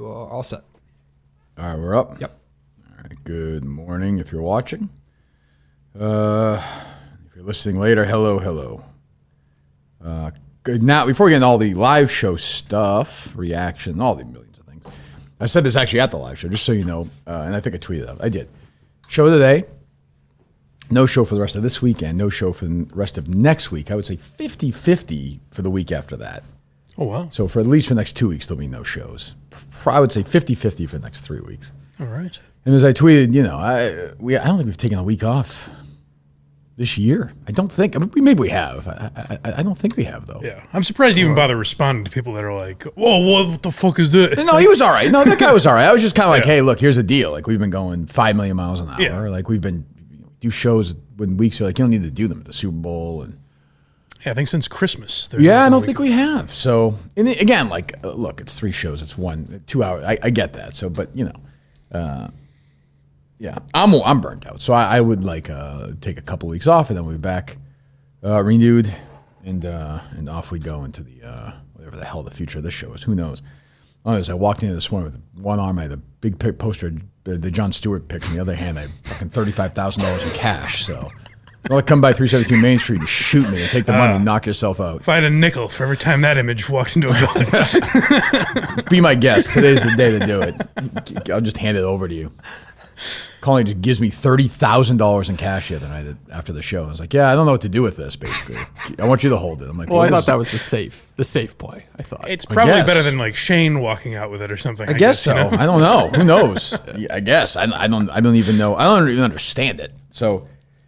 All set. All right, we're up. Yep. All right, good morning if you're watching. If you're listening later, hello. Good. Now, before we get into all the live show stuff, reaction, all the millions of things, I said this actually at the live show, just so you know, and I think I tweeted out. I did. Show today, no show for the rest of this weekend, no show for the rest of next week. I would say 50-50 for the week after that. Oh, wow. So for at least for the next 2 weeks, there'll be no shows. I would say 50-50 for the next 3 weeks. All right. And as I tweeted, I don't think we've taken a week off this year. I don't think. Maybe we have. I don't think we have, though. Yeah. I'm surprised you even bother responding to people that are like, whoa, what the fuck is this? No, he was all right. No, that guy was all right. I was just kind of like, hey, look, here's the deal. Like, we've been going 5 million miles an hour. Yeah. Like, we've been do shows when weeks are like, you don't need to do them at the Super Bowl. And yeah, I think since Christmas. Yeah, I don't think we have. So, and again, like, look, it's 3 shows. It's 2 hours. I get that. So, but, yeah, I'm burned out. So I would like take a couple weeks off, and then we'll be back renewed, and off we go into the whatever the hell the future of this show is. Who knows? As I walked in this morning with one arm, I had a big poster, the Jon Stewart picture. On the other hand, I had fucking $35,000 in cash. So don't come by 372 Main Street and shoot me and take the money and knock yourself out. If I had a nickel for every time that image walks into a building. Be my guest. Today's the day to do it. I'll just hand it over to you. Colleen just gives me $30,000 in cash the other night after the show. I was like, yeah, I don't know what to do with this, basically. I want you to hold it. I'm like, well, I thought that was the safe play. I thought it's probably better than like Shane walking out with it or something. I guess so. I don't know. Who knows? I guess. I don't even know. I don't even understand it. So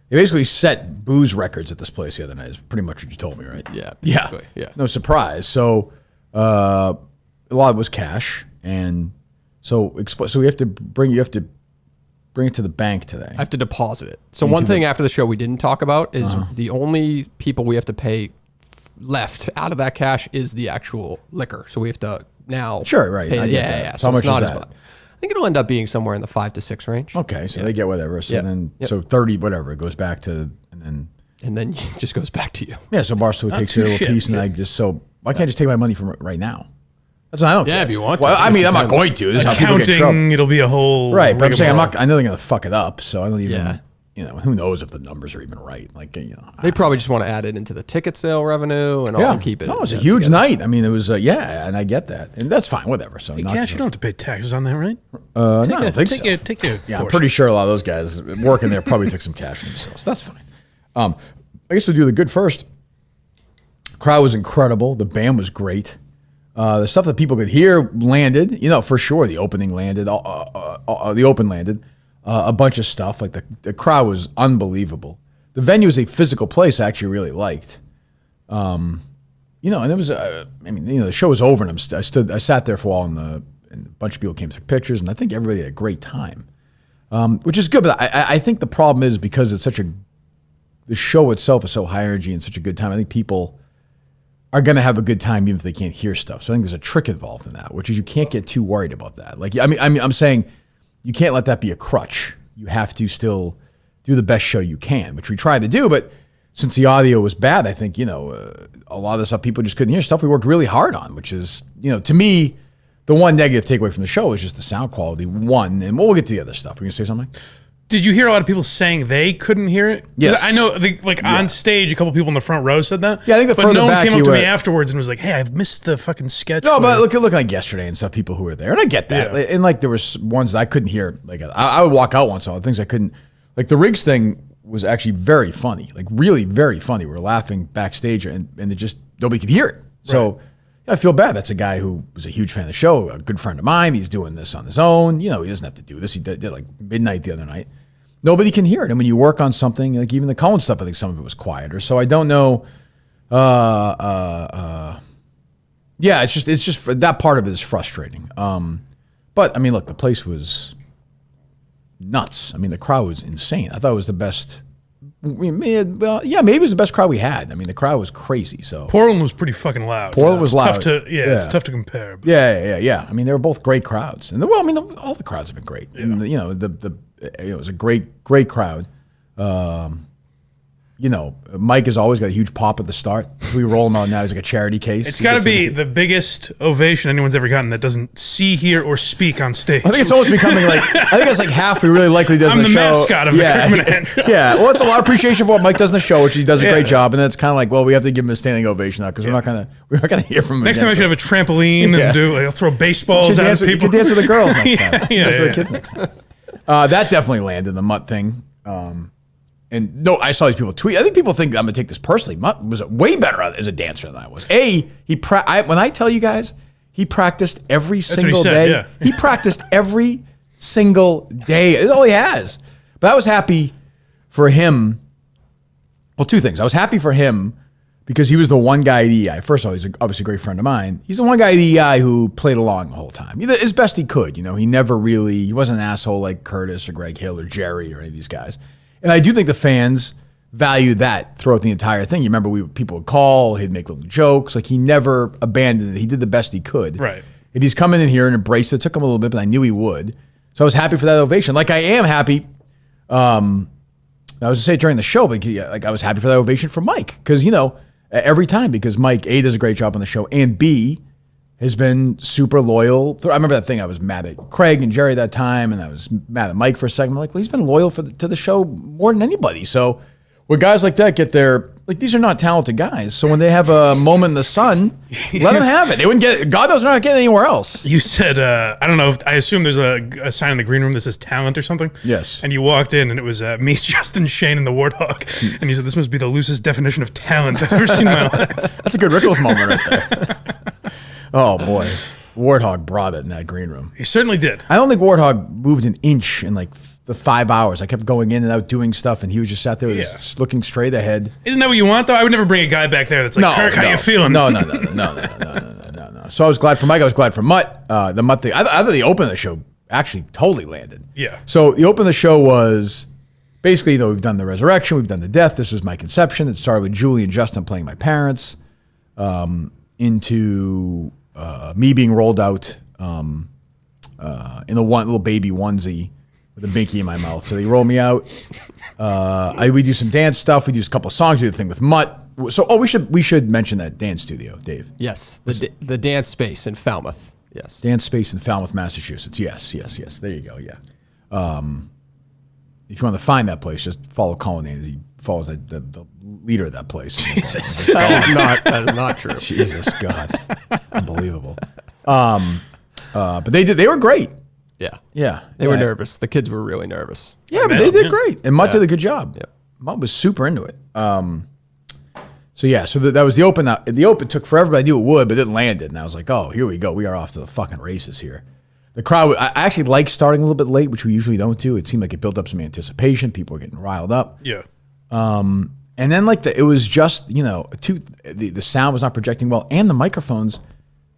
they basically set booze records at this place the other night. Is pretty much what you told me, right? Yeah. Yeah. No surprise. So a lot was cash, and so you have to bring it to the bank today. I have to deposit it. So one thing after the show we didn't talk about is the only people we have to pay left out of that cash is the actual liquor. So we have to now. Sure, right. Pay, yeah. So how much it's not is as that? much. I think it'll end up being somewhere in the 5 to 6 range. Okay, so they get whatever. So then, so 30, whatever, it goes back to, and then it just goes back to you. Yeah. So Barstool takes a little piece, and I just why can't I just take my money from it right now? That's what I don't care. If you want to. Well, I mean, I'm not going to. This is how people get in trouble. It'll be a whole right. But I'm saying I know they're gonna fuck it up, so I don't even. Yeah. Who knows if the numbers are even right? Like, they probably just want to add it into the ticket sale revenue and all and keep it. No, it was a huge night. I mean, it was and I get that, and that's fine, whatever. So, cash, you don't have to pay taxes on that, right? No, I don't think so. Take your yeah, I'm pretty sure a lot of those guys working there probably took some cash for themselves. That's fine. I guess we'll do the good first. Crowd was incredible. The band was great. The stuff that people could hear landed, for sure. The opening landed. The open landed. A bunch of stuff. Like the crowd was unbelievable. The venue is a physical place I actually really liked. And it was, the show was over, and I sat there for a while, and a bunch of people came to take pictures, and I think everybody had a great time, which is good. But I think the problem is because it's the show itself is so high energy and such a good time. I think people are going to have a good time even if they can't hear stuff. So I think there's a trick involved in that, which is you can't get too worried about that. Like, I'm saying you can't let that be a crutch. You have to still do the best show you can, which we tried to do. But since the audio was bad, I think, a lot of the stuff people just couldn't hear, stuff we worked really hard on, which is, to me, the one negative takeaway from the show is just the sound quality. And we'll get to the other stuff. Were you going to say something? Did you hear a lot of people saying they couldn't hear it? Yes. I know, on stage, a couple people in the front row said that. Yeah, I think the further no one back came up to me afterwards and was like, hey, I've missed the fucking sketch. No, but look like yesterday and stuff, people who were there. And I get that. Yeah. And there was ones that I couldn't hear. Like I would walk out once in a while, things I couldn't. Like the Riggs thing was actually very funny. Like really very funny. We were laughing backstage and it just, nobody could hear it. So I feel bad. That's a guy who was a huge fan of the show, a good friend of mine. He's doing this on his own. He doesn't have to do this. He did like midnight the other night. Nobody can hear it. And when you work on something, like even the Cohen stuff, I think some of it was quieter. So I don't know. It's just that part of it is frustrating. But I mean, look, the place was nuts. I mean, the crowd was insane. I thought it was the best. Maybe it was the best crowd we had. I mean, the crowd was crazy. So Portland was pretty fucking loud. Portland was loud. It's tough to compare. But. Yeah. I mean, they were both great crowds, and all the crowds have been great. Yeah. And it was a great crowd. Mike has always got a huge pop at the start. We roll him out now. He's like a charity case. It's got to be the biggest ovation anyone's ever gotten that doesn't see, hear, or speak on stage. I think it's almost becoming I think it's like half we really likely does in the show. I'm the mascot of the Kirk Minihane. Yeah, well, it's a lot of appreciation for what Mike does in the show, which he does a great job. And then it's kind of like, well, we have to give him a standing ovation now because we're not gonna hear from him. Next time I should have a trampoline and I'll throw baseballs at people. You can dance with the girls next time. Dance with the kids next time. That definitely landed, the Mutt thing. And no, I saw these people tweet. I think people think I'm gonna take this personally. Mutt was way better as a dancer than I was. When I tell you guys, he practiced every single day. Yeah. He practiced every single day. That's all he has. But I was happy for him. Well, two things. I was happy for him because he was the one guy at EI. First of all, he's obviously a great friend of mine. He's the one guy at EI who played along the whole time. As best he could. He wasn't an asshole like Curtis or Greg Hill or Jerry or any of these guys. And I do think the fans valued that throughout the entire thing. You remember people would call, he'd make little jokes. Like he never abandoned it. He did the best he could. Right. And he's coming in here and embraced it. It took him a little bit, but I knew he would. So I was happy for that ovation. Like I am happy. I was going to say it during the show, but I was happy for that ovation for Mike. Because, every time, because Mike, A, does a great job on the show, and B, has been super loyal. I remember that thing. I was mad at Craig and Jerry that time, and I was mad at Mike for a second. I'm like, well, he's been loyal to the show more than anybody. So when guys like that get their, these are not talented guys. So when they have a moment in the sun, let them have it. They wouldn't get, God knows they're not getting anywhere else. You said, I don't know, I assume there's a sign in the green room that says talent or something. Yes. And you walked in and it was me, Justin, Shane, and the Warthog. And you said, this must be the loosest definition of talent I've ever seen in my life. That's a good Rickles moment right there. Oh, boy. Warthog brought it in that green room. He certainly did. I don't think Warthog moved an inch in the 5 hours. I kept going in and out doing stuff, and he was just sat there just looking straight ahead. Isn't that what you want, though? I would never bring a guy back there that's like, Kirk, how you feeling? No. So I was glad for Mike. I was glad for Mutt. The Mutt thing. I thought the open of the show actually totally landed. Yeah. So the open of the show was basically, we've done the resurrection, we've done the death. This was my conception. It started with Julie and Justin playing my parents, into me being rolled out in a one little baby onesie with a binky in my mouth. So they roll me out. We do some dance stuff. We do a couple of songs. We do the thing with Mutt. So we should mention that dance studio, Dave. Yes, the dance space in Falmouth. Yes, dance space in Falmouth, Massachusetts. Yes. There you go. Yeah. If you want to find that place, just follow Colin. He follows the leader of that place. That is not true. Jesus God, unbelievable. But they were great. Yeah. They were nervous. The kids were really nervous. Yeah, but they did great, and Mutt did a good job. Yeah, Mutt was super into it. So that was the open. The open took forever, but I knew it would, but it landed, and I was like, oh, here we go. We are off to the fucking races here. The crowd, I actually like starting a little bit late, which we usually don't do. It seemed like it built up some anticipation. People were getting riled up. Yeah. And then it was just, the sound was not projecting well, and the microphones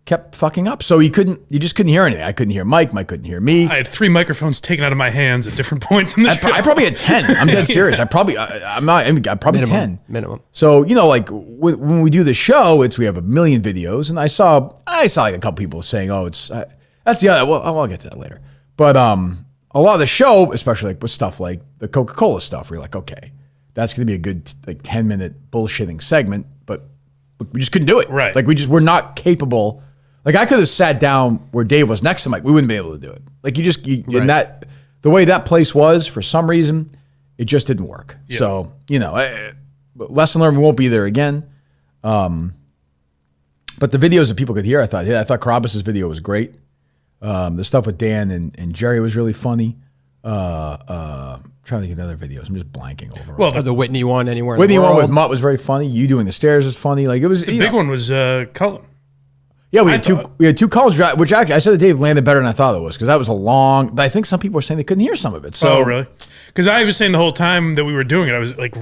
kept fucking up. So you just couldn't hear anything. I couldn't hear Mike couldn't hear me. I had 3 microphones taken out of my hands at different points in the show. I probably had 10. I'm dead serious. I'm probably 10. Minimum. So, when we do the show, we have a million videos, and I saw a couple people saying, oh, it's, that's the other, well, I'll get to that later. But a lot of the show, especially with stuff like the Coca-Cola stuff, where you're like, okay, that's going to be a good 10-minute bullshitting segment, but we just couldn't do it. Right. We're not capable. I could have sat down where Dave was next to Mike. We wouldn't be able to do it. And that, the way that place was, for some reason, it just didn't work. Yeah. So, lesson learned, we won't be there again. But the videos that people could hear, I thought Carabas's video was great. The stuff with Dan and Jerry was really funny. Trying to think of other videos. I'm just blanking over. Well, the Whitney one, anywhere. Whitney one with Mutt was very funny. You doing the stairs was funny. It was the big one was Cullen. Yeah, we had two calls, which actually I said that Dave landed better than I thought it was, because that was a long. But I think some people were saying they couldn't hear some of it. So, oh, really? Because I was saying the whole time that we were doing it, I was like,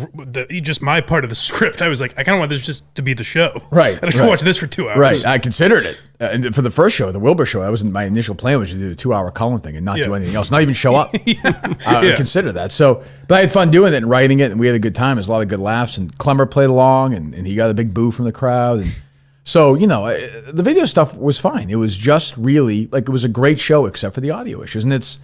just my part of the script. I was like, I kind of want this just to be the show. Right. I'd like to watch this for 2 hours. Right. I considered it, and for the first show, the Wilbur show, that wasn't my initial plan. Was to do a 2-hour Cullen thing and not do anything else, not even show up. I considered that. So, but I had fun doing it and writing it, and we had a good time. There's a lot of good laughs, and Clemmer played along, and he got a big boo from the crowd, and. So, the video stuff was fine. It was just really, it was a great show except for the audio issues. And it's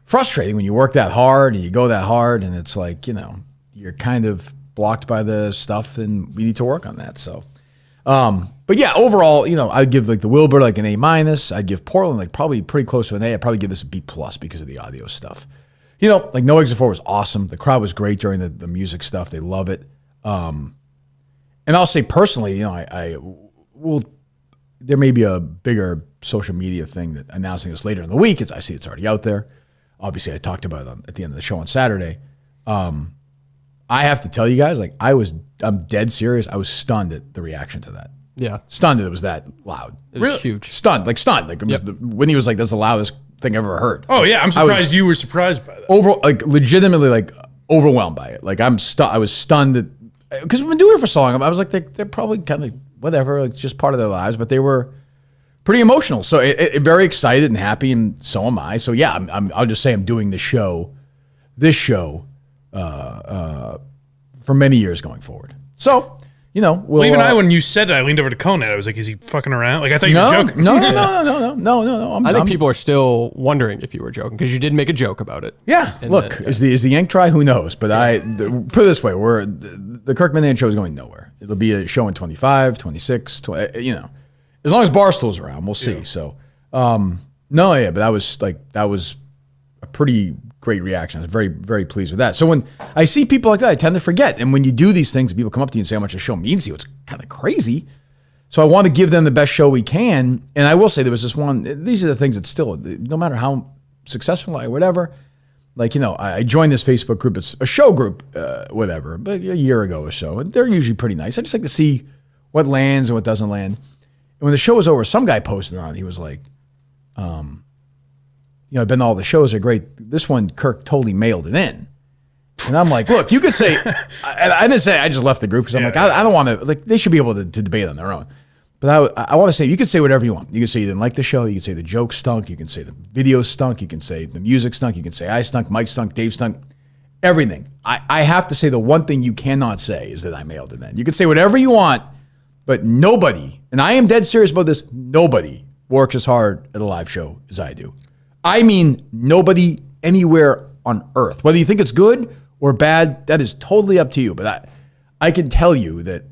frustrating when you work that hard and you go that hard and it's you're kind of blocked by the stuff, then we need to work on that. So, but yeah, overall, I'd give like the Wilbur like an A-. I'd give Portland like probably pretty close to an A. I'd probably give this a B+ because of the audio stuff. Like No Exit 4 was awesome. The crowd was great during the music stuff. They love it. And I'll say personally, I will. There may be a bigger social media thing that announcing this later in the week. I see it's already out there. Obviously, I talked about it at the end of the show on Saturday. I have to tell you guys, like I'm dead serious. I was stunned at the reaction to that. Yeah, stunned that it was that loud. It was huge. Stunned. Like it was Whitney was like, "That's the loudest thing I've ever heard." Oh yeah, I'm surprised you were surprised by that. Legitimately, overwhelmed by it. Like I was stunned that because we've been doing it for so long. I was like, they're probably kind of whatever. It's just part of their lives, but they were pretty emotional. So very excited and happy, and so am I. So yeah, I'll just say I'm doing this show, for many years going forward. So. Well, even when you said it, I leaned over to Conan. I was like, "Is he fucking around?" Like I thought you were joking. No. I think people are still wondering if you were joking because you did make a joke about it. Yeah. Look, is the Yank try? Who knows? But put it this way: the Kirk Minnan show is going nowhere. It'll be a show in 25, 26, 20, as long as Barstool's around, we'll see. Yeah. So, but that was a pretty great reaction. I was very, very pleased with that. So when I see people like that, I tend to forget. And when you do these things and people come up to you and say how much the show means to you, it's kind of crazy. So I want to give them the best show we can. And I will say there was this one, these are the things that still, no matter how successful I whatever, I joined this Facebook group. It's a show group, but a year ago or so. And they're usually pretty nice. I just like to see what lands and what doesn't land. And when the show was over, some guy posted on it. He was like, I've been to all the shows, are great. This one, Kirk totally mailed it in. And I'm like, look, you could say, I didn't say, I just left the group because I'm I don't want to, they should be able to debate on their own. But I want to say, you can say whatever you want. You can say you didn't like the show. You can say the joke stunk. You can say the video stunk. You can say the music stunk. You can say I stunk, Mike stunk, Dave stunk, everything. I have to say the one thing you cannot say is that I mailed it in. You can say whatever you want, but nobody, and I am dead serious about this, nobody works as hard at a live show as I do. I mean, nobody anywhere on earth. Whether you think it's good or bad, that is totally up to you. But I can tell you that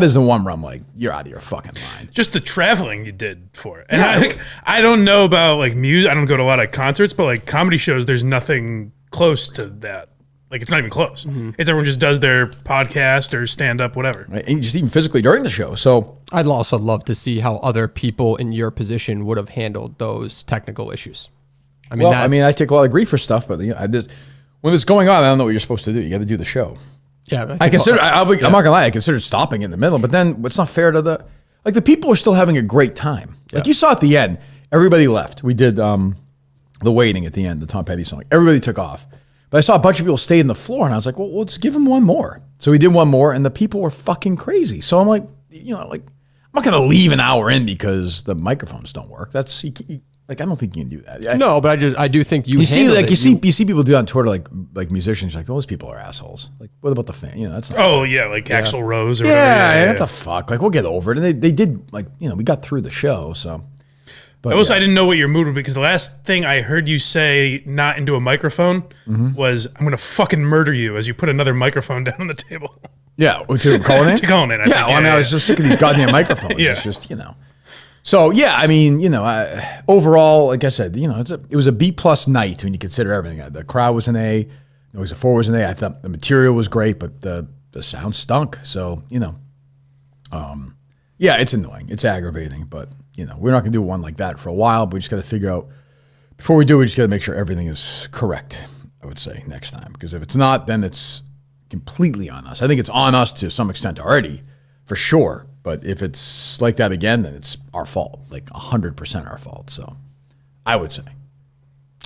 is the one where I'm like, you're out of your fucking mind. Just the traveling you did for it. And I don't know about like music. I don't go to a lot of concerts, but like comedy shows, there's nothing close to that. Like it's not even close. Mm-hmm. It's everyone just does their podcast or stand up, whatever. Right. And just even physically during the show. So I'd also love to see how other people in your position would have handled those technical issues. I take a lot of grief for stuff, but when it's going on, I don't know what you're supposed to do. You got to do the show. Yeah, I'm not gonna lie. I considered stopping in the middle, but then it's not fair to the people are still having a great time. Yeah. Like you saw at the end, everybody left. We did the waiting at the end, the Tom Petty song. Everybody took off. But I saw a bunch of people stay on the floor, and I was like, well, let's give them one more. So we did one more, and the people were fucking crazy. So I'm like, I'm not going to leave an hour in because the microphones don't work. I don't think you can do that. No, but I do think you see people do it on Twitter, like musicians, like, those people are assholes. Like, what about the fan? That's not like Axl Rose or whatever. Yeah, what the fuck? Like, we'll get over it. And they did, we got through the show, so. But I didn't know what your mood was because the last thing I heard you say, not into a microphone, was, I'm going to fucking murder you as you put another microphone down on the table. Yeah, to Conan? To Conan, I think. I was just sick of these goddamn microphones. Yeah. It's just, So, yeah, overall, like I said, it was a B+ night when you consider everything. The crowd was an A. Noise of 4 was an A. I thought the material was great, but the sound stunk. So, yeah, it's annoying. It's aggravating, but, we're not going to do one like that for a while, but we just got to figure out, before we do, we just got to make sure everything is correct, I would say, next time. Because if it's not, then it's completely on us. I think it's on us to some extent already, for sure. But if it's like that again, then it's our fault, like 100% our fault. So I would say.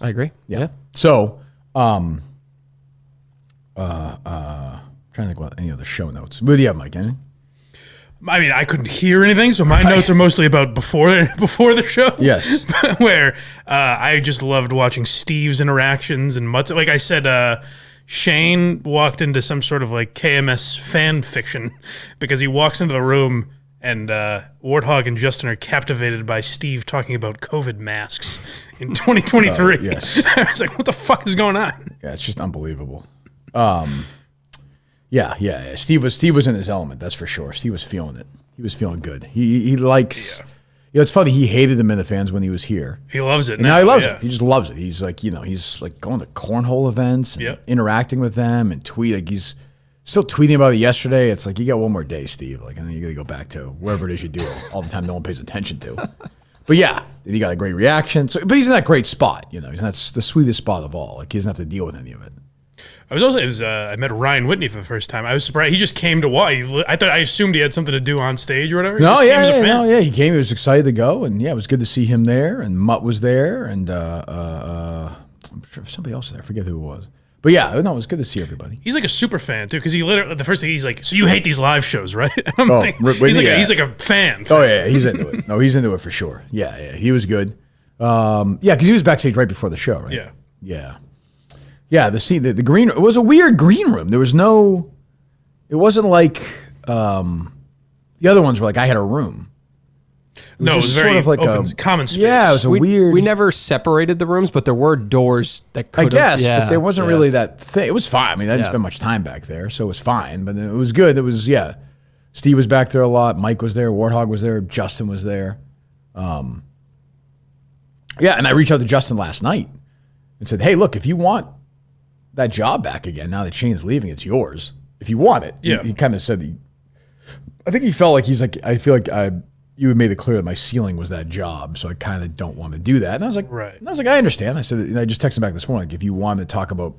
I agree. Yeah. So, trying to think about any other show notes. What do you have, Mike? Anything? I mean, I couldn't hear anything, so my notes are mostly about before the show. Yes. Where I just loved watching Steve's interactions and Mutt's. Like I said, Shane walked into some sort of like KMS fan fiction because he walks into the room and Warthog and Justin are captivated by Steve talking about COVID masks in 2023. Yes. I was like, what the fuck is going on? Yeah, it's just unbelievable. Yeah. Steve was in his element. That's for sure. Steve was feeling it. He was feeling good. He likes. Yeah. It's funny. He hated the Minifans when he was here. He loves it. And now he loves it. He just loves it. He's like, he's like going to cornhole events and interacting with them and tweet. Like he's still tweeting about it yesterday. It's like, you got one more day, Steve. Like, and then you got to go back to wherever it is you do it all the time. No one pays attention to. But yeah, he got a great reaction. So, but he's in that great spot. He's in the sweetest spot of all. Like he doesn't have to deal with any of it. I met Ryan Whitney for the first time. I was surprised. He just came to watch. I assumed he had something to do on stage or whatever. He came. He was excited to go, and yeah, it was good to see him there. And Mutt was there, and I'm sure somebody else was there. I forget who it was. But yeah, no, it was good to see everybody. He's like a super fan too, because he literally the first thing he's like, "So you hate these live shows, right?" I'm he's like a fan. Oh yeah, he's into it. No, he's into it for sure. Yeah, he was good. Because he was backstage right before the show, right? Yeah. The green. It was a weird green room. There was no. It wasn't like the other ones were like I had a room. It was very sort of like open, common space. Yeah, it was weird. We never separated the rooms, but there were doors that could. I guess, but there wasn't really that thing. It was fine. I mean, I didn't spend much time back there, so it was fine. But it was good. It was Steve was back there a lot. Mike was there. Warthog was there. Justin was there. And I reached out to Justin last night and said, "Hey, look, if you want that job back again, now that Shane's leaving, it's yours. If you want it." He kind of said, I think he felt like he's like, I feel like you had made it clear that my ceiling was that job, so I kind of don't want to do that. And I was like, right. And I was like, I understand. I said, and I just texted him back this morning, like, if you want to talk about,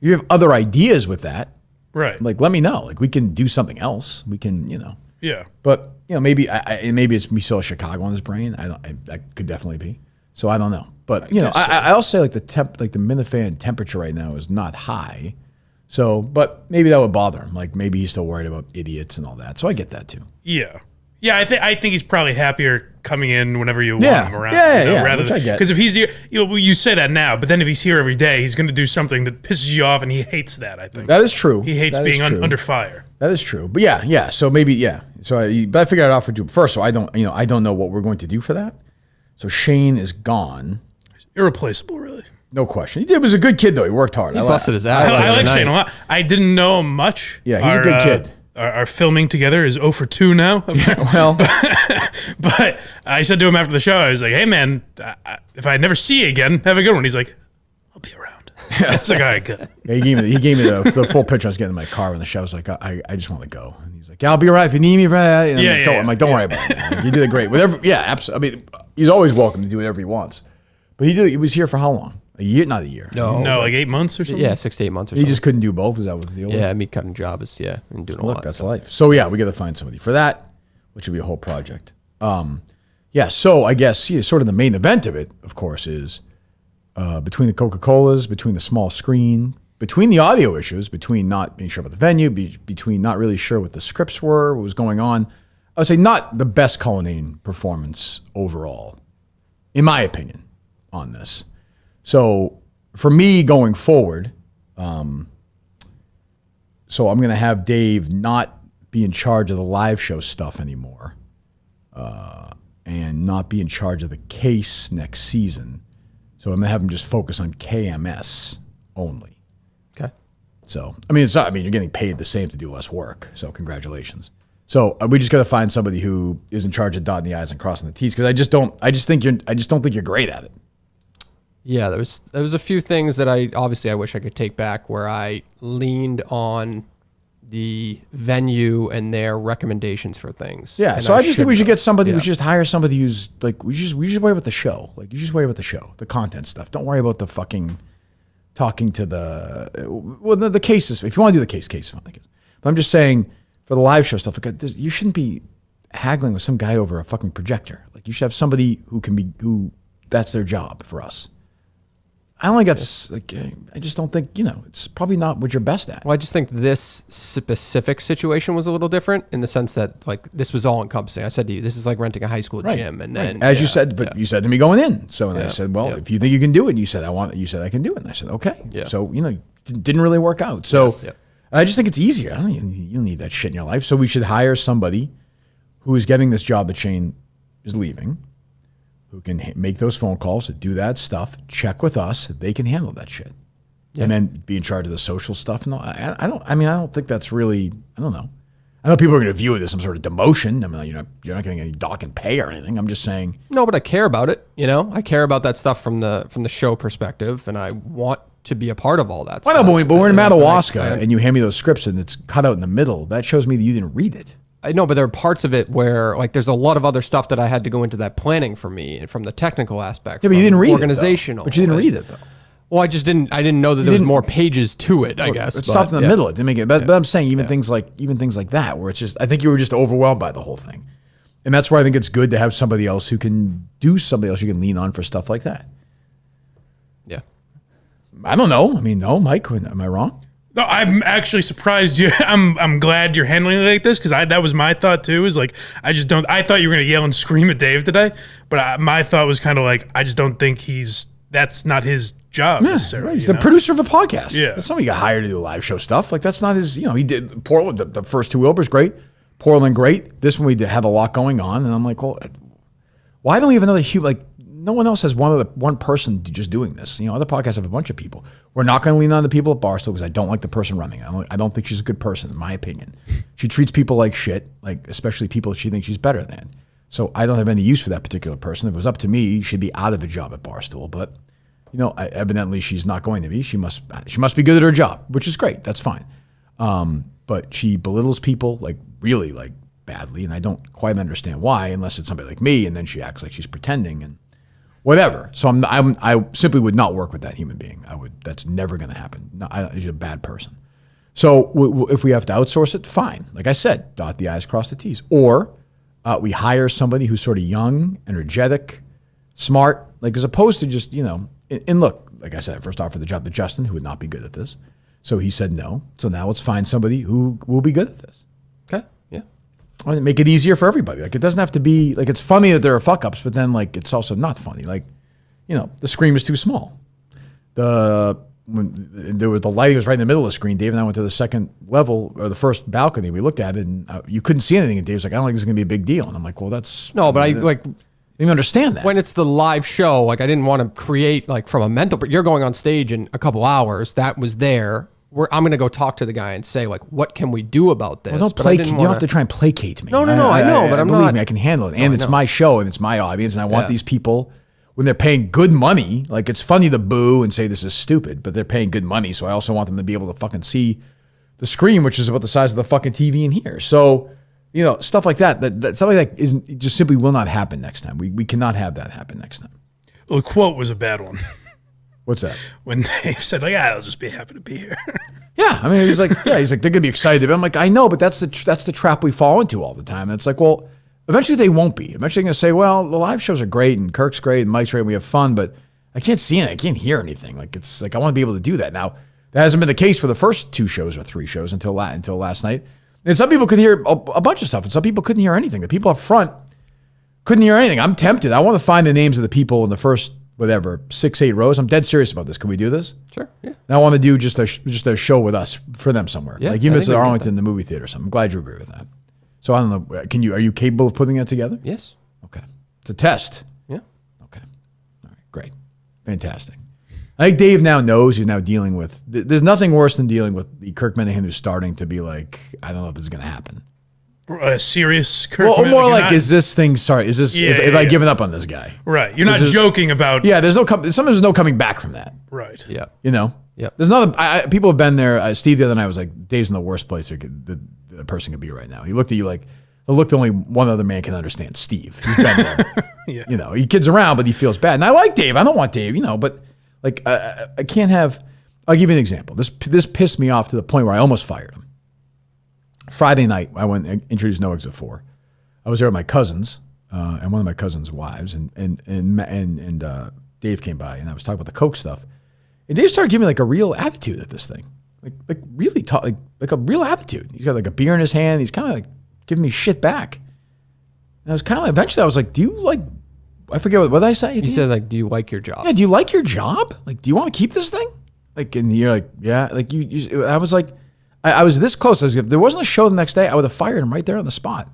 you have other ideas with that, right? Like, let me know. Like, we can do something else. We can, Yeah. But maybe maybe it's me still Chicago on his brain. That could definitely be. So I don't know. But I also say like the Minifan temperature right now is not high. So, but maybe that would bother him. Like maybe he's still worried about idiots and all that. So I get that too. Yeah. Yeah, I think he's probably happier coming in whenever you want him around. Rather than, because if he's here, you say that now, but then if he's here every day, he's going to do something that pisses you off, and he hates that. I think that is true. He hates being under fire. That is true. But yeah. So maybe So I figured it out for you first. So I don't know what we're going to do for that. So Shane is gone. Irreplaceable, really. No question. He was a good kid though. He worked hard. He busted his ass. I like Shane a lot. I didn't know him much. Yeah, he's a good kid. Our filming together is 0 for 2 now. Well, but I said to him after the show, I was like, "Hey man, if I never see you again, have a good one." He's like, "I'll be around." I was like, "All right, good." Yeah, he gave me the full picture. I was getting in my car when the show. I was like, I just want to go. And he's like, "Yeah, I'll be around if you need me." I'm like, don't worry about it. Like, you did it great. Whatever. Yeah, absolutely. I mean, he's always welcome to do whatever he wants. But he was here for how long? A year? Not a year. No, like 8 months or something. Yeah, 6 to 8 months or he something. just couldn't do both. Is that what the deal was? Yeah, me cutting jobs. Yeah, and doing a lot. That's life. So yeah, we got to find somebody for that, which would be a whole project. So I guess sort of the main event of it, of course, is between the Coca-Colas, between the small screen, between the audio issues, between not being sure about the venue, between not really sure what the scripts were, what was going on. I would say not the best Cullinane performance overall, in my opinion, on this. So for me going forward, so I'm going to have Dave not be in charge of the live show stuff anymore, and not be in charge of the case next season. So I'm going to have him just focus on KMS only. Okay. So, you're getting paid the same to do less work. So congratulations. So we just got to find somebody who is in charge of dotting the I's and crossing the T's, because I just don't think you're great at it. Yeah, there was a few things that I wish I could take back, where I leaned on the venue and their recommendations for things. Yeah, so I just think we should get somebody. We should just hire somebody who's like, we just worry about the show. Like, you just worry about the show, the content stuff. Don't worry about the fucking talking to the cases. If you want to do the case fine, I guess. But I'm just saying, for the live show stuff, like, you shouldn't be haggling with some guy over a fucking projector. Like, you should have somebody who that's their job for us. I only got I just don't think, it's probably not what you're best at. Well, I just think this specific situation was a little different in the sense that, like, this was all encompassing. I said to you, this is like renting a high school gym, and then as you said, but you said to me going in. So I said, well, if you think you can do it, and you said I can do it, and I said okay. Yeah. So didn't really work out. So I just think it's easier. You don't need that shit in your life. So we should hire somebody who is getting this job that Shane is leaving, who can make those phone calls, do that stuff, check with us. They can handle that shit. and then be in charge of the social stuff. And all. I don't think that's really. I don't know. I know people are going to view it as some sort of demotion. I mean, you're not getting any dock and pay or anything. I'm just saying. No, but I care about it. I care about that stuff from the show perspective, and I want to be a part of all that. Why not? But we're in Madawaska, and you hand me those scripts, and it's cut out in the middle. That shows me that you didn't read it. I know, but there are parts of it where, like, there's a lot of other stuff that I had to go into that planning for me, and from the technical aspect. Yeah, but you didn't read organizational. But you didn't read it though. Well, I didn't know that there was more pages to it, I guess. It stopped in the middle. It didn't make it. But I'm saying even things like that, where it's just, I think you were just overwhelmed by the whole thing. And that's why I think it's good to have somebody else who can do somebody else you can lean on for stuff like that. Yeah. I don't know. I mean, no, Mike, am I wrong? No, I'm actually surprised you. I'm glad you're handling it like this, because that was my thought too. Is like, I thought you were gonna yell and scream at Dave today, but my thought was kind of like, I just don't think that's not his job necessarily. Right. He's the producer of a podcast. Yeah, that's somebody got hired to do live show stuff. Like, that's not his. He did Portland. The first two Wilbur's great. Portland great. This one we have a lot going on, and I'm like, well, why don't we have another human? Like, no one else has one person just doing this. Other podcasts have a bunch of people. We're not going to lean on the people at Barstool because I don't like the person running it. I don't think she's a good person, in my opinion. She treats people like shit, like especially people she thinks she's better than. So I don't have any use for that particular person. If it was up to me, she'd be out of a job at Barstool. But evidently she's not going to be. She must be good at her job, which is great. That's fine. But she belittles people like really like badly, and I don't quite understand why, unless it's somebody like me, and then she acts like she's pretending and. Whatever. So I simply would not work with that human being. That's never going to happen. No, she's a bad person. So if we have to outsource it, fine. Like I said, dot the I's, cross the T's. Or we hire somebody who's sort of young, energetic, smart, like as opposed to just, and look, like I said, I first offered the job to Justin, who would not be good at this. So he said no. So now let's find somebody who will be good at this. Okay. Yeah. And make it easier for everybody. Like, it doesn't have to be like, it's funny that there are fuck ups, but then like it's also not funny. Like, the screen is too small. When there was the lighting was right in the middle of the screen. Dave and I went to the second level or the first balcony. We looked at it and you couldn't see anything. And Dave's like, I don't think this is gonna be a big deal. And I'm like, well, that's no, but I didn't even understand that. When it's the live show, like I didn't want to create like from a mental. But you're going on stage in a couple hours. That was there. I'm going to go talk to the guy and say, like, what can we do about this? Well, you don't have to try and placate me. No, I know, but I'm believe not. me, I can handle it. And it's my show and it's my audience. And I want these people, when they're paying good money, like it's funny to boo and say this is stupid, but they're paying good money. So I also want them to be able to fucking see the screen, which is about the size of the fucking TV in here. So, stuff like that stuff like that isn't, just simply will not happen next time. We cannot have that happen next time. Well, the quote was a bad one. What's that? When Dave said, like, I'll just be happy to be here. Yeah, I mean, he's like, they're gonna be excited. I'm like, I know, but that's the trap we fall into all the time. And it's like, well, eventually they won't be. Eventually they're gonna say, well, the live shows are great and Kirk's great and Mike's great and we have fun, but I can't see it. I can't hear anything. Like, it's like I want to be able to do that. Now, that hasn't been the case for the first 2 shows or 3 shows until last night. And some people could hear a bunch of stuff, and some people couldn't hear anything. The people up front couldn't hear anything. I'm tempted. I want to find the names of the people in the first 6-8 rows. I'm dead serious about this. Can we do this? Sure. Yeah. Now I want to do just a show with us for them somewhere. Yeah, like even if it's at Arlington, the movie theater or something. I'm glad you agree with that. So I don't know. Are you capable of putting that together? Yes. Okay. It's a test. Yeah. Okay. All right. Great. Fantastic. I think Dave now knows he's now dealing with. There's nothing worse than dealing with the Kirk Minahan who's starting to be like, I don't know if this is going to happen. A serious Kirk. Well, or more like, is this thing? Sorry, is this? Have I given up on this guy? Right. You're not joking about. Yeah. Sometimes there's no coming back from that. Right. Yeah. Yeah. There's another. People have been there. Steve the other night was like, Dave's in the worst place the person could be right now. He looked at you like, only one other man can understand. Steve. He's been there. Yeah. He kids around, but he feels bad. And I like Dave. I don't want Dave. But like I can't have. I'll give you an example. This pissed me off to the point where I almost fired him. Friday night, I went and introduced No Exit 4. I was there with my cousins and one of my cousins' wives, and Dave came by, and I was talking about the Coke stuff. And Dave started giving me like a real attitude at this thing, like really like a real attitude. He's got like a beer in his hand. He's kind of like giving me shit back. And I was kind of eventually I was like, do you like? I forget what did I say? He said like, do you like your job? Yeah, do you like your job? Like, do you want to keep this thing? Like, and you're like, yeah. Like I was like. I was this close. If there wasn't a show the next day, I would have fired him right there on the spot.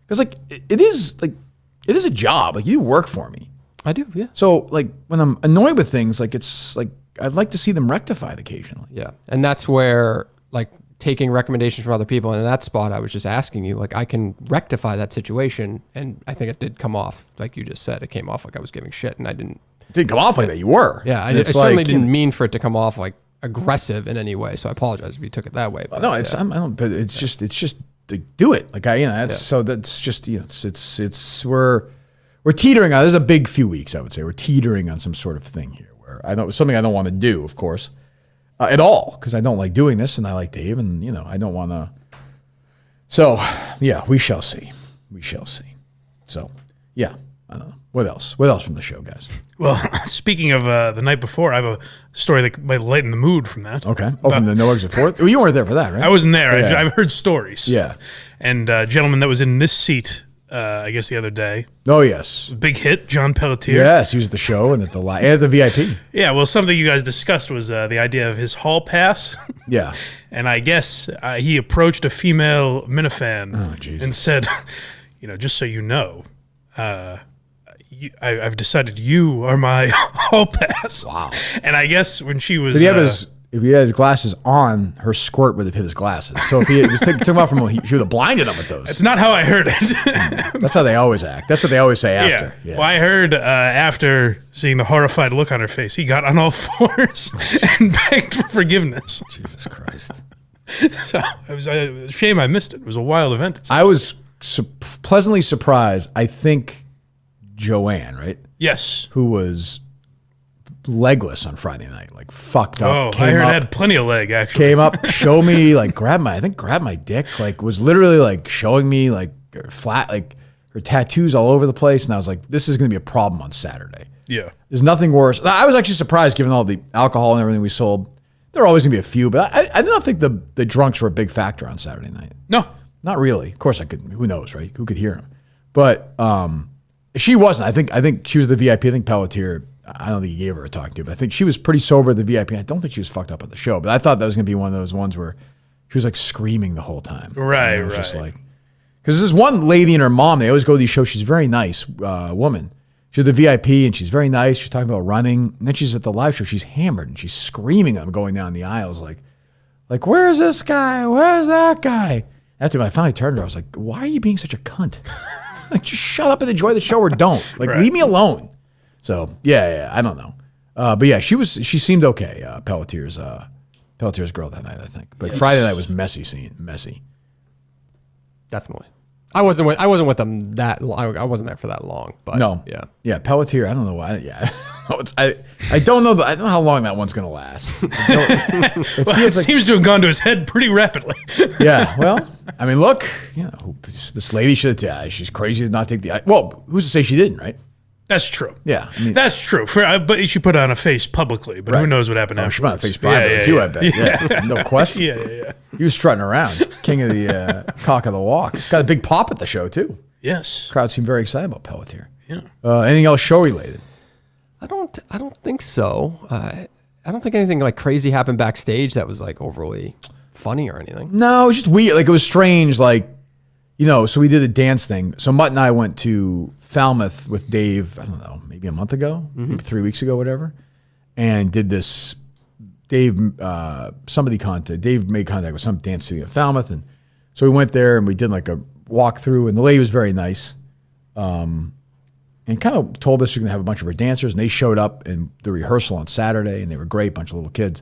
Because like it is a job. Like you work for me. I do, yeah. So like when I'm annoyed with things, like it's like I'd like to see them rectified occasionally. Yeah. And that's where, like, taking recommendations from other people, and in that spot, I was just asking you, like, I can rectify that situation. And I think it did come off, like you just said, it came off like I was giving shit, and I didn't. It didn't come off like that. You were. Yeah. I certainly didn't mean for it to come off like aggressive in any way. So I apapologize if you took it that way. But no, it's, yeah. I don't, but it's just to do it. Like, so that's just, it's, we're teetering on, there's a big few weeks, I would say. We're teetering on some sort of thing here where I know it's something I don't want to do, of course. At all, because I don't like doing this, and I like Dave, and I don't want to. So, yeah, we shall see. We shall see. So, yeah, I don't know. What else? What else from the show, guys? Well, speaking of the night before, I have a story that might lighten the mood from that. Okay. Oh, from the No Eggs at Fourth? Well, you weren't there for that, right? I wasn't there. Yeah. I've heard stories. Yeah. And a gentleman that was in this seat, I guess the other day. Oh, yes. Big hit, John Pelletier. Yes, he was at the show and at the VIP. Yeah, well, something you guys discussed was the idea of his hall pass. Yeah. And I guess he approached a female Minifan and said, just so you know, I've decided you are my hall pass. Wow. And I guess when she was... If he had his glasses on, her squirt would have hit his glasses. So if he just took them off from him, she would have blinded him with those. That's not how I heard it. That's how they always act. That's what they always say after. Yeah. Well, I heard after seeing the horrified look on her face, he got on all fours and begged for forgiveness. Jesus Christ. So it was a shame I missed it. It was a wild event. I was pleasantly surprised. I think Joanne, right? Yes. Who was legless on Friday night, like fucked up. Oh, I heard it had plenty of leg, actually. Came up, showed me, like grabbed my dick, like was literally like showing me like flat, like her tattoos all over the place. And I was like, this is going to be a problem on Saturday. Yeah. There's nothing worse. I was actually surprised given all the alcohol and everything we sold. There are always going to be a few, but I did not think the drunks were a big factor on Saturday night. No. Not really. Of course I could, who knows, right? Who could hear him? But she wasn't. I think she was the VIP. I think Pelletier, I don't think he gave her a talking to, but I think she was pretty sober at the VIP. I don't think she was fucked up at the show, but I thought that was going to be one of those ones where she was like screaming the whole time. Right, it was just like, because there's one lady and her mom, they always go to these shows. She's a very nice woman. She's at the VIP and she's very nice. She's talking about running. And then she's at the live show. She's hammered and she's screaming at them going down the aisles like, where's this guy? Where's that guy? After I finally turned to her, I was like, why are you being such a cunt? Like, just shut up and enjoy the show or don't. Like, leave me alone. So, yeah, I don't know. But yeah, she seemed okay, Pelletier's girl that night, I think. But Friday night was messy. Definitely. I wasn't with them that long. I wasn't there for that long. But No. Yeah, Pelletier, I don't know why. Yeah. I don't know how long that one's going to last. It seems to have gone to his head pretty rapidly. Yeah, well, I mean, look, this lady should have, she's crazy to not take the, well, who's to say she didn't, right? That's true. Yeah. I mean, that's true. But she put on a face publicly, but who knows what happened after. She put on a face privately too, I bet. Yeah. No question. Yeah. He was strutting around, king of the cock of the walk. Got a big pop at the show, too. Yes. Crowd seemed very excited about Pelletier. Yeah. Anything else show related? I don't think so. I don't think anything like crazy happened backstage that was like overly funny or anything. No, it was just weird. Like, it was strange. Like, so we did a dance thing. So Mutt and I went to Falmouth with Dave, I don't know, maybe a month ago, maybe 3 weeks ago, whatever, and did this. Dave made contact with some dance studio at Falmouth, and so we went there and we did like a walkthrough, and the lady was very nice, and kind of told us we're gonna have a bunch of our dancers, and they showed up in the rehearsal on Saturday, and they were great, bunch of little kids.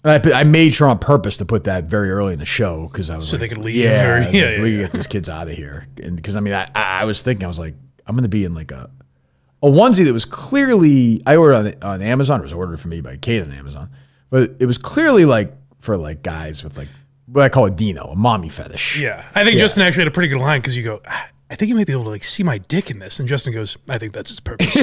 And I made sure on purpose to put that very early in the show because I was so like, they could leave. we Yeah. can get these kids out of here, and because I mean I was thinking, I was like, I'm gonna be in like a onesie that was clearly, I ordered on Amazon. It was ordered for me by Kate on Amazon, but it was clearly like for like guys with like what I call a Dino, a mommy fetish. Yeah, I think Justin actually had a pretty good line because you go, I think you might be able to like see my dick in this, and Justin goes, I think that's its purpose.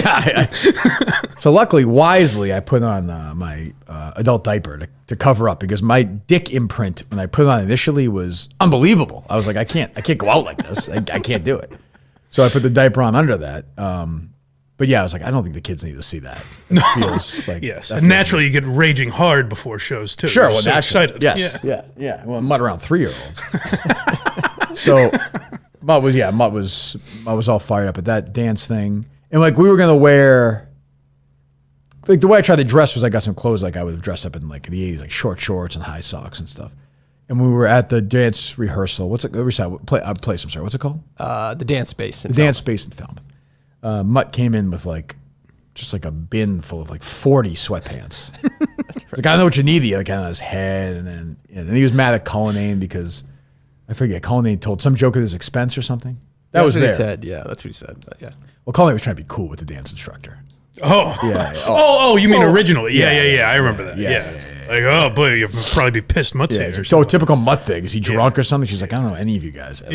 So luckily, wisely, I put on my adult diaper to cover up because my dick imprint when I put it on initially was unbelievable. I was like, I can't go out like this. I can't do it. So I put the diaper on under that. But yeah, I was like, I don't think the kids need to see that. It feels like yes, and naturally you get raging hard before shows too. Sure, You're well, so naturally. excited. Yes, yeah. Well, Mutt around 3-year-olds. So Mutt was all fired up at that dance thing, and like we were gonna wear like the way I tried to dress was I got some clothes like I would have dressed up in like the 80s, like short shorts and high socks and stuff. And we were at the dance rehearsal. What's it? Place, I'm sorry. What's it called? The dance space. The dance space in Falmouth. Mutt came in with like just like a bin full of like 40 sweatpants. He's like, I don't know what you need. He had on his head, and then he was mad at Cullinane because I forget. Cullinane told some joke at his expense or something. That was what there. he said. Yeah, that's what he said. But yeah. Well, Cullinane was trying to be cool with the dance instructor. Oh. Yeah. Oh, you mean originally? Yeah. I remember that. Yeah. Like, oh boy, you'll probably be pissed Mutt's here. It's so typical Mutt thing. Is he drunk or something? She's like, I don't know any of you guys at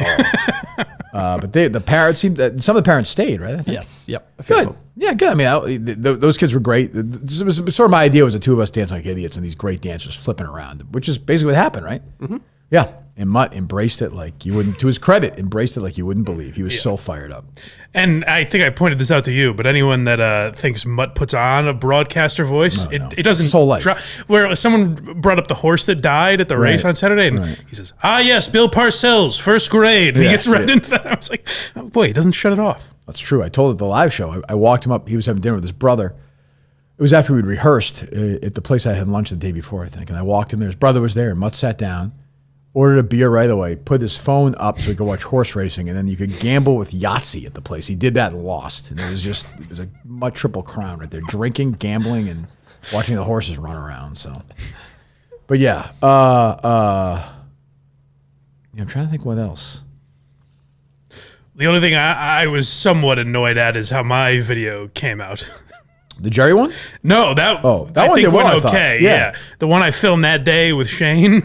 all. But the parents seemed that some of the parents stayed, right? I think. Yes. Yep. Good. Yeah, good. I mean, those kids were great. This was sort of my idea was the two of us dancing like idiots and these great dancers flipping around, which is basically what happened, right? Mm-hmm. Yeah. And Mutt embraced it like you wouldn't, to his credit, embraced it like you wouldn't believe. He was so fired up. And I think I pointed this out to you, but anyone that thinks Mutt puts on a broadcaster voice, it doesn't. Soul life. Where someone brought up the horse that died at the race on Saturday, and he says, yes, Bill Parcells, first grade. And he gets right into that. I was like, oh boy, he doesn't shut it off. That's true. I told it at the live show. I walked him up. He was having dinner with his brother. It was after we'd rehearsed at the place I had lunch the day before, I think. And I walked him there. His brother was there. And Mutt sat down, ordered a beer right away, put his phone up so he could watch horse racing, and then you could gamble with Yahtzee at the place. He did that and lost. And it was a Mutt triple crown right there. Drinking, gambling, and watching the horses run around. So, but yeah. I'm trying to think what else. The only thing I was somewhat annoyed at is how my video came out. The Jerry one? No, that one I think did well, went I okay. thought. Yeah. The one I filmed that day with Shane,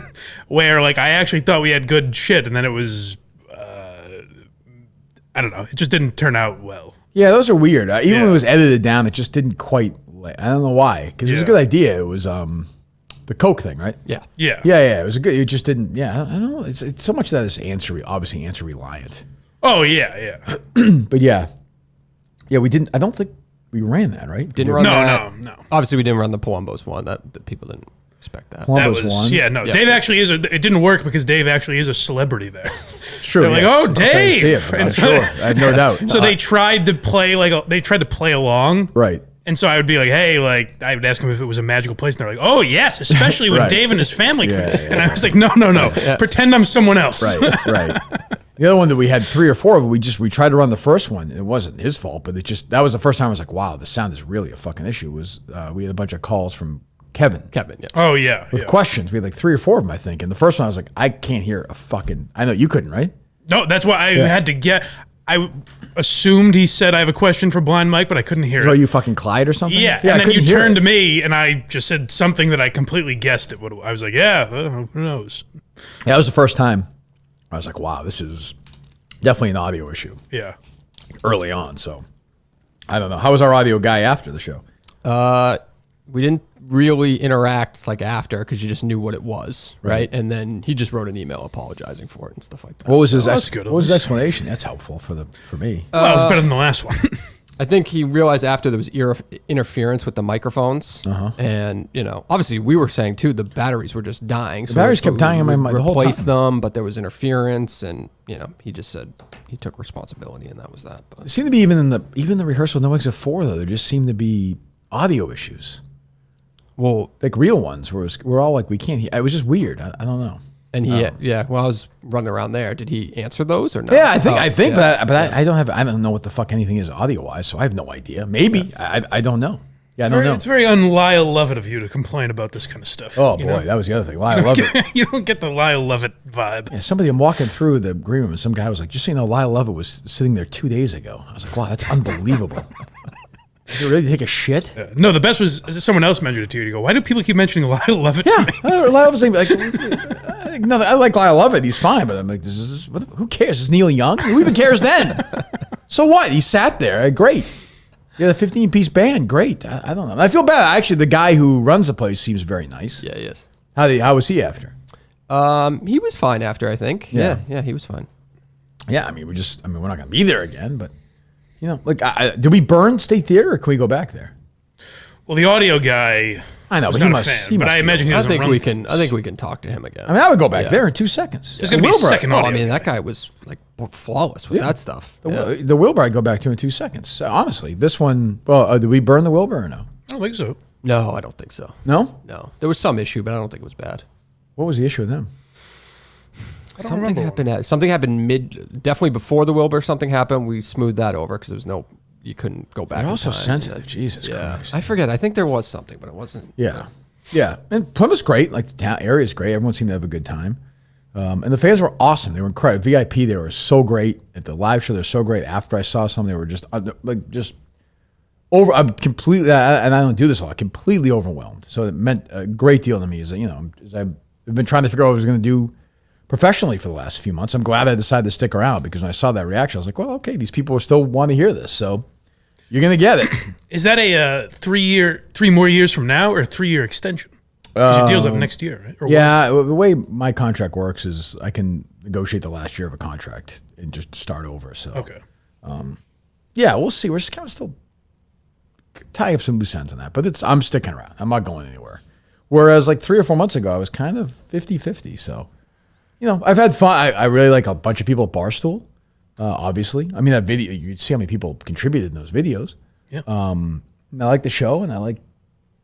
where like I actually thought we had good shit, and then it was, I don't know, it just didn't turn out well. Yeah, those are weird. Even when it was edited down, it just didn't quite. I don't know why. Because it was a good idea. It was the Coke thing, right? Yeah. It was a good. It just didn't. Yeah, I don't know. It's so much of that is obviously answer reliant. Oh yeah. But yeah, we didn't. I don't think we ran that, right? Didn't run that. No. Obviously, we didn't run the Palumbos one. That people didn't expect that. Palumbos one. Yeah, no. Yeah. Dave actually is. It didn't work because Dave actually is a celebrity there. It's true. They're like, oh, Dave. I'm sure. I have no doubt. So they tried to play play along. Right. And so I would be like, hey, like, I would ask them if it was a magical place. And they're like, oh, yes, especially when Dave and his family come. And I was like, no. Pretend I'm someone else. Right. The other one that we had 3 or 4 of, we tried to run the first one. It wasn't his fault, but that was the first time I was like, wow, the sound is really a fucking issue. We had a bunch of calls from Kevin. Yeah. Oh, yeah. With questions. We had like 3 or 4 of them, I think. And the first one I was like, I can't hear a fucking, I know you couldn't, right? No, that's why I had to get, I assumed he said I have a question for Blind Mike, but I couldn't hear it. So you fucking Clyde or something? Yeah, and then you turned to me, and I just said something that I completely guessed it. I was like, who knows? Yeah, that was the first time. I was like, wow, this is definitely an audio issue. Yeah. Early on, so I don't know. How was our audio guy after the show? We didn't really interact like after because you just knew what it was, right? And then he just wrote an email apologizing for it and stuff like that. What was his good. What was his explanation? That's helpful for me. Well, it was better than the last one. I think he realized after there was interference with the microphones, and obviously we were saying too the batteries were just dying. The batteries kept dying on my mind the whole time. Replaced them, but there was interference, and he just said he took responsibility, and that was that. But It seemed to be even the rehearsal No Exit 4 though. There just seemed to be audio issues. Well, like real ones where we're all like we can't hear. It was just weird. I don't know. And when I was running around there, did he answer those or not? Yeah, I think, but I don't know what the fuck anything is audio wise, so I have no idea. Maybe I don't know. Yeah, I don't know. It's very un-Lyle Lovett of you to complain about this kind of stuff. Oh boy, that was the other thing. Lyle Lovett. You don't get the Lyle Lovett vibe. Yeah, I'm walking through the green room, and some guy was like, "Just so you know, Lyle Lovett was sitting there 2 days ago." I was like, "Wow, that's unbelievable." Did you really take a shit? No, the best was someone else mentioned it to you. You go, why do people keep mentioning Lyle Lovett to me? Lyle Lovett's like, I like Lyle Lovett. He's fine, but I'm like, who cares? Is Neil Young? Who even cares then? So what? He sat there. Great. Yeah, the 15-piece band. Great. I don't know. I feel bad. Actually, the guy who runs the place seems very nice. Yeah, he is. How was he after? He was fine after, I think. Yeah, he was fine. Yeah, we're not going to be there again, but. Do we burn State Theater or can we go back there? Well, the audio guy, I know, was but not a fan. But I imagine he doesn't run. I think we can talk to him again. I would go back there in 2 seconds. There's going to be a second audio. That guy was like flawless with that stuff. The Wilbur I'd go back to in 2 seconds. So, honestly, this one. Well, did we burn the Wilbur or no? I don't think so. No, I don't think so. No? No. There was some issue, but I don't think it was bad. What was the issue with them? Something happened definitely before the Wilbur, something happened. We smoothed that over because there was you couldn't go back. They're in also time. sensitive. Jesus Christ. I forget. I think there was something, but it wasn't. Yeah. Yeah. And Plymouth's great. Like the town area's great. Everyone seemed to have a good time. And the fans were awesome. They were incredible. VIP, they were so great. At the live show, they were so great. After I saw some, they were just over. I'm completely, and I don't do this a lot, completely overwhelmed. So it meant a great deal to me as I've been trying to figure out what I was going to do professionally for the last few months. I'm glad I decided to stick around because when I saw that reaction, I was like, well, okay, these people still want to hear this. So you're going to get it. Is that a 3 more years from now or a 3-year extension? Because your deal's up next year, right? Or Yeah, the way my contract works is I can negotiate the last year of a contract and just start over. So okay. Yeah, we'll see. We're just kind of still tying up some loose ends on that. But I'm sticking around. I'm not going anywhere. Whereas like 3 or 4 months ago, I was kind of 50-50. So, I've had fun. I really like a bunch of people at Barstool, obviously. I mean, that video, you see how many people contributed in those videos. Yeah. I like the show and I like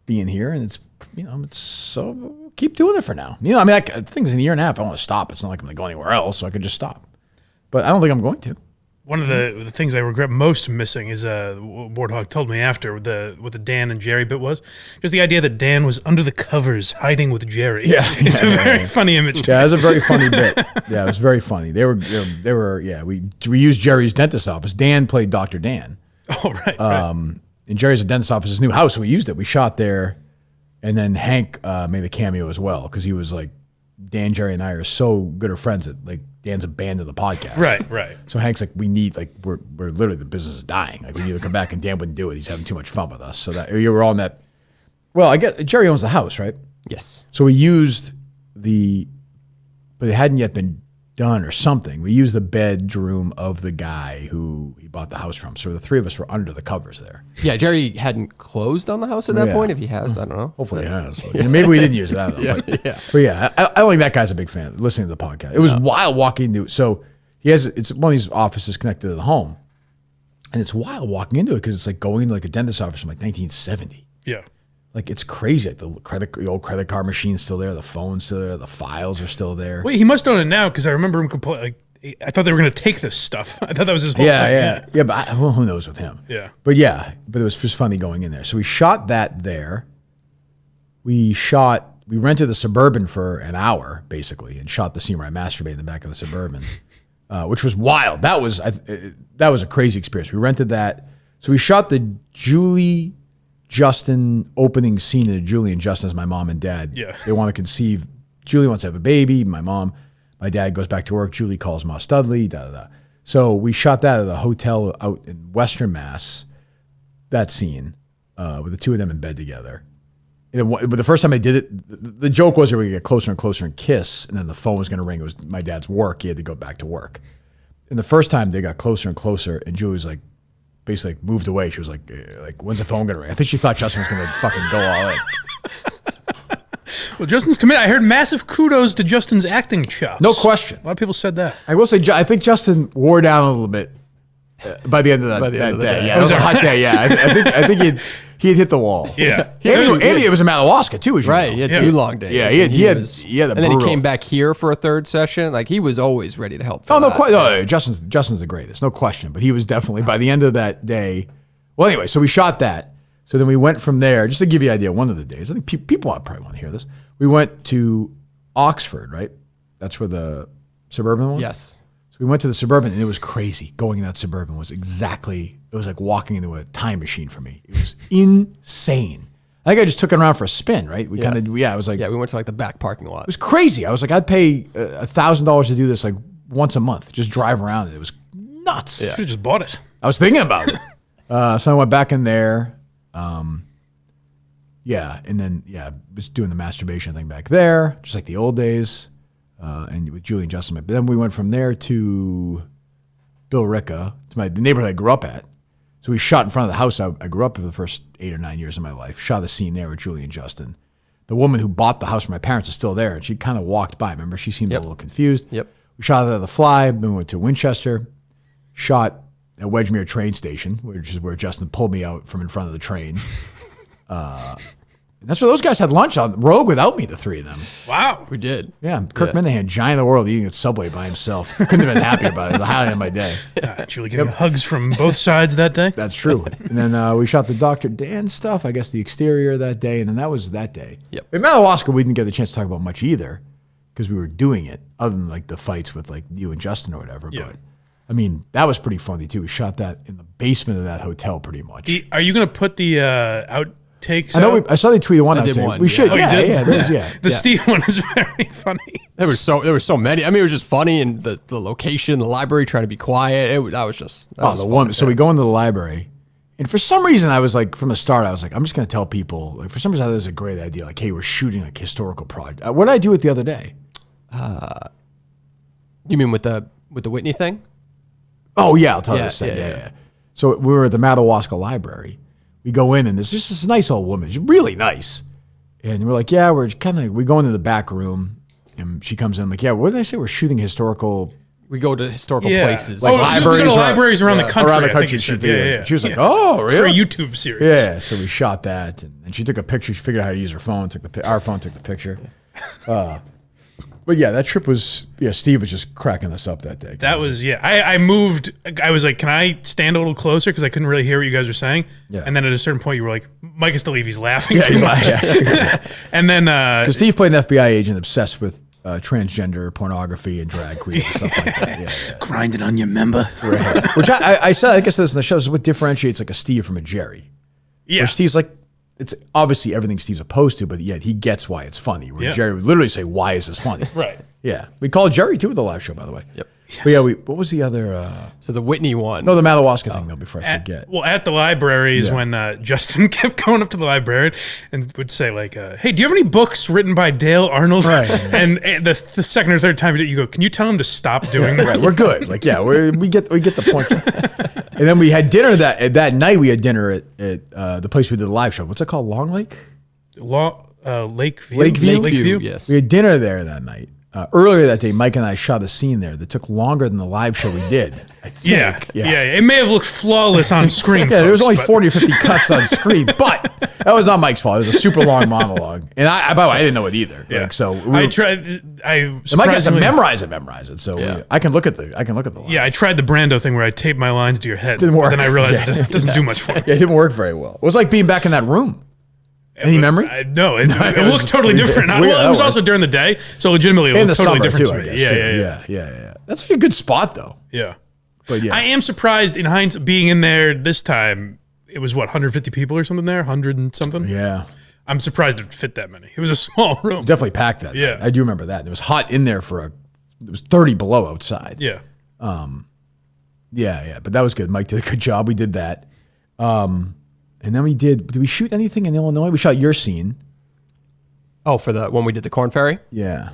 being here. And it's, it's so keep doing it for now. Things in a year and a half, I want to stop. It's not like I'm going to go anywhere else, so I could just stop. But I don't think I'm going to. One of the things I regret most missing is Boardhog told me after what the Dan and Jerry bit was just the idea that Dan was under the covers hiding with Jerry. Yeah, it's a very funny image. Yeah, it was a very funny bit. Yeah, it was very funny. They were. Yeah, we used Jerry's dentist office. Dan played Dr. Dan. Oh right. And Jerry's dentist office's new house. So we used it. We shot there, and then Hank made a cameo as well because he was like, Dan, Jerry, and I are so good of friends that like Dan's a band of the podcast. Right. So Hank's like, we're literally, the business is dying. Like we need to come back, and Dan wouldn't do it. He's having too much fun with us. So that you were on that. Well, I get Jerry owns the house, right? Yes. So we used but it hadn't yet been done or something. We used the bedroom of the guy who he bought the house from. So the three of us were under the covers there. Yeah, Jerry hadn't closed on the house at that Yeah. point. If he has, I don't know. Hopefully he has. But maybe we didn't use it. I don't know. But yeah, I think that guy's a big fan. Listening to the podcast, it was wild walking into. So it's one of these offices connected to the home, and it's wild walking into it because it's like going into like a dentist office from like 1970. Yeah. Like it's crazy. Like the old credit card machine's still there, the phone's still there, the files are still there. Wait, he must own it now because I remember him I thought they were going to take this stuff. I thought that was his whole thing. Yeah. But who knows with him? Yeah. But it was just funny going in there. So we shot that there. We rented the Suburban for an hour basically and shot the scene where I masturbated in the back of the Suburban, which was wild. That was a crazy experience. We rented that. So we shot the Julie Justin opening scene of Julie and Justin as my mom and dad. Yeah. They want to conceive. Julie wants to have a baby. My dad goes back to work. Julie calls Ma Studley. So we shot that at a hotel out in Western Mass. That scene with the two of them in bed together. But the first time I did it, the joke was that we would get closer and closer and kiss, and then the phone was going to ring. It was my dad's work. He had to go back to work. And the first time they got closer and closer, and Julie was like, basically moved away. She was like, when's the phone gonna ring? I think she thought Justin was gonna fucking go all in. Well, Justin's committed. I heard massive kudos to Justin's acting chops. No question. A lot of people said that. I will say, I think Justin wore down a little bit by the end of that day. Yeah, it was a hot day. Yeah, I think he had hit the wall. Yeah. Andy, it was in Madawaska too, as you Right, know. he had 2 long days. Yeah, and he had and then he came back here for a 3rd session. Like he was always ready to help. Oh no, Justin's the greatest, no question. But he was definitely by the end of that day. Well, anyway, so we shot that. So then we went from there. Just to give you an idea, one of the days, I think people probably want to hear this. We went to Oxford, right? That's where the Suburban was. Yes. So we went to the Suburban, and it was crazy. Going in that Suburban was it was like walking into a time machine for me. It was insane. I think I just took it around for a spin, right? It was like, we went to like the back parking lot. it was crazy. I was like, I'd pay $1,000 to do this like once a month, just drive around. It was nuts. Should have just bought it. I was thinking about it. So I went back in there. And then was doing the masturbation thing back there, just like the old days, and with Julie and Justin. But then we went from there to Bill Ricca, to the neighborhood I grew up at. So we shot in front of the house I grew up in for the first 8 or 9 years of my life. Shot the scene there with Julie and Justin. The woman who bought the house from my parents is still there, and she kind of walked by. Remember, she seemed a little confused. Yep. We shot at the Fly, then we went to Winchester, shot at Wedgemere train station, which is where Justin pulled me out from in front of the train. And that's where those guys had lunch on Rogue without me, the three of them. Wow. We did. Yeah, Kirk Minahan, giant of the world, eating at Subway by himself. Couldn't have been happy about it. It was a highlight of my day. Julie getting hugs from both sides that day. That's true. And then we shot the Dr. Dan stuff, I guess the exterior that day, and then that was that day. Yep. In Madawaska, we didn't get the chance to talk about much either because we were doing it, other than like the fights with like you and Justin or whatever. Yeah. But I mean, that was pretty funny too. We shot that in the basement of that hotel pretty much. Are you going to put the outtakes I know. out? I saw they tweeted one. I did one, We yeah. should. Oh, you Yeah, did? yeah, there's- yeah. The Steve one is very funny. There were so many. I mean, it was just funny, and the location, the library, trying to be quiet. That was The one. So we go into the library, and for some reason, I was like, from the start, I was like, I'm just going to tell people. Like, for some reason, I thought it was a great idea. Like, hey, we're shooting like historical project. What did I do it the other day? You mean with the Whitney thing? Oh yeah, I'll tell you Yeah, this. yeah. Yeah. So we were at the Madawaska Library. We go in, and there's just this nice old woman. She's really nice, and we're like, yeah, we go into the back room, and she comes in. I'm like, yeah, what did I say? We're shooting historical. We go to historical Yeah. places. Like libraries we go to around- libraries around the country. Around the I think country, you she said. did. Yeah. She was like, Yeah. oh, really? For a YouTube series. Yeah, so we shot that, and she took a picture. She figured out how to use her phone. Our phone took the picture. But yeah, that trip was. Yeah, Steve was just cracking us up that day. That was, yeah. I moved. I was like, can I stand a little closer? Because I couldn't really hear what you guys were saying. Yeah. And then at a certain point, you were like, Mike is still leave. He's laughing Yeah, too he's much. like, And then, because Steve played an FBI agent obsessed with transgender pornography and drag queens and stuff like that. Yeah. grinding on your member. Right. Which I said, I guess this in the show is what differentiates like a Steve from a Jerry. Yeah. Where Steve's like, it's obviously everything Steve's opposed to, but yet he gets why it's funny. Where Yeah. Jerry would literally say, "Why is this funny?" Right. Yeah, we called Jerry too at the live show, by the way. Yep. But yeah, what was the other? So the Whitney one. No, the Madawaska thing though. Before I forget. At the library is Yeah. when Justin kept going up to the librarian and would say like, "Hey, do you have any books written by Dale Arnold?" Right. And the second or third time you go, "Can you tell him to stop doing that?" Right, we're good. Like, yeah, we get the point. And then we had dinner that night. We had dinner at the place we did the live show. What's it called? Long Lake. Lakeview. Lakeview? Yes. We had dinner there that night. Earlier that day, Mike and I shot a scene there that took longer than the live show we did. I think. Yeah. It may have looked flawless on screen. Yeah, there was folks, only but- 40 or 50 cuts on screen, but that was not Mike's fault. It was a super long monologue. And by the way, I didn't know it either. Yeah. Like, so I tried. I and Mike has to surprisingly- memorize it. So I can look at the line. Yeah, I tried the Brando thing where I taped my lines to your head. Didn't work. But then I realized it doesn't do much for me. Yeah, it didn't work very well. It was like being back in that room. Any memory? No, it was looked totally weird. different. Weird, Well, it was that also during the day, so legitimately it In the looked totally summer different too, to I me. guess. Yeah. Yeah. That's like a good spot though. But yeah. I am surprised in hindsight being in there this time. It was 150 people or something there, 100 and something. Yeah. I'm surprised it fit that many. It was a small room. Definitely packed that. Yeah. night. I do remember that. It was hot in there it was 30 below outside. Yeah. Yeah. But that was good. Mike did a good job. We did that. And then did we shoot anything in Illinois? We shot your scene. Oh, for the when we did the Corn Ferry. Yeah.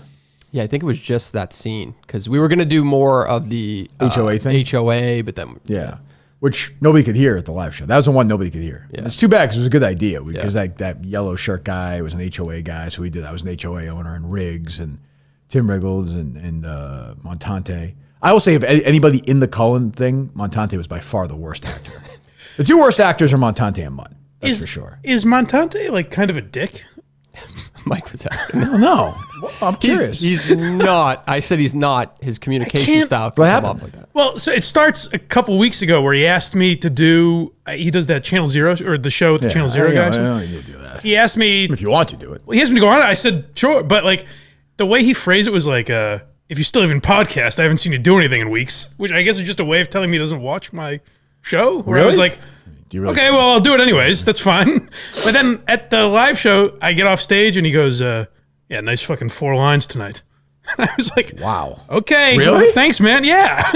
Yeah, I think it was just that scene because we were gonna do more of the HOA thing? HOA, but then Yeah. Which nobody could hear at the live show. That was the one nobody could hear. Yeah. It's too bad because it was a good idea. Because that yellow shirt guy was an HOA guy. So I was an HOA owner, and Riggs and Tim Riggles and Montante. I will say if anybody in the Cullen thing, Montante was by far the worst actor. The two worst actors are Montante and Mutt. That's for sure. Is Montante like kind of a dick? Mike was asking. No. I'm curious. He's not. I said he's not. His communication can't- style What can come happened? off like that. Well, so it starts a couple weeks ago where he asked me to do. He does that Channel Zero or the show with the Channel Zero guys. I don't need to do that. He asked me. If you want to do it. He asked me to go on it. I said sure, but like the way he phrased it was like, "If you still even podcast, I haven't seen you do anything in weeks," which I guess is just a way of telling me he doesn't watch my show. Where I was Really? like, Do you really "Okay, well, I'll do it anyways. That's fine." But then at the live show, I get off stage and he goes, "Yeah, nice fucking 4 lines tonight." And I was like, Wow. "Okay, Really? thanks, man. Yeah."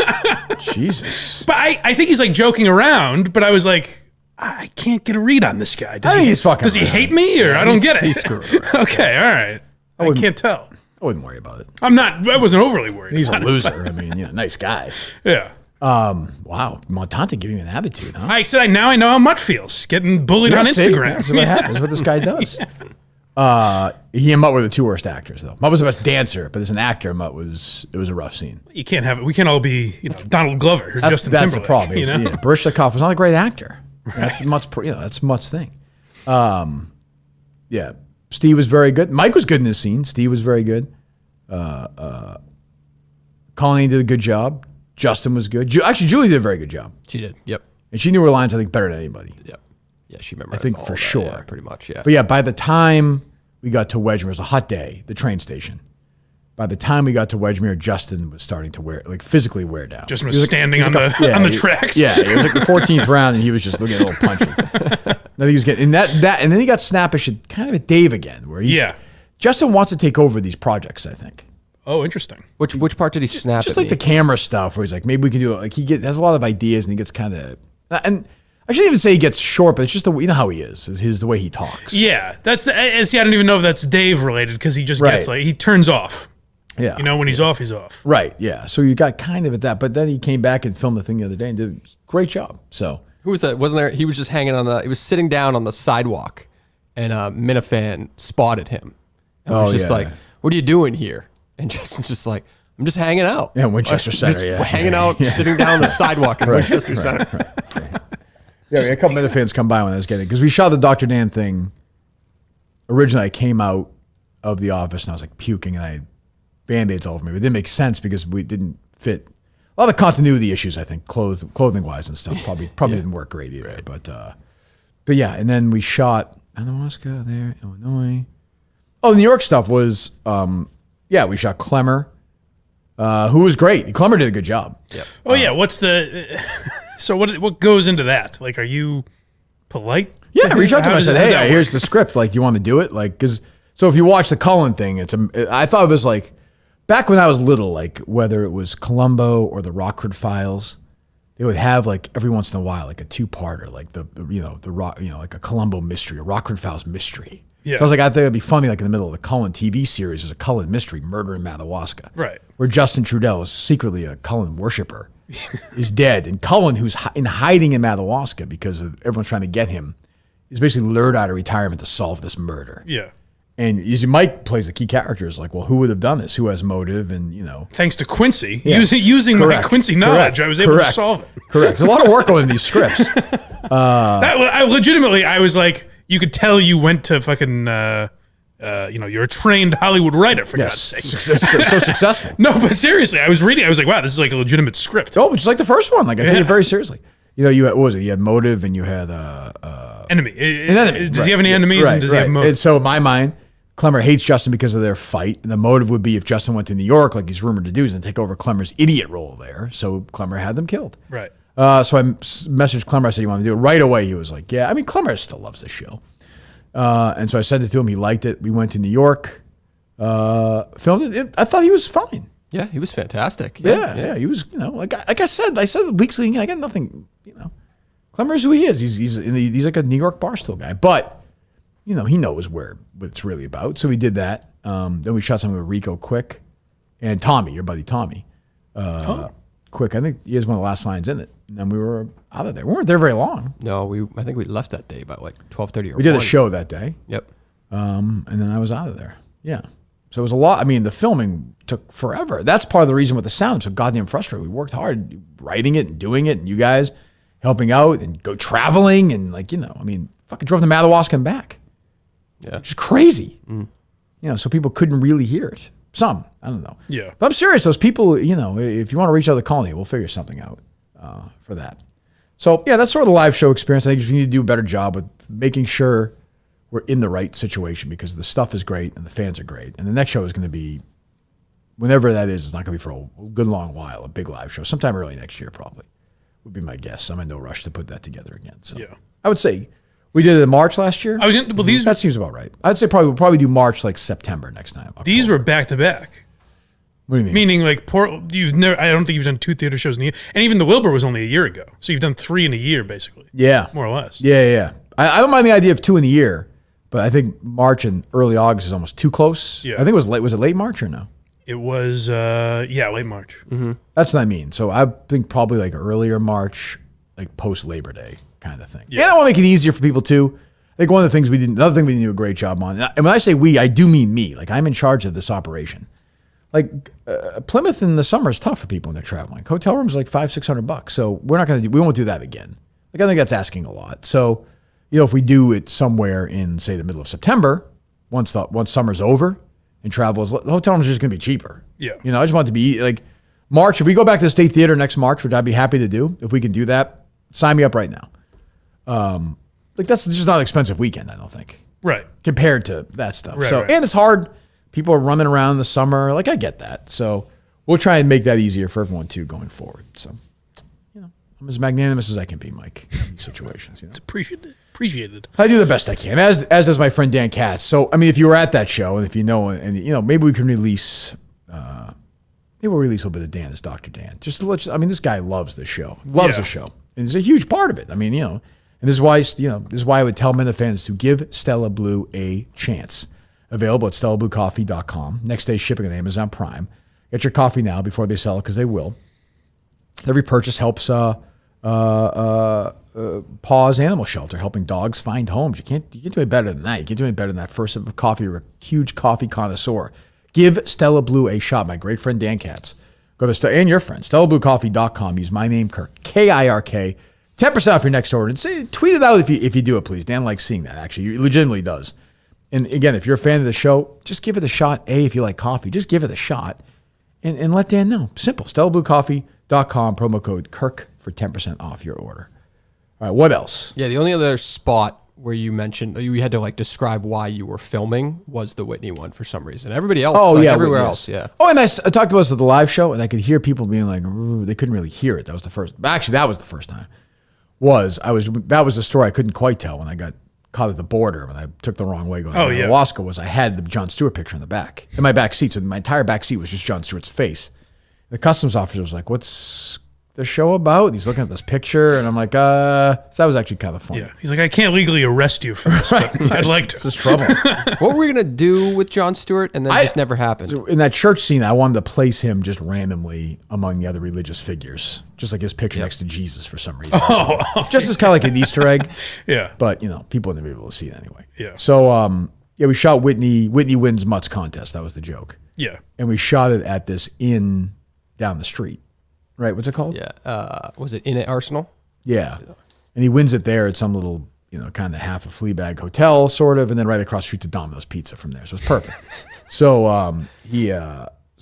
Jesus. But I think he's like joking around. But I was like, I can't get a read on this guy. Does I think he's fucking Does he around. hate me or I don't get it? He's screwing around. Okay, all right. I can't tell. I wouldn't worry about it. I wasn't overly worried. He's a about it. loser. I mean, nice guy. Yeah. Wow. Montante giving you an attitude, huh? I said, now I know how Mutt feels getting bullied on See? Instagram. That's what happens. That's what this guy does. He and Mutt were the two worst actors, though. Mutt was the best dancer, but as an actor, it was a rough scene. You can't have it. We can't all be Donald Glover or Justin That's the Timberlake. problem. You know? Baryshnikov was not a great actor. That's Mutt's thing. Yeah. Steve was very good. Mike was good in this scene. Steve was very good. Colleen did a good job. Justin was good. Actually, Julie did a very good job. She did. Yep. And she knew her lines, I think, better than anybody. Yep. Yeah, she memorized I think all for of that, sure. yeah, pretty much, yeah. But yeah, by the time we got to Wedgmere, it was a hot day, the train station. By the time we got to Wedgmere, Justin was starting to physically wear down. Justin was standing on the tracks. Yeah, it was like the 14th round, and he was just looking a little punchy. Then he was getting and then he got snappish at Dave again, where Justin wants to take over these projects, I think. Oh, interesting. Which part did he snap Just at like me? the camera stuff, where he's like, maybe we can do it. Like has a lot of ideas, and he gets kind of and. I shouldn't even say he gets short, but it's just you know how he is the way he talks. Yeah, see, I don't even know if that's Dave related because he just gets he turns off. Yeah, you know, when he's off, he's off. Right. Yeah. So you got kind of at that, but then he came back and filmed the thing the other day and did a great job. So Who was that? Wasn't there? He was just hanging he was sitting down on the sidewalk, and Minifan spotted him. And was just like, "What are you doing here?" And Justin's just like, "I'm just hanging out." Yeah, Winchester Center. Hanging out, sitting down on the sidewalk in Winchester Center. Yeah, a couple of fans come by when I was getting because we shot the Dr. Dan thing. Originally, I came out of the office and I was like puking and I had Band-Aids all over me. But it didn't make sense because we didn't fit. A lot of continuity issues, I think, clothing wise and stuff probably didn't work great either. Right. But yeah, and then we shot Anahuasca there, Illinois. Oh, the New York stuff was we shot Clemmer, who was great. Clemmer did a good job. Yep. Oh yeah, what's the so what goes into that? Like, are you polite? Yeah, I reached out to him. I said, "Hey, here's the script. Like, you want to do it? Like, so if you watch the Cullen thing, I thought it was like back when I was little, like whether it was Columbo or the Rockford Files, they would have like every once in a while like a two-parter, like like a Columbo mystery, a Rockford Files mystery. Yeah. So I was like, I think it'd be funny, like in the middle of the Cullen TV series, there's a Cullen mystery, Murder in Madawaska, right? Where Justin Trudell is secretly a Cullen worshiper, is dead, and Cullen, who's in hiding in Madawaska because everyone's trying to get him, is basically lured out of retirement to solve this murder. Yeah. And Mike plays the key characters, like, well, who would have done this? Who has motive? And thanks to Quincy, yes, using my Quincy knowledge, I was able to solve it. Correct. There's a lot of work on these scripts. I legitimately, I was like, you could tell you went to fucking, you're a trained Hollywood writer, for God's sake. So successful. No, but seriously, I was reading, I was like, wow, this is like a legitimate script. Oh, just like the first one. Like, I take it very seriously. You had, what was it? You had motive and you had enemy. An enemy. Does he have any enemies and does he have motive? And so in my mind, Clemmer hates Justin because of their fight. And the motive would be if Justin went to New York, like he's rumored to do, is then take over Clemmer's idiot role there. So Clemmer had them killed. Right. So I messaged Clemmer. I said, "You want to do it?" Right away, he was like, "Yeah." I mean, Clemmer still loves the show. And so I sent it to him. He liked it. We went to New York, filmed it. I thought he was fine. Yeah, he was fantastic. Yeah. He was, like I said weeks leading, I got nothing, Clemmer is who he is. He's like a New York Barstool guy, but he knows what it's really about. So we did that. Then we shot something with Rico Quick and Tommy, your buddy Tommy. Quick, I think he has one of the last lines in it. And then we were out of there. We weren't there very long. No, I think we left that day about like 12:30 or We did 1. a show that day. Yep. And then I was out of there. Yeah. So it was a lot. I mean, the filming took forever. That's part of the reason with the sound. So goddamn frustrated. We worked hard writing it and doing it, and you guys helping out and go traveling and fucking drove to Madawaska and back. Yeah. Just crazy. So people couldn't really hear it. Some, I don't know. Yeah. But I'm serious. Those people, if you want to reach out to the colony, we'll figure something out for that. So yeah, that's sort of the live show experience. I think we need to do a better job with making sure we're in the right situation because the stuff is great and the fans are great. And the next show is going to be, whenever that is, it's not going to be for a good long while, a big live show. Sometime early next year probably would be my guess. I'm in no rush to put that together again. So yeah. I would say we did it in March last year. That seems about right. I'd say we'll probably do March, like September next time. October. These were back to back. What do you mean? Meaning, like, I don't think you've done 2 theater shows in a year. And even the Wilbur was only a year ago. So you've done 3 in a year, basically. Yeah. More or less. Yeah. I don't mind the idea of 2 in a year, but I think March and early August is almost too close. Yeah. I think it was late. Was it late March or no? It was, late March. Mm-hmm. That's what I mean. So I think probably like earlier March, like post Labor Day kind of thing. Yeah. And I want to make it easier for people too. I think another thing we didn't do a great job on, and when I say we, I do mean me. Like I'm in charge of this operation. Like Plymouth in the summer is tough for people when they're traveling. Hotel rooms are like $500-600. So we won't do that again. Like I think that's asking a lot. So if we do it somewhere in, say, the middle of September, once summer's over and travel is, the hotel room is just going to be cheaper. Yeah. I just want it to be like March. If we go back to the State Theater next March, which I'd be happy to do, if we can do that, sign me up right now. That's just not an expensive weekend, I don't think. Right. Compared to that stuff. Right, so, right. And it's hard. People are running around in the summer. Like, I get that. So we'll try and make that easier for everyone too going forward. So, I'm as magnanimous as I can be, Mike, in these situations. It's appreciated. I do the best I can, as does my friend Dan Katz. So, I mean, if you were at that show, and if maybe we can release, maybe we'll release a little bit of Dan as Dr. Dan. This guy loves the show, the show, and it's a huge part of it. I mean, and this is why I would tell men and fans to give StellaBlue a chance. Available at StellaBlueCoffee.com. Next day shipping on Amazon Prime. Get your coffee now before they sell it, because they will. Every purchase helps Paws Animal Shelter, helping dogs find homes. You can't do any better than that. You can't do any better than that first sip of coffee. You're a huge coffee connoisseur. Give StellaBlue a shot. My great friend Dan Katz. Go to and your friend, StellaBlueCoffee.com. Use my name, Kirk, Kirk. 10% off your next order. And tweet it out if you do it, please. Dan likes seeing that, actually. He legitimately does. And again, if you're a fan of the show, just give it a shot. If you like coffee, just give it a shot and let Dan know. Simple. StellaBlueCoffee.com, promo code Kirk for 10% off your order. All right, what else? Yeah, the only other spot where you mentioned you had to describe why you were filming was the Whitney one for some reason. Everybody else, everywhere else, yeah. Oh, and I talked to us at the live show, and I could hear people being like, they couldn't really hear it. That was the first. Actually, that was the first time. That was the story I couldn't quite tell when I got caught at the border when I took the wrong way going to ayahuasca. Was I had the Jon Stewart picture in the back in my back seat, so my entire back seat was just Jon Stewart's face. The customs officer was like, "What's the show about?" And he's looking at this picture, and I'm like, So that was actually kind of funny. Yeah, he's like, "I can't legally arrest you for this, but I'd like to." This is trouble. What were we gonna do with Jon Stewart, and then it just never happened? In that church scene, I wanted to place him just randomly among the other religious figures, just like his picture next to Jesus for some reason. Just as kind of like an Easter egg. Yeah. But people wouldn't be able to see it anyway. Yeah. So we shot Whitney wins Mutt's contest. That was the joke. Yeah. And we shot it at this inn down the street. Right? What's it called? Yeah. Was it in Arsenal? Yeah. And he wins it there at some little, kind of half a Fleabag hotel, sort of, and then right across the street to Domino's Pizza from there. So it's perfect. So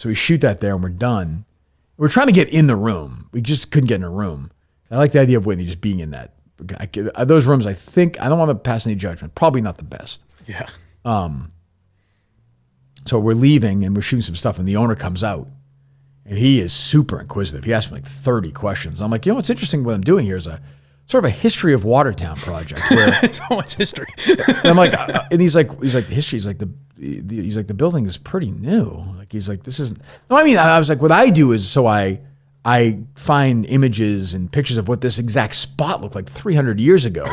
we shoot that there, and we're done. We're trying to get in the room. We just couldn't get in a room. I like the idea of Whitney just being in that. Those rooms, I don't want to pass any judgment. Probably not the best. Yeah. So we're leaving, and we're shooting some stuff, and the owner comes out. And he is super inquisitive. He asked me 30 questions. I'm like, what's interesting what I'm doing here is a sort of a history of Watertown project. Where, It's always history. and I'm like, and he's like the history. He's like the building is pretty new. Like he's like, this isn't. No, I mean, I was like, what I do is I find images and pictures of what this exact spot looked like 300 years ago.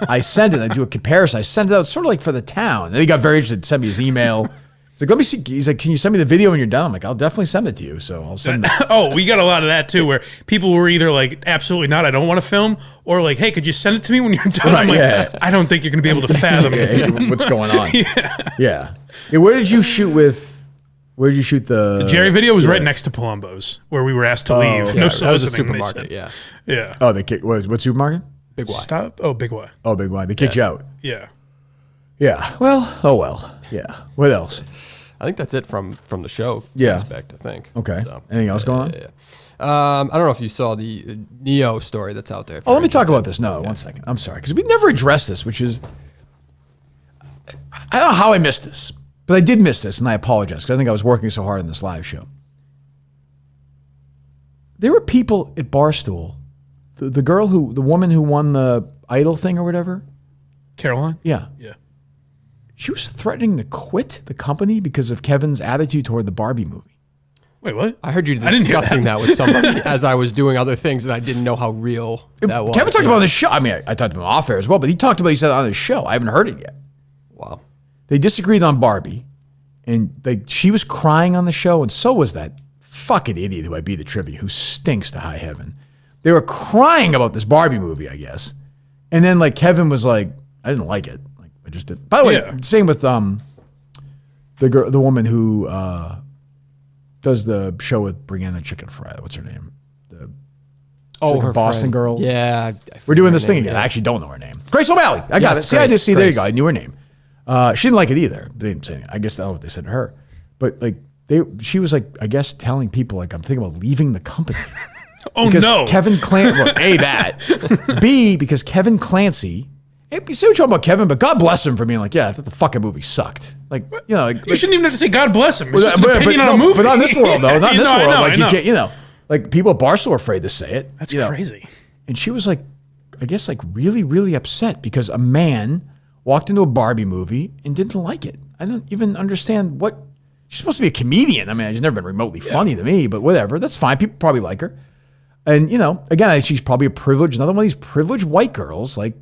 I send it. I do a comparison. I send it out sort of like for the town. And he got very interested. Sent me his email. He's like, let me see. He's like, can you send me the video when you're done? I'm like, I'll definitely send it to you. So I'll send it. We got a lot of that too, where people were either like, absolutely not, I don't want to film, or like, hey, could you send it to me when you're done? I'm like, I don't think you're going to be able to fathom what's going on. Yeah. Where did you shoot the Jerry video was right next to Palumbo's, where we were asked to leave. No that was a soliciting, they supermarket. said. Yeah. Yeah. Oh, they kicked. What supermarket? Big Y. Stop. Oh, Big Y. Oh, Big Y. They kicked you out. Yeah. Yeah. Well. Oh well. Yeah. What else? I think that's it from the show aspect, I think. Okay. So, Anything else going on? Yeah. I don't know if you saw the Neo story that's out there. Oh, let me talk about this. No, 1 second. I'm sorry, because we never addressed this, which is I don't know how I missed this, but I did miss this, and I apologize because I think I was working so hard on this live show. There were people at Barstool, the woman who won the Idol thing or whatever. Caroline? Yeah. Yeah. She was threatening to quit the company because of Kevin's attitude toward the Barbie movie. Wait, what? I heard you didn't hear discussing that with somebody as I was doing other things, and I didn't know how real that was. Kevin talked about it on the show. I mean, I talked to him off air as well, but he talked about he said it on his show. I haven't heard it yet. Wow. They disagreed on Barbie, and she was crying on the show, and so was that fucking idiot who I beat at trivia, who stinks to high heaven. They were crying about this Barbie movie, I guess. And then Kevin was like, I didn't like it. I just did. By the way, same with the woman who does the show with Brianna Chicken Fry. What's her name? Oh, like a her Boston friend. girl. Yeah. We're doing this thing again. I actually don't know her name. Grace O'Malley. I got it. See, I just see. There you go. I knew her name. She didn't like it either. They didn't say anything. I guess I don't know what they said to her. But like she was like, I guess telling people like I'm thinking about leaving the company. Oh because no. Kevin Clancy. Well, A, that. B, because Kevin Clancy. You see what you're talking about, Kevin, but God bless him for being like, yeah, I thought the fucking movie sucked. Like, you know, You shouldn't even have to say God bless him. It's just an opinion on a movie. But not in this world, though. Not in this world. Like, you know. can't, you know, like people at Barstool are afraid to say it. That's you know. crazy. And she was like, I guess, like really, really upset because a man walked into a Barbie movie and didn't like it. I don't even understand what. She's supposed to be a comedian. I mean, she's never been remotely funny to me, but whatever. That's fine. People probably like her. And, you know, again, she's probably a privileged, another one of these privileged white girls like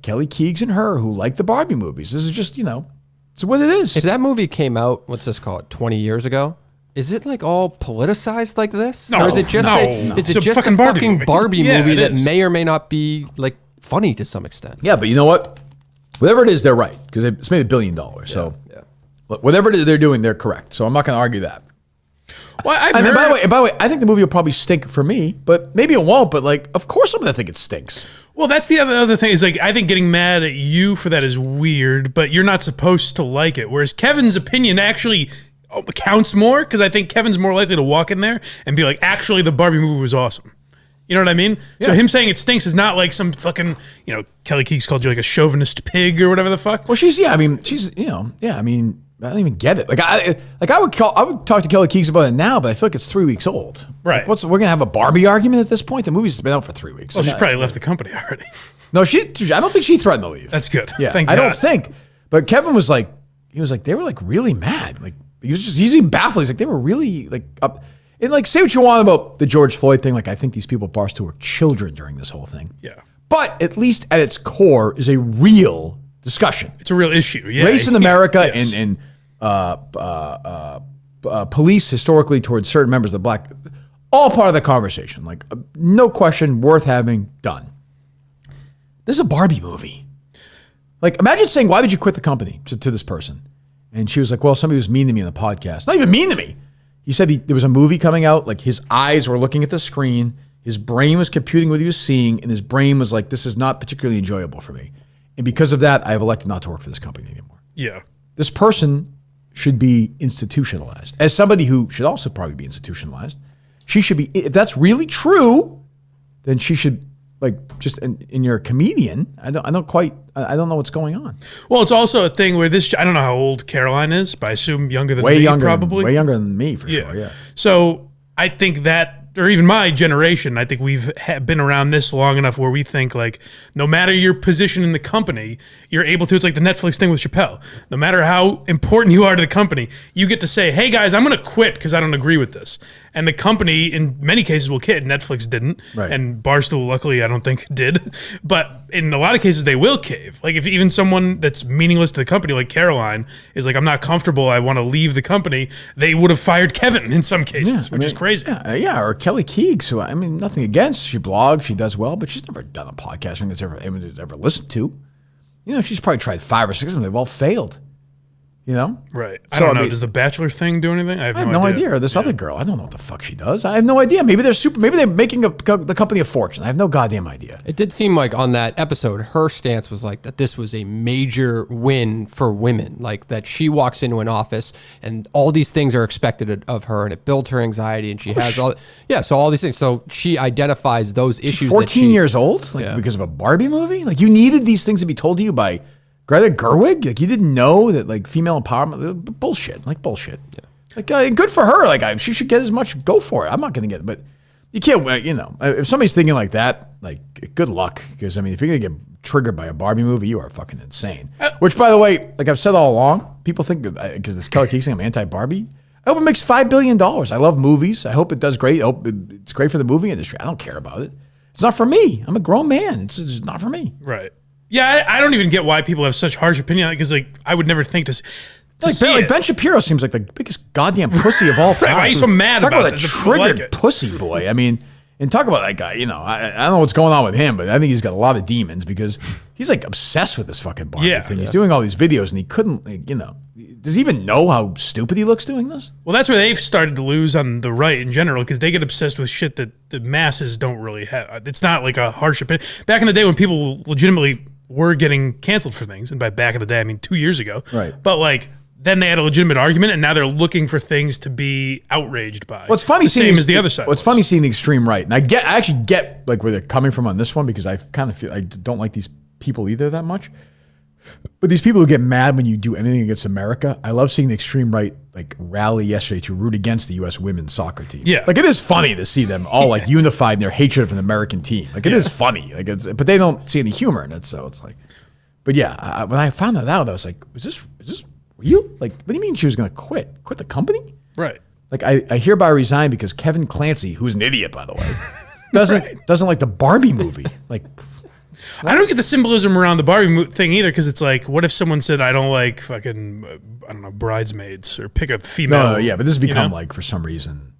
Kelly Keegs and her who like the Barbie movies. This is just, you know, it's what it is. If that movie came out, what's this called, 20 years ago, is it like all politicized like this? No, or is it just It's a a just a fucking Barbie fucking movie. Barbie Yeah, movie it that is. may or may not be like funny to some extent? Yeah, but you know what? Whatever it is, they're right because it's made $1 billion. So whatever it is they're doing, they're correct. So I'm not going to argue that. Well, I've And heard, by the way, I think the movie will probably stink for me, but maybe it won't. But like, of course, I'm going to think it stinks. well, that's the other thing is like I think getting mad at you for that is weird, but you're not supposed to like it. Whereas Kevin's opinion actually counts more because I think Kevin's more likely to walk in there and be like, actually, the Barbie movie was awesome. You know what I mean? So him saying it stinks is not like some fucking, you know, Kelly Keegs called you like a chauvinist pig or whatever the fuck. Well, she's I mean, I don't even get it. Like I would talk to Kelly Keegs about it now, but I feel like it's 3 weeks old. Right. Like, we're gonna have a Barbie argument at this point? The movie's been out for 3 weeks. Well, she's probably left the company already. No, I don't think she threatened to leave. That's good. Yeah, Thank I don't God. think. But Kevin was like, they were like really mad. Like he's even baffled. He's like, they were really like up. And like, say what you want about the George Floyd thing. Like, I think these people at Barstool were children during this whole thing. Yeah. But at least at its core is a real discussion. It's a real issue. Yeah. Race in America Yes. and police historically towards certain members of the black, all part of the conversation. Like, no question, worth having, done. This is a Barbie movie. Like, imagine saying, why did you quit the company to this person? And she was like, well, somebody was mean to me in the podcast. Not even mean to me. He said there was a movie coming out, like his eyes were looking at the screen, his brain was computing what he was seeing, and his brain was like, this is not particularly enjoyable for me. And because of that, I have elected not to work for this company anymore. Yeah. This person should be institutionalized. As somebody who should also probably be institutionalized, she should be, if that's really true, then she should, like, just in your comedian, I don't know what's going on. Well, it's also a thing where I don't know how old Caroline is, but I assume younger than me, probably. Way younger than me, for sure, yeah. So I think that, or even my generation, I think we've been around this long enough where we think like, no matter your position in the company, you're able to, it's like the Netflix thing with Chappelle. No matter how important you are to the company, you get to say, hey guys, I'm going to quit because I don't agree with this. And the company in many cases will cave. Netflix didn't. Right. And Barstool, luckily, I don't think did. But in a lot of cases, they will cave. Like if even someone that's meaningless to the company, like Caroline, is like, I'm not comfortable, I want to leave the company, they would have fired Kevin in some cases, which is crazy. Yeah, or Kelly Keegs, who, I mean, nothing against. She blogs, she does well, but she's never done a podcast that's anyone's ever listened to. You know, she's probably tried 5 or 6 of them. They've all failed. You know? Right. I don't know. Does the Bachelor thing do anything? I have no idea. Or this other girl. I don't know what the fuck she does. I have no idea. Maybe they're making the company a fortune. I have no goddamn idea. It did seem like on that episode, her stance was like that this was a major win for women. Like that she walks into an office and all these things are expected of her and it builds her anxiety and she has so all these things. So she identifies those issues. 14 years old? Like because of a Barbie movie? Like you needed these things to be told to you by Greta Gerwig? Like you didn't know that like female empowerment, bullshit. Yeah. Like good for her. Like she should get as much. Go for it. I'm not going to get it, but you can't. You know, if somebody's thinking like that, like good luck. Because I mean, if you're going to get triggered by a Barbie movie, you are fucking insane. Which, by the way, like I've said all along, people think because this Kelly Keegs thing, I'm anti-Barbie. I hope it makes $5 billion. I love movies. I hope it does great. I hope it's great for the movie industry. I don't care about it. It's not for me. I'm a grown man. It's just not for me. Right. Yeah, I don't even get why people have such harsh opinion because, like, I would never think to like Ben Shapiro seems like the biggest goddamn pussy of all time. Why are you so mad Talk about a this? triggered pussy boy. I mean, And talk about that guy, you know, I don't know what's going on with him, but I think he's got a lot of demons because he's like obsessed with this fucking Barbie thing. He's doing all these videos and he couldn't, like, you know, does he even know how stupid he looks doing this? Well, that's where they've started to lose on the right in general because they get obsessed with shit that the masses don't really have. It's not like a harsh opinion. Back in the day when people legitimately were getting canceled for things, and by back in the day, I mean 2 years ago. Right. But like, then they had a legitimate argument, and now they're looking for things to be outraged by. Well, it's funny same as the other side. What's funny seeing the extreme right, and I actually get like where they're coming from on this one because I kind of feel I don't like these people either that much. But these people who get mad when you do anything against America, I love seeing the extreme right like rally yesterday to root against the U.S. women's soccer team. Yeah, like it is funny to see them all like unified in their hatred of an American team. Like it is funny, like but they don't see any humor in it, so it's like. But yeah, when I found that out, I was like, "Is this?" Were you like, what do you mean she was going to quit the company? Right. Like I hereby resign because Kevin Clancy, who's an idiot, by the way, doesn't like the Barbie movie. Like, I don't get the symbolism around the Barbie thing either because it's like, what if someone said, I don't like fucking, I don't know, bridesmaids or pick a female. No, yeah, but this has become like, for some reason,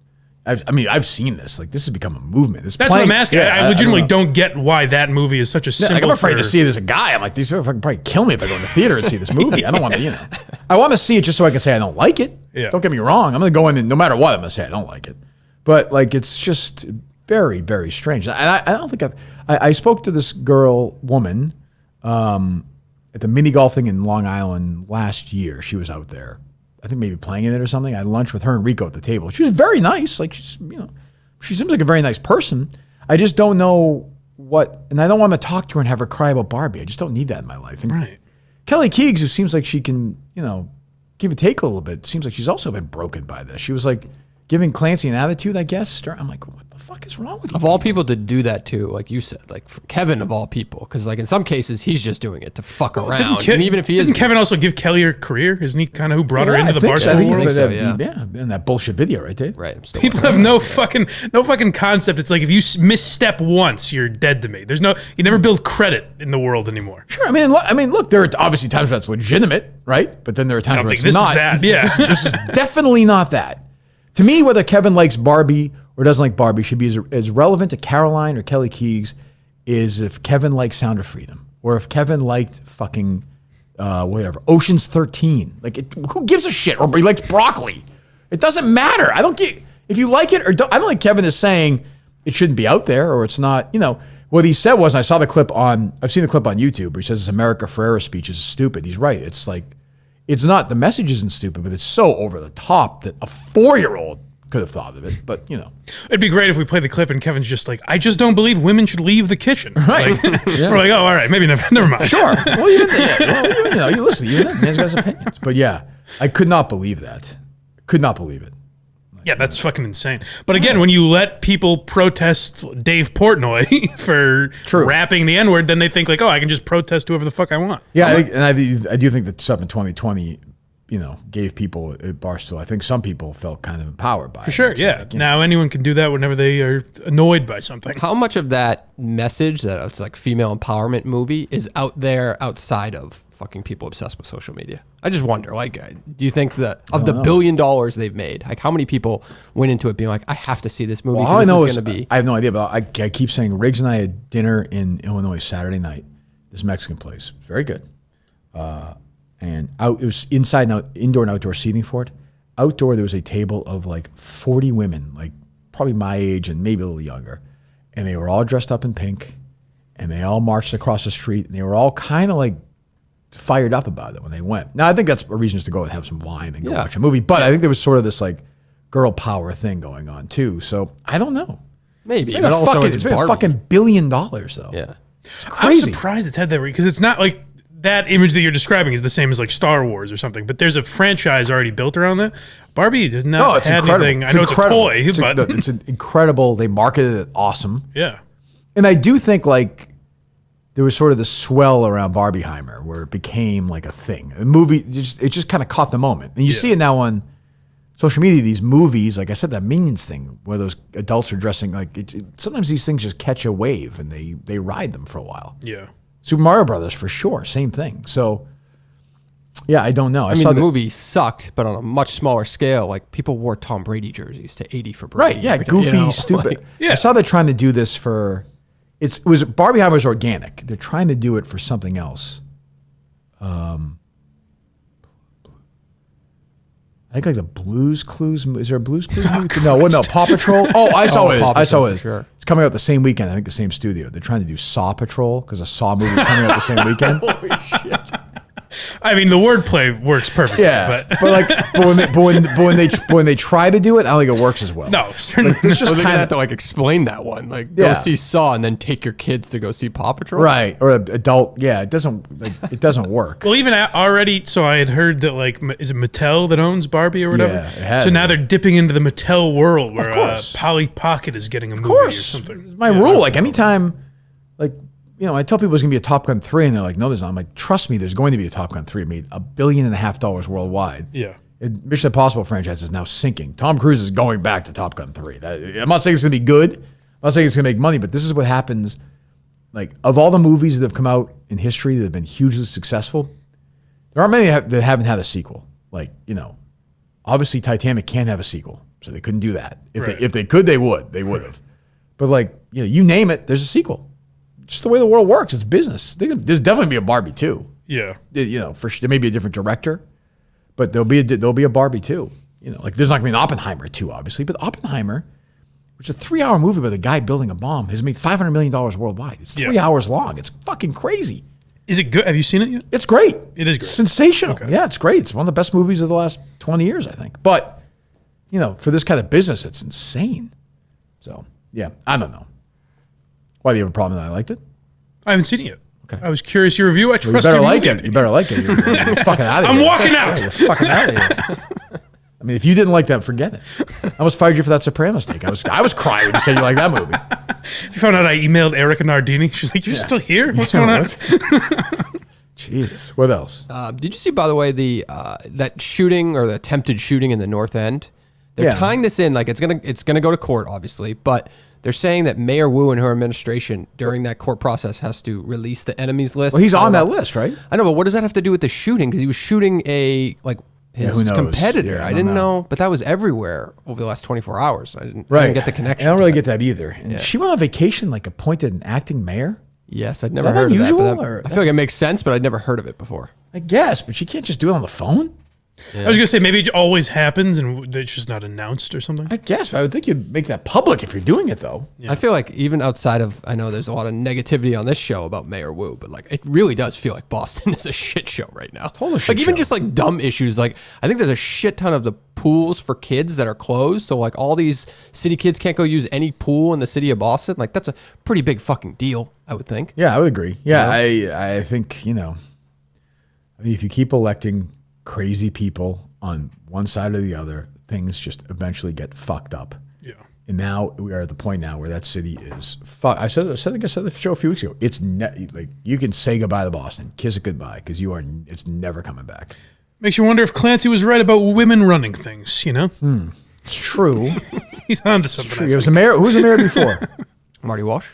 I've seen this. Like, this has become a movement. That's what I'm asking. Yeah, I legitimately don't get why that movie is such a symbol. Like, I'm afraid to see it as a guy. I'm like, these people can probably kill me if I go in the theater and see this movie. I don't want to, you know. I want to see it just so I can say I don't like it. Yeah. Don't get me wrong. I'm going to go in and no matter what, I'm going to say I don't like it. But, like, it's just very, very strange. I don't think I spoke to this woman, at the mini golf thing in Long Island last year. She was out there. I think maybe playing in it or something. I had lunch with her and Rico at the table. She was very nice. Like, she's, you know, she seems like a very nice person. I just don't know and I don't want to talk to her and have her cry about Barbie. I just don't need that in my life. And right. Kelly Keegs, who seems like she can, you know, give and take a little bit, seems like she's also been broken by this. She was like giving Clancy an attitude, I guess. I'm like, what the fuck is wrong with you? Of all people to do that too, like you said, like for Kevin of all people, because like in some cases he's just doing it to fuck around. And even if he didn't Kevin also give Kelly her career? Isn't he kind of who brought her into the Barstool world? Yeah, in that bullshit video, right, Dave? Right. People have no fucking concept. It's like if you misstep once, you're dead to me. You never build credit in the world anymore. Sure. I mean, look, there are obviously times where that's legitimate, right? But then there are times where it's not. Yeah. This is definitely not that. To me, whether Kevin likes Barbie or doesn't like Barbie should be as relevant to Caroline or Kelly Keegs is if Kevin likes Sound of Freedom or if Kevin liked fucking whatever Ocean's 13. Like, who gives a shit? Or he likes broccoli. It doesn't matter. I don't get if you like it or don't. I don't think Kevin is saying it shouldn't be out there or it's not. You know what he said was, and I saw the clip I've seen the clip on YouTube where he says this America Ferrera speech is stupid. He's right. It's like. It's not, the message isn't stupid, but it's so over the top that a 4-year-old could have thought of it. But, you know. It'd be great if we play the clip and Kevin's just like, I just don't believe women should leave the kitchen. Right. Like, we're like, oh, all right, maybe never mind. Sure. Well, you know, you listen, man's got his opinions. But yeah, I could not believe that. Could not believe it. Yeah, that's fucking insane. But again, when you let people protest Dave Portnoy for rapping the N-word, then they think like, oh, I can just protest whoever the fuck I want. Yeah, I do think that stuff in 2020, you know, gave people at Barstool. I think some people felt kind of empowered by it. For sure, yeah. Like, now anyone can do that whenever they are annoyed by something. How much of that message, that it's like female empowerment movie, is out there outside of fucking people obsessed with social media? I just wonder, like, do you think that of the $1 billion they've made, like how many people went into it being like, I have to see this movie? Well, all I know is, I have no idea, but I keep saying Riggs and I had dinner in Illinois Saturday night, this Mexican place. Very good. And it was indoor and outdoor seating for it. Outdoor, there was a table of like 40 women, like probably my age and maybe a little younger. And they were all dressed up in pink and they all marched across the street and they were all kind of like fired up about it when they went. Now, I think that's a reason to go and have some wine and go watch a movie. But I think there was sort of this like girl power thing going on too. So I don't know. Maybe. But also it's been a fucking $1 billion though. Yeah. It's crazy. I'm surprised it's had that because it's not like that image that you're describing is the same as like Star Wars or something, but there's a franchise already built around that. Barbie does not have anything. I know it's a toy, but it's an incredible. They marketed it awesome. Yeah. And I do think like there was sort of this swell around Barbieheimer where it became like a thing. The movie, it just kind of caught the moment. And you see it now on social media, these movies, like I said, that Minions thing where those adults are dressing like, sometimes these things just catch a wave and they ride them for a while. Yeah. Super Mario Brothers for sure, same thing. So Yeah, I don't know. I mean, the movie sucked, but on a much smaller scale. Like, people wore Tom Brady jerseys to 80 for Brady. Right, yeah, every day, goofy, stupid. Like, yeah. I saw they're trying to do this for, it was Barbieheimer's organic. They're trying to do it for something else. I think like the Blues Clues. Is there a Blues Clues movie? No, Paw Patrol. Oh, I saw it. I saw it. Sure. It's coming out the same weekend. I think the same studio. They're trying to do Saw Patrol because a Saw movie is coming out the same weekend. Holy shit. I mean, the wordplay works perfectly. Yeah, but when they try to do it, I don't think it works as well. no, certainly. It's just Well, they're kind gonna have of to like explain that one. Like, Yeah. go see Saw and then take your kids to go see Paw Patrol. right or adult. Yeah, it doesn't work. Well, even already, so I had heard that, like, is it Mattel that owns Barbie or whatever? Yeah, it has so now been. they're dipping into the Mattel world where course. Polly Pocket is getting a movie Of or course, something. it's my rule. Like anytime, like I tell people there's gonna be a Top Gun 3, and they're like, no, there's not. I'm like, trust me, there's going to be a Top Gun 3. It made $1.5 billion worldwide. Yeah. Mission Impossible franchise is now sinking. Tom Cruise is going back to Top Gun 3. I'm not saying it's gonna be good. I'm not saying it's gonna make money, but this is what happens. Like, of all the movies that have come out in history that have been hugely successful, there aren't many that haven't had a sequel. Like, obviously Titanic can't have a sequel, so they couldn't do that. If they could, they would. They would have. But like, you name it, there's a sequel. Just the way the world works. It's business. There's definitely be a Barbie 2. Yeah. For sure, there may be a different director, but there'll be a Barbie 2. Like, there's not gonna be an Oppenheimer 2, obviously, but Oppenheimer, which is a 3-hour movie about a guy building a bomb, has made $500 million worldwide. It's 3 hours long. It's fucking crazy. Is it good? Have you seen it yet? It's great. It is great. Sensational. Okay. Yeah, it's great. It's one of the best movies of the last 20 years, I think. But, for this kind of business, it's insane. So, yeah, I don't know. Why, do you have a problem that I liked it? I haven't seen it yet. Okay. I was curious your review. I trust You better your like movie. it. You better like it. You're fucking out of here. I'm walking out. Yeah, you're fucking out of here. I mean, if you didn't like that, forget it. I almost fired you for that Sopranos take. I was crying when you said you like that movie. You found out I emailed Erica Nardini. She's like, "You're still here? What's going on?" Jesus. What else? Did you see, by the way, the that shooting or the attempted shooting in the North End? They're tying this in, like, it's gonna go to court, obviously, but they're saying that Mayor Wu and her administration during that court process has to release the enemies list. Well, he's on that list, right? I know, but what does that have to do with the shooting? Because he was shooting his who knows? competitor. Yeah, I didn't know, but that was everywhere over the last 24 hours. I didn't get the connection. I don't really to get that either. And she went on vacation, like, appointed an acting mayor? Yes, I'd never that heard unusual, of that. or- I feel like it makes sense, but I'd never heard of it before. I guess, but she can't just do it on the phone? I was gonna say maybe it always happens and it's just not announced or something. I guess, but I would think you'd make that public if you're doing it, though. I feel like even outside of, I know there's a lot of negativity on this show about Mayor Wu, but like, it really does feel like Boston is a shit show right now. Total shit Like, even show. just like dumb issues. Like, I think there's a shit ton of the pools for kids that are closed. So like, all these city kids can't go use any pool in the city of Boston. Like, that's a pretty big fucking deal, I would think. Yeah, I would agree. Yeah, I think, I mean, if you keep electing crazy people on one side or the other, things just eventually get fucked up. Yeah. And now we are at the point now where that city is fuck. I said the show a few weeks ago. It's like, you can say goodbye to Boston, kiss it goodbye, because it's never coming back. Makes you wonder if Clancy was right about women running things. It's true. He's onto something. True. It was the mayor. Who was the mayor before? Marty Walsh?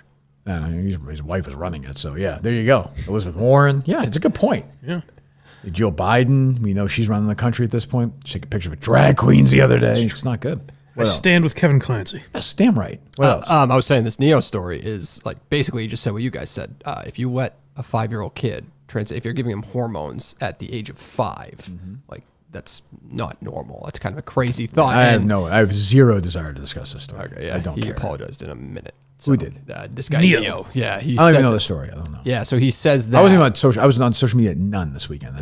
His wife was running it. So yeah, there you go. Elizabeth Warren. Yeah, it's a good point. Yeah. Jill Biden, we know she's running the country at this point. She took a picture with drag queens the other day. It's not good. I stand with Kevin Clancy. Yes, damn right. What else? I was saying this Neo story is like, basically you just said what you guys said. If you let a 5-year-old kid, if you're giving him hormones at the age of 5, like, that's not normal. That's kind of a crazy thought. I have zero desire to discuss this story. Okay, yeah, I don't he care. apologized in a minute. Who did? This guy Neo. Neo. Yeah, he I don't said even know that- the story. I don't know. Yeah, so he says that I wasn't even on social. I was on social media none this weekend.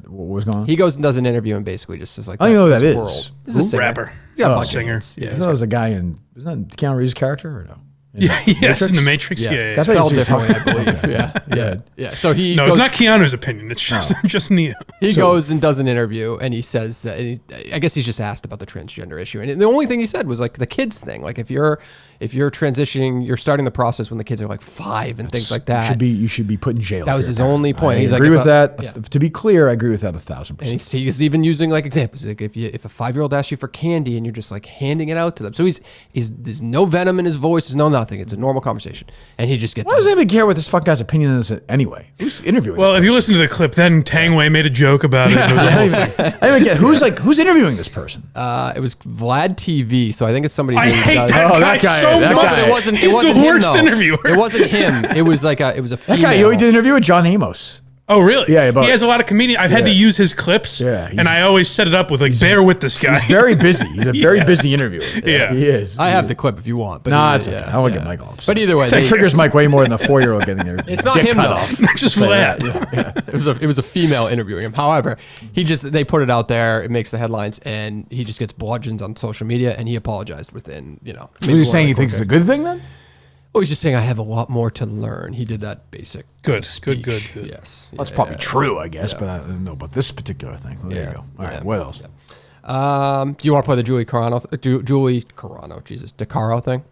What was going on? he goes and does an interview and basically just says like, I don't even know who this that world. is. He's a singer. Rapper. He's got a Oh, bunch of singer. hits. I thought it was a guy in. Isn't that Keanu Reeves' character or no? Yes, in the Matrix. Yes, Yeah. That's spelled what you differently, I talking believe. Yeah. So he No, goes, it's not Keanu's opinion. It's just Neo. He goes and does an interview, and he says that. I guess he's just asked about the transgender issue, and the only thing he said was like the kids thing. Like, if you're transitioning, you're starting the process when the kids are like 5 and things like that. You should be put in jail. That was his only point. I He's like, agree if with a- that. yeah. To be clear, I agree with that 1,000%. And he's even using like examples. Like, if a 5-year-old asks you for candy and you're just like handing it out to them, so he's there's no venom in his voice, there's no nothing. nothing. It's a normal conversation. And he just gets... Why does anybody care what this fuck guy's opinion is anyway? Who's interviewing Well, this if you person? listen to the clip, then Tangway made a joke about it. It was a whole thing. I don't even get who's interviewing this person. It was Vlad TV, so I think it's somebody I who's hate got- that Oh, guy that guy, so that much. guy. It wasn't He's him, the worst though. interviewer. It wasn't him. It was a That female. guy, he did an interview with John Amos. Oh, really? Yeah, but- he has a lot of comedians. I've had to use his clips, Yeah, and I always set it up with bear with this guy. He's very busy. He's a very busy interviewer. Yeah. He is. I have the clip if you want. But Nah, either- it's okay. yeah, I won't yeah. get Michael upset. But either way, that they- triggers Mike way more than the 4-year-old getting there. It's not get him, cut though. off. Just Say Vlad. that. Yeah. it was a female interviewing him. However, they put it out there. It makes the headlines, and he just gets bludgeoned on social media. And he apologized within, Was he saying he thinks it's a good thing then? Oh, he's just saying I have a lot more to learn. He did that basic. Good. Yes, That's probably true, I guess, but I don't know about this particular thing. Well, there you go. All right, what else? Do you want to play the Julie Carano, Jesus, DeCaro thing?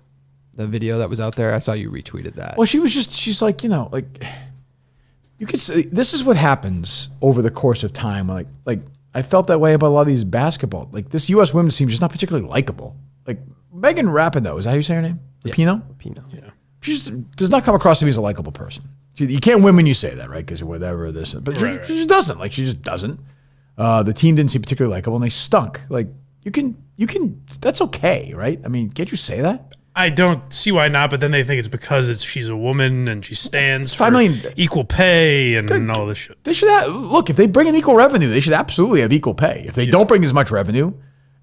The video that was out there. I saw you retweeted that. Well, she's like, you could say, this is what happens over the course of time. Like I felt that way about a lot of these basketball. Like this U.S. women's team is just not particularly likable. Like Megan Rapinoe, is that how you say her name? Rapinoe? Rapinoe. Yeah. She just does not come across to me as a likable person. You can't win when you say that, right? Because whatever this is. But she just doesn't. Like, she just doesn't. The team didn't seem particularly likable, and they stunk. Like, you can, that's okay, right? I mean, can't you say that? I don't see why not, but then they think it's because she's a woman and she stands for 5 million equal pay and all this shit. They should have, look, if they bring in equal revenue, they should absolutely have equal pay. If they don't bring as much revenue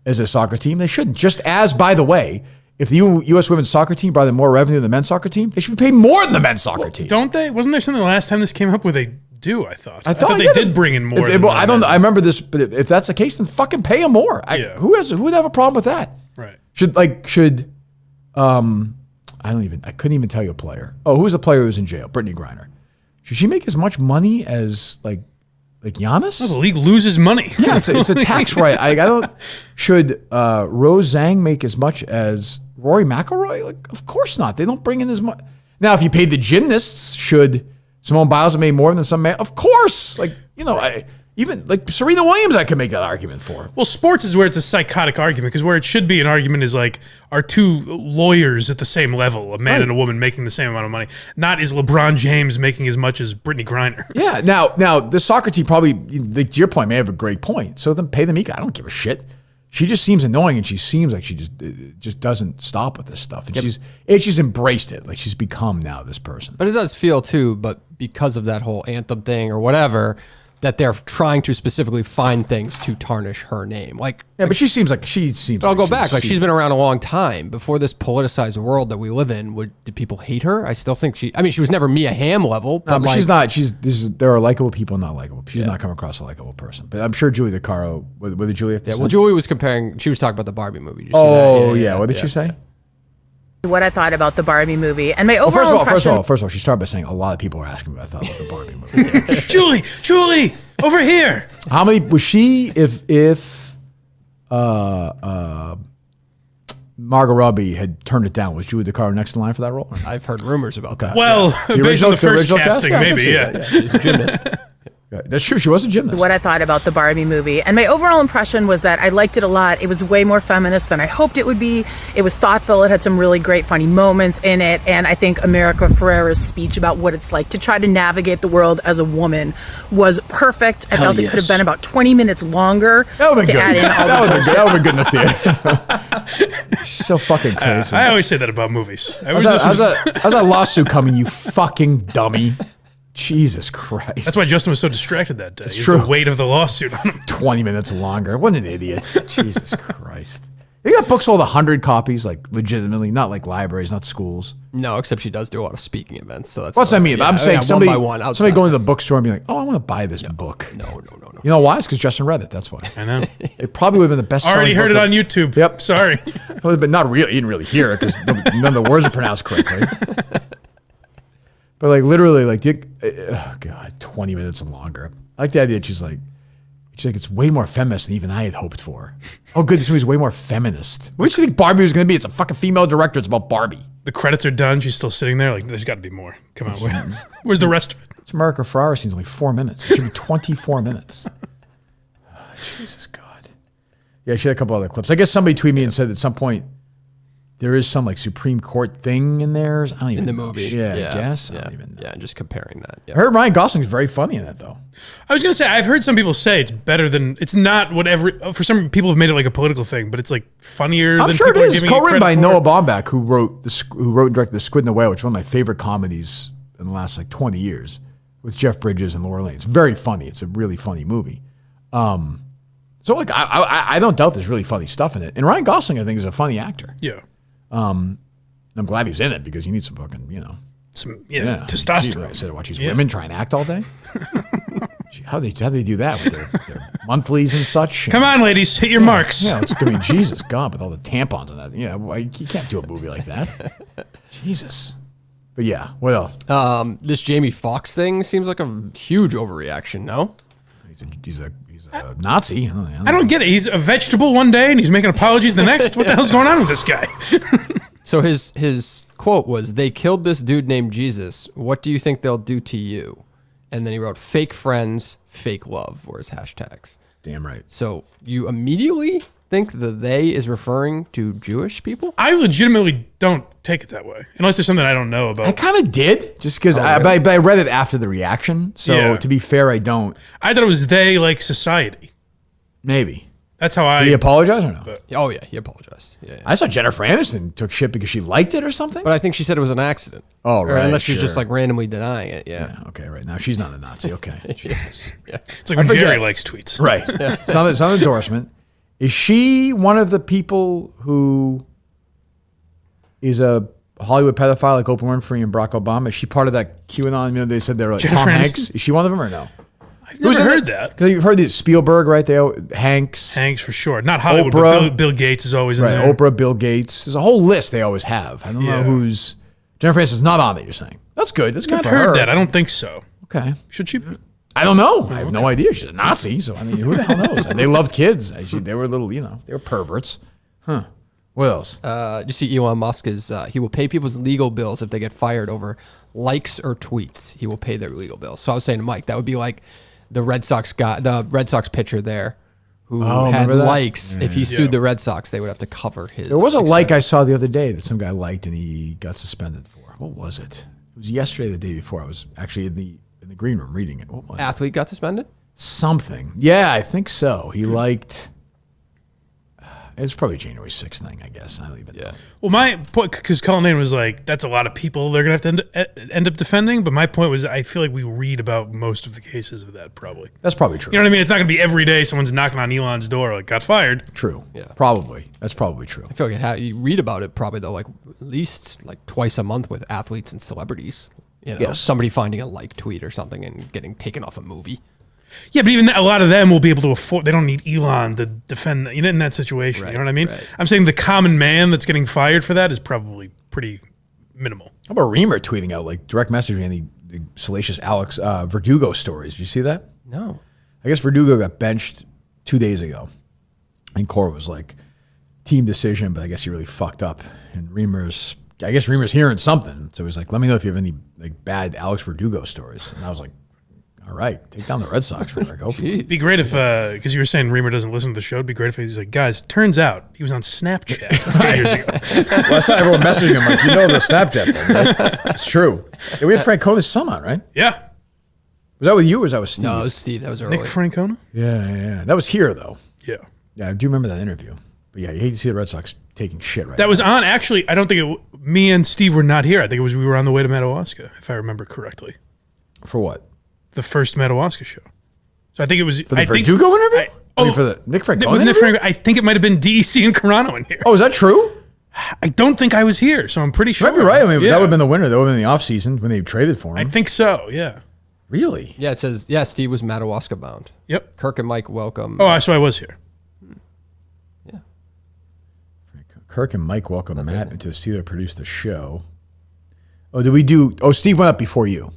as a soccer team, they shouldn't. Just as, by the way, if the U.S. women's soccer team brought in more revenue than the men's soccer team, they should be paid more than the men's soccer team. Don't they? Wasn't there something the last time this came up where they do? I thought they yeah, did bring in more. I don't know. I remember this, but if that's the case, then fucking pay them more. Who would have a problem with that? Right. I couldn't even tell you a player. Oh, who's the player who was in jail? Brittany Griner. Should she make as much money as like Giannis? Well, the league loses money. Yeah, it's a tax right. I don't. Should Rose Zhang make as much as Rory McIlroy? Like, of course not. They don't bring in as much. Now, if you paid the gymnasts, should Simone Biles have made more than some man? Of course. Like, even like Serena Williams, I could make that argument for. Well, sports is where it's a psychotic argument, because where it should be an argument is like, are two lawyers at the same level, a man and a woman making the same amount of money? Not is LeBron James making as much as Brittany Griner. Yeah. Now the soccer team probably, to your point, may have a great point. So then pay them equal. I don't give a shit. She just seems annoying, and she seems like she just doesn't stop with this stuff. And she's embraced it. Like, she's become now this person. But it does feel too, but because of that whole anthem thing or whatever, that they're trying to specifically find things to tarnish her name. But she seems like I'll go back. Like, she's been around a long time. Before this politicized world that we live in, did people hate her? I still think she was never Mia Hamm level. But she's not. There are likable people, not likable. She's not come across a likable person. But I'm sure Julie DeCaro, what did Julie have to say? Well, Julie was comparing, she was talking about the Barbie movie. Did you see Oh, that? yeah. What did she say? What I thought about the Barbie movie and my overall impression. First of all, she started by saying a lot of people were asking me what I thought about the Barbie movie. Julie, over here. How many was she? If Margot Robbie had turned it down, was Julie DeCaro next in line for that role? I've heard rumors about that. Well, based on the first original cast? casting, Yeah, I can maybe, see yeah. that, She's a gymnast. That's true. She was a gymnast. What I thought about the Barbie movie. And my overall impression was that I liked it a lot. It was way more feminist than I hoped it would be. It was thoughtful. It had some really great funny moments in it. And I think America Ferrera's speech about what it's like to try to navigate the world as a woman was perfect. I felt it could have been about 20 minutes longer That would have been add good. in all the That would have been good in the theater. So fucking crazy. I always say that about movies. How's that lawsuit coming, you fucking dummy? Jesus Christ. That's why Justin was so distracted that day. It's true. the weight of the lawsuit on him. 20 minutes longer. What an idiot. Jesus Christ. They got books sold 100 copies, like legitimately, not like libraries, not schools. No, except she does do a lot of speaking events. So that's What's that mean? I'm saying somebody, one by one, outside. somebody going to the bookstore and be like, oh, I want to buy this book. No. You know why? It's because Justin read it. That's why. I know. It probably would have been the best. Already heard it on YouTube. Yep. Sorry. But not really. You didn't really hear it because none of the words are pronounced correctly. But like literally, like, oh God, 20 minutes and longer. I like the idea that she's like, it's way more feminist than even I had hoped for. Oh, good, this movie's way more feminist. What did you think Barbie was going to be? It's a fucking female director. It's about Barbie. The credits are done. She's still sitting there. Like, there's got to be more. Come on. Where's the rest of it? It's America Ferrera scene's only 4 minutes. It should be 24 minutes. Oh, Jesus God. Yeah, she had a couple other clips. I guess somebody tweeted me and said at some point there is some like Supreme Court thing in there. I don't even In the know. movie. Yeah, I guess. I don't even know. Yeah, just comparing that. I Yeah. heard Ryan Gosling's very funny in that though. I was gonna say I've heard some people say it's better than it's not whatever. For some people have made it like a political thing, but it's like funnier. I'm than sure it people are is. It's giving co-written by credit Noah for. Baumbach, who wrote and directed The Squid and the Whale, which is one of my favorite comedies in the last like 20 years, with Jeff Bridges and Laura Lane. It's very funny. It's a really funny movie. So like I don't doubt there's really funny stuff in it. And Ryan Gosling, I think, is a funny actor. Yeah, I'm glad he's in it because you need some fucking, some yeah, testosterone. I said to watch these women try and act all day. How they do that with their monthlies and such? Come on, ladies, hit your marks. Yeah, I mean, Jesus God, with all the tampons and that. Yeah, you can't do a movie like that. Jesus. But yeah, what else? This Jamie Foxx thing seems like a huge overreaction. No. He's a Nazi. I don't get it. He's a vegetable one day and he's making apologies the next. What the hell's going on with this guy? So his quote was, "They killed this dude named Jesus. What do you think they'll do to you?" And then he wrote, "Fake friends, fake love," were his hashtags. Damn right. So you immediately think the "they" is referring to Jewish people? I legitimately don't take it that way, unless there's something I don't know about. I kind of did, just because but I read it after the reaction. So Yeah. to be fair, I don't. I thought it was they like society. Maybe. That's how Did he I. apologize or no? Oh yeah, he apologized. Yeah. I saw Jennifer Aniston took shit because she liked it or something. But I think she said it was an accident. Oh, Or right, unless she's just sure. like randomly denying it. Yeah. Yeah, okay, right now she's not a Nazi. Okay, Jesus. It's like when forget. Jerry likes tweets. Right. It's not an endorsement. Is she one of the people who is a Hollywood pedophile like Oprah Winfrey and Barack Obama? Is she part of that QAnon? They said they're like Jennifer Tom Hanks. Aniston? Is she one of them or no? I've never heard that. Because you've heard the Spielberg, right? Hanks, Hanks for sure. Not Hollywood, Oprah. but Bill Gates is always in right? there. Oprah, Bill Gates. There's a whole list they always have. I don't know Yeah. who's Jennifer Aniston's not on it. You're saying that's good. That's good Not for heard her. that. I don't think so. Okay. Should she? I don't know. I have no idea. She's a Nazi, so I mean, who the hell knows? And they loved kids. They were little, they were perverts. Huh. What else? You see Elon Musk he will pay people's legal bills if they get fired over likes or tweets. He will pay their legal bills. So I was saying to Mike, that would be like the Red Sox pitcher there who had remember that? likes. If he sued the Red Sox, they would have to cover his. There was a like I saw the other day that some guy liked and he got suspended for. What was it? It was yesterday, the day before. I was actually in the green room reading it. What was it? athlete got suspended. Something. Yeah, I think so. He liked. It's probably a January 6th thing, I guess. I don't even know. Well, my point, because Cullinane was like, that's a lot of people they're going to have to end up defending. But my point was, I feel like we read about most of the cases of that probably. That's probably true. You know what I mean? It's not going to be every day someone's knocking on Elon's door, like, got fired. True. Yeah. Probably. That's probably true. I feel like you read about it probably though, like at least like twice a month with athletes and celebrities. Yes. Somebody finding a like tweet or something and getting taken off a movie. Yeah, but even a lot of them will be able to afford. They don't need Elon to defend. You know, in that situation, you know what I mean? right. I'm saying the common man that's getting fired for that is probably pretty minimal. How about Reamer tweeting out, like, direct messaging any salacious Alex Verdugo stories? Did you see that? No. I guess Verdugo got benched 2 days ago. And Cora was like, team decision, but I guess he really fucked up. And Reamer's hearing something. So he's like, let me know if you have any like bad Alex Verdugo stories. And I was like, all right, take down the Red Sox, Reamer. Go for it. It'd be great if, because you were saying Reamer doesn't listen to the show. It'd be great if he's like, guys, turns out he was on Snapchat 5 years ago. Well, I saw everyone messaging him like, the Snapchat thing, right? It's true. Yeah, we had Francona's son on, right? Yeah. Was that with you or was that with Steve? No, it was Steve. That was early. Nick Francona? Yeah. That was here, though. Yeah. Yeah, I do remember that interview. But yeah, you hate to see the Red Sox taking shit right That now. was on, actually, I don't think me and Steve were not here. I think we were on the way to Madawaska, if I remember correctly. For what? The first Madawaska show. So I think it was. For the Verdugo interview? For the Nick Francona interview? I think it might have been DEC and Carano in here. Oh, is that true? I don't think I was here, so I'm pretty sure. You might be right. I mean, Yeah. that would have been the winner. That would have been the offseason when they traded for I him. think so, yeah. Really? Yeah, it says, Steve was Madawaska bound. Yep. Kirk and Mike welcome. Oh, so I was here. Yeah. Kirk and Mike welcome Matt into the studio to produce the show. Oh, Steve went up before you.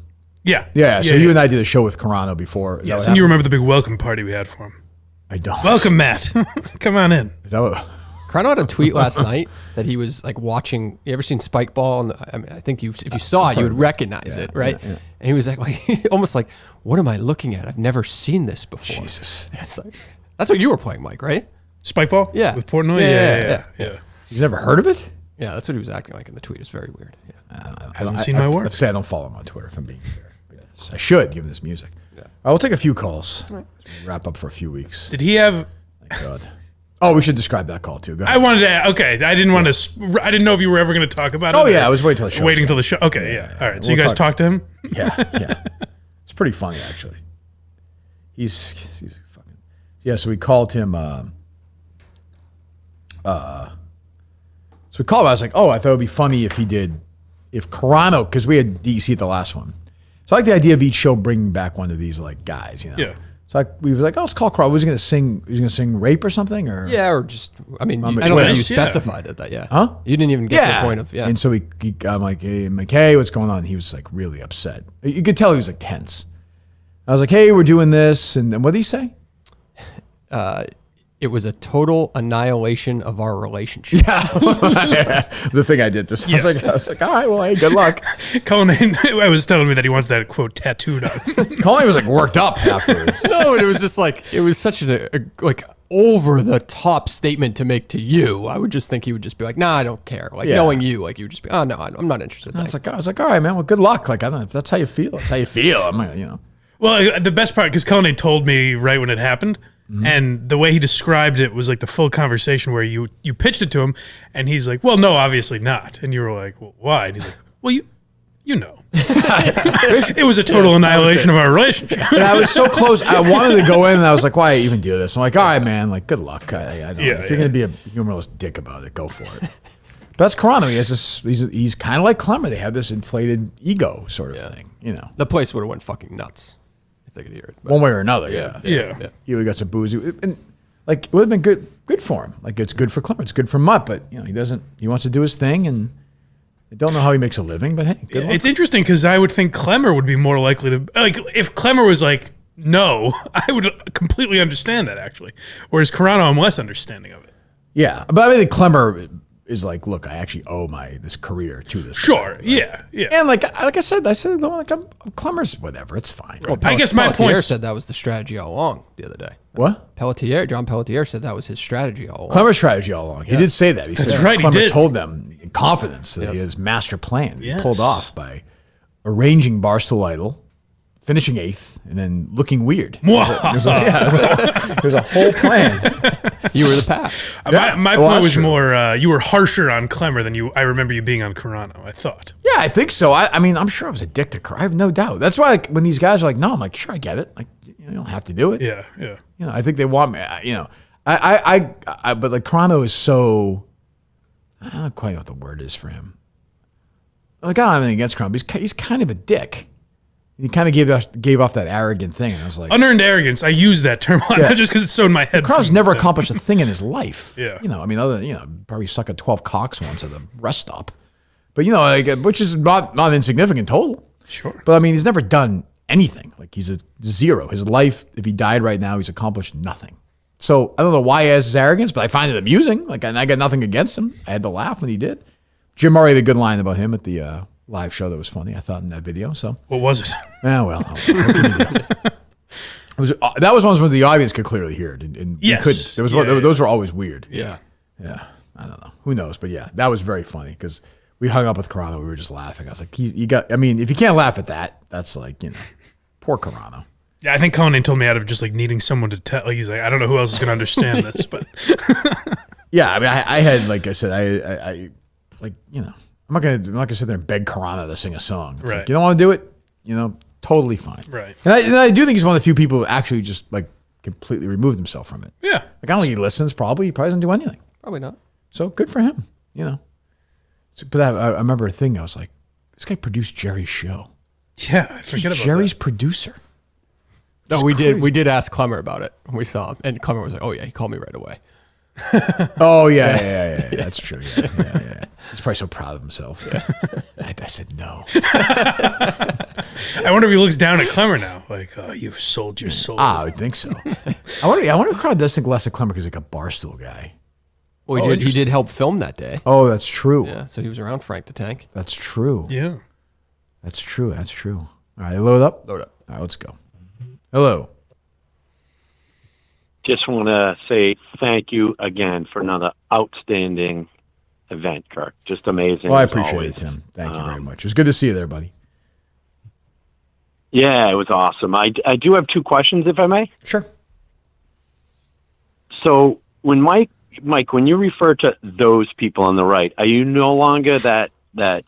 Yeah. Yeah, so you and I did a show with Carano before. Is that Yes, what and you happened? remember the big welcome party we had for him. I don't. Welcome, Matt. Come on in. Is that what? Carano had a tweet last night that he was like watching. You ever seen Spikeball? And I mean, I think if you saw it, you would recognize it, right? yeah. And he was like almost like, what am I looking at? I've never seen this before. Jesus. And it's like, that's what you were playing, Mike, right? Spikeball? Yeah. With Portnoy? Yeah. Yeah. He's never heard of it? Yeah, that's what he was acting like in the tweet. It's very weird. Yeah. Hasn't seen my work. I don't follow him on Twitter, if I'm being fair. But yes, I should, given this music. Yeah. I will take a few calls. Right. Wrap up for a few weeks. Did he have... Thank God. Oh, we should describe that call, too. Go ahead. I wanted to... Okay, I didn't want to... I didn't know if you were ever going to talk about it. Oh, yeah, I was waiting till the show. Waiting till the show. Okay, yeah. All right, so you guys talked to him? Yeah. It's pretty funny, actually. He's fucking... Yeah, so we called him... So we called him. I was like, oh, I thought it would be funny if Carano, because we had DC at the last one. So I like the idea of each show bringing back one of these like guys, you know. Yeah. So we was like, oh, let's call Carano. Was he going to sing? He was going to sing rape or something, or or just. I mean, I don't think you specified it. That Huh? You didn't even get to the point of And so I'm like, hey, what's going on? He was like really upset. You could tell he was like tense. I was like, hey, we're doing this, and what did he say? It was a total annihilation of our relationship. Yeah, the thing I did. I was like, all right, well, hey, good luck. Colin was telling me that he wants that quote tattooed on. Colin was like worked up afterwards. No, and it was just like it was such a like over the top statement to make to you. I would just think he would just be like, nah, I don't care. Like knowing you, like you would just be, oh no, I'm not interested. I was like, all right, man. Well, good luck. Like I don't know if that's how you feel. That's how you feel. I'm Well, the best part, because Colin told me right when it happened. Mm-hmm. And the way he described it was like the full conversation where you pitched it to him, and he's like, "Well, no, obviously not." And you were like, "Well, why?" And he's like, "Well, you know, it was a total annihilation of our relationship." And I was so close. I wanted to go in, and I was like, "Why even do this?" I'm like, "All right, man. Like, good luck. I don't know. If you're gonna be a humorless dick about it, go for it." But that's Carano. He has this. He's kind of like Clemmer. They have this inflated ego sort of thing. You know, the place would have went fucking nuts. They could hear it. One way or another, yeah. He got some booze, and like it would have been good for him. Like it's good for Clemmer, it's good for Mutt, but you know he wants to do his thing, and I don't know how he makes a living, but hey, good luck. It's interesting because I would think Clemmer would be more likely to like if Clemmer was like no, I would completely understand that actually, whereas Carano, I'm less understanding of it. Yeah, but I think Clemmer is like, look, I actually owe this career to this. Sure, guy, yeah. And like I said, like I'm Clemmer's whatever, it's fine. Well, I guess my point said that was the strategy all along the other day. What? John Pelletier said that was his strategy all along. Clemmer's strategy all along. He did say that. He said that's right. Clemmer he did. told them in confidence that he had his master plan pulled off by arranging Barstool Idol, finishing 8th, and then looking weird. There's a whole plan. You were the path. My point was more, you were harsher on Clemmer than I remember you being on Carano, I thought. Yeah, I think so. I mean, I'm sure I was a dick to Carano. I have no doubt. That's why when these guys are like, no, I'm like, sure, I get it. Like, you don't have to do it. Yeah. You know, I think they want me, you know. But like Carano is so, I don't quite know what the word is for him. Like, I don't have anything against Carano, but he's kind of a dick. He kind of gave off that arrogant thing, and I was like, unearned arrogance. I use that term not just because it's so in my head. Carano's never accomplished a thing in his life. Yeah, you know, I mean, other than probably suck at 12 cocks once at the rest stop, but you know, like, which is not insignificant total. Sure, but I mean, he's never done anything. Like he's a zero. His life, if he died right now, he's accomplished nothing. So I don't know why he has his arrogance, but I find it amusing. Like, and I got nothing against him. I had to laugh when he did. Jim Murray had a good line about him at the live show that was funny, I thought, in that video. So what was it? Yeah, well, what can you do? That was ones where the audience could clearly hear it, and yes, couldn't. Those were always weird. Yeah. I don't know. Who knows? But yeah, that was very funny because we hung up with Carano. We were just laughing. I was like, I mean, if you can't laugh at that, that's like, you know, poor Carano. Yeah, I think Conan told me out of just like needing someone to tell. He's like, I don't know who else is going to understand this, but yeah, I mean, I had, like I said, I like, you know, I'm not gonna sit there and beg Carano to sing a song. It's right. Like, you don't want to do it, you know, totally fine. Right. And I do think he's one of the few people who actually just like completely removed himself from it. Yeah. Like, I don't think he listens. Probably, he probably doesn't do anything. Probably not. So good for him, you know. But I remember a thing. I was like, this guy produced Jerry's show. Yeah, I forget about Jerry's that. producer. No, we did. We did ask Clemmer about it. We saw him, and Clemmer was like, "Oh yeah, he called me right away." Oh yeah. That's true. Yeah. He's probably so proud of himself. Yeah. I said no. I wonder if he looks down at Clemmer now, like, "Oh, you've sold your soul." I would think so. I wonder if Carano does think less of Clemmer because he's like a Barstool guy. Well, he did help film that day. Oh, that's true. Yeah, so he was around Frank the Tank. That's true. Yeah. That's true. All right, load up. Load up. All right, let's go. Hello. Just want to say thank you again for another outstanding event, Kirk. Just amazing. Well, I as appreciate always. it, Tim. Thank you very much. It's good to see you there, buddy. Yeah, it was awesome. I do have 2 questions, if I may. Sure. So when Mike, when you refer to those people on the right, are you no longer that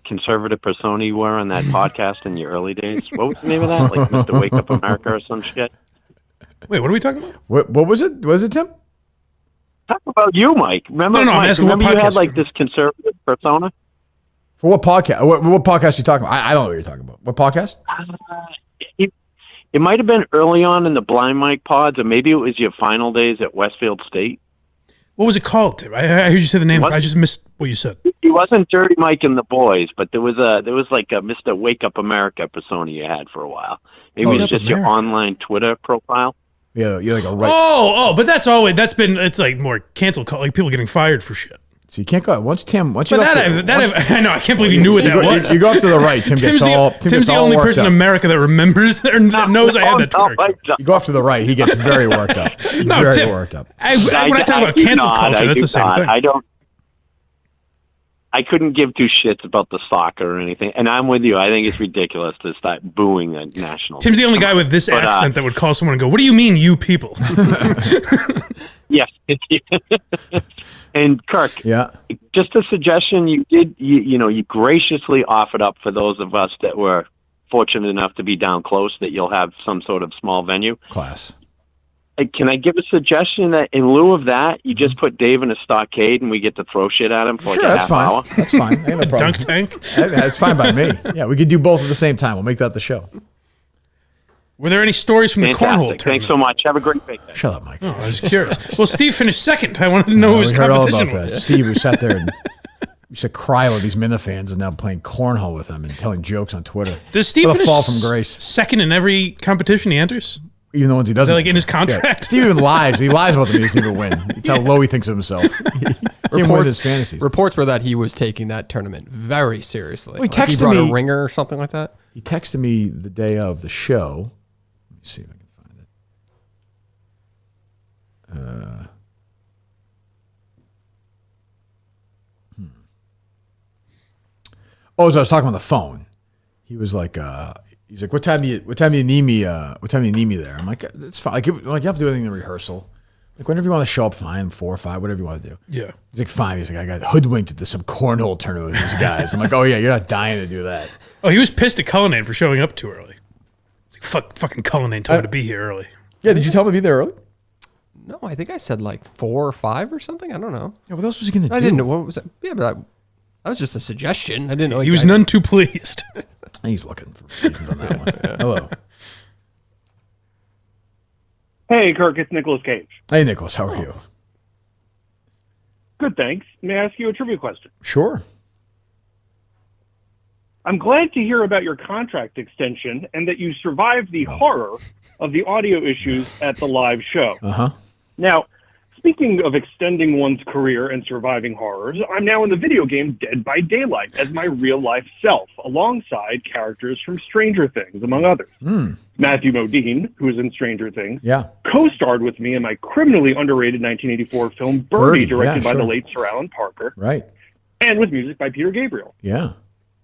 conservative persona you were on that podcast in your early days? What was the name of that? Like Mr. Wake Up America or some shit? Wait, what are we talking about? What was it? What was it, Tim? Talk about you, Mike. Remember, No, I'm Mike, asking what remember you had podcast like this conservative persona? For what podcast? What podcast are you talking about? I don't know what you're talking about. What podcast? It might have been early on in the Blind Mike pods, or maybe it was your final days at Westfield State. What was it called, Tim? I heard you say the name. What? I just missed what you said. He wasn't Dirty Mike and the Boys, but there was like a Mr. Wake Up America persona you had for a while. Maybe it was just your online Twitter profile. Yeah, you're like a right. But it's like more cancel call, like people getting fired for shit. So you can't go once you But go I know, I can't believe you knew what that was. You go up to the right. Tim Tim's gets the all only worked person up. in America that remembers that knows I had that Twitter account. You go off to the right. He gets very worked up. No, very Tim, worked up. when I talk about cancel culture, that's the same thing. I couldn't give 2 shits about the soccer or anything, and I'm with you. I think it's ridiculous to start booing the national. Tim's the only guy with this accent that would call someone and go, "What do you mean, you people?" Yes. And Kirk, Yeah. just a suggestion. You graciously offered up for those of us that were fortunate enough to be down close that you'll have some sort of small venue. Class. Can I give a suggestion that in lieu of that, you just put Dave in a stockade and we get to throw shit at him for like a half hour? That's fine. I have no problem. Dunk tank. That's fine by me. Yeah, we could do both at the same time. We'll make that the show. Were there any stories from the cornhole tournament? Thanks so much. Have a great day. Shut up, Mike. Oh, I was curious. Well, Steve finished second. I wanted to know who his we heard all competition about that. was. Steve, who sat there and used to cry with these Minifans and now playing cornhole with them and telling jokes on Twitter. Does Steve What a finish fall from grace. second in every competition he enters? Even the ones he doesn't. like in his contract? Yeah. Steve even lies. He lies about them. He doesn't even win. It's how low he thinks of himself. He can't win his fantasies. Reports were that he was taking that tournament very seriously. Well, he Like he texted brought me- a ringer or something like that. He texted me the day of the show. Let me see if I can find it. Oh, so I was talking on the phone. He was like, he's like, what time do you need me? What time do you need me there? I'm like, it's fine. You have to do anything in the rehearsal. Like whenever you want to show up, fine, 4 or 5, whatever you want to do. Yeah. He's like, fine. He's like, I got hoodwinked into some cornhole tournament with these guys. I'm like, oh yeah, you're not dying to do that. Oh, he was pissed at Cullinane for showing up too early. It's like, fucking Cullinane told me to be here early. Yeah, did you tell him to be there early? No, I think I said like 4 or 5 or something. I don't know. Yeah, what else was he going to do? I didn't know what was that. Yeah, but that was just a suggestion. I didn't know He was none too pleased. He's looking for reasons on that one. Hello. Hey, Kirk, it's Nicolas Cage. Hey, Nicholas, how are you? Good, thanks. May I ask you a trivia question? Sure. I'm glad to hear about your contract extension and that you survived the horror of the audio issues at the live show. Uh-huh. Now, speaking of extending one's career and surviving horrors, I'm now in the video game Dead by Daylight as my real-life self, alongside characters from Stranger Things, among others. Matthew Modine, who is in Stranger Things, Yeah. co-starred with me in my criminally underrated 1984 film Birdie, Birdie, directed yeah, by the sure. late Sir Alan Parker, Right. and with music by Peter Gabriel. Yeah.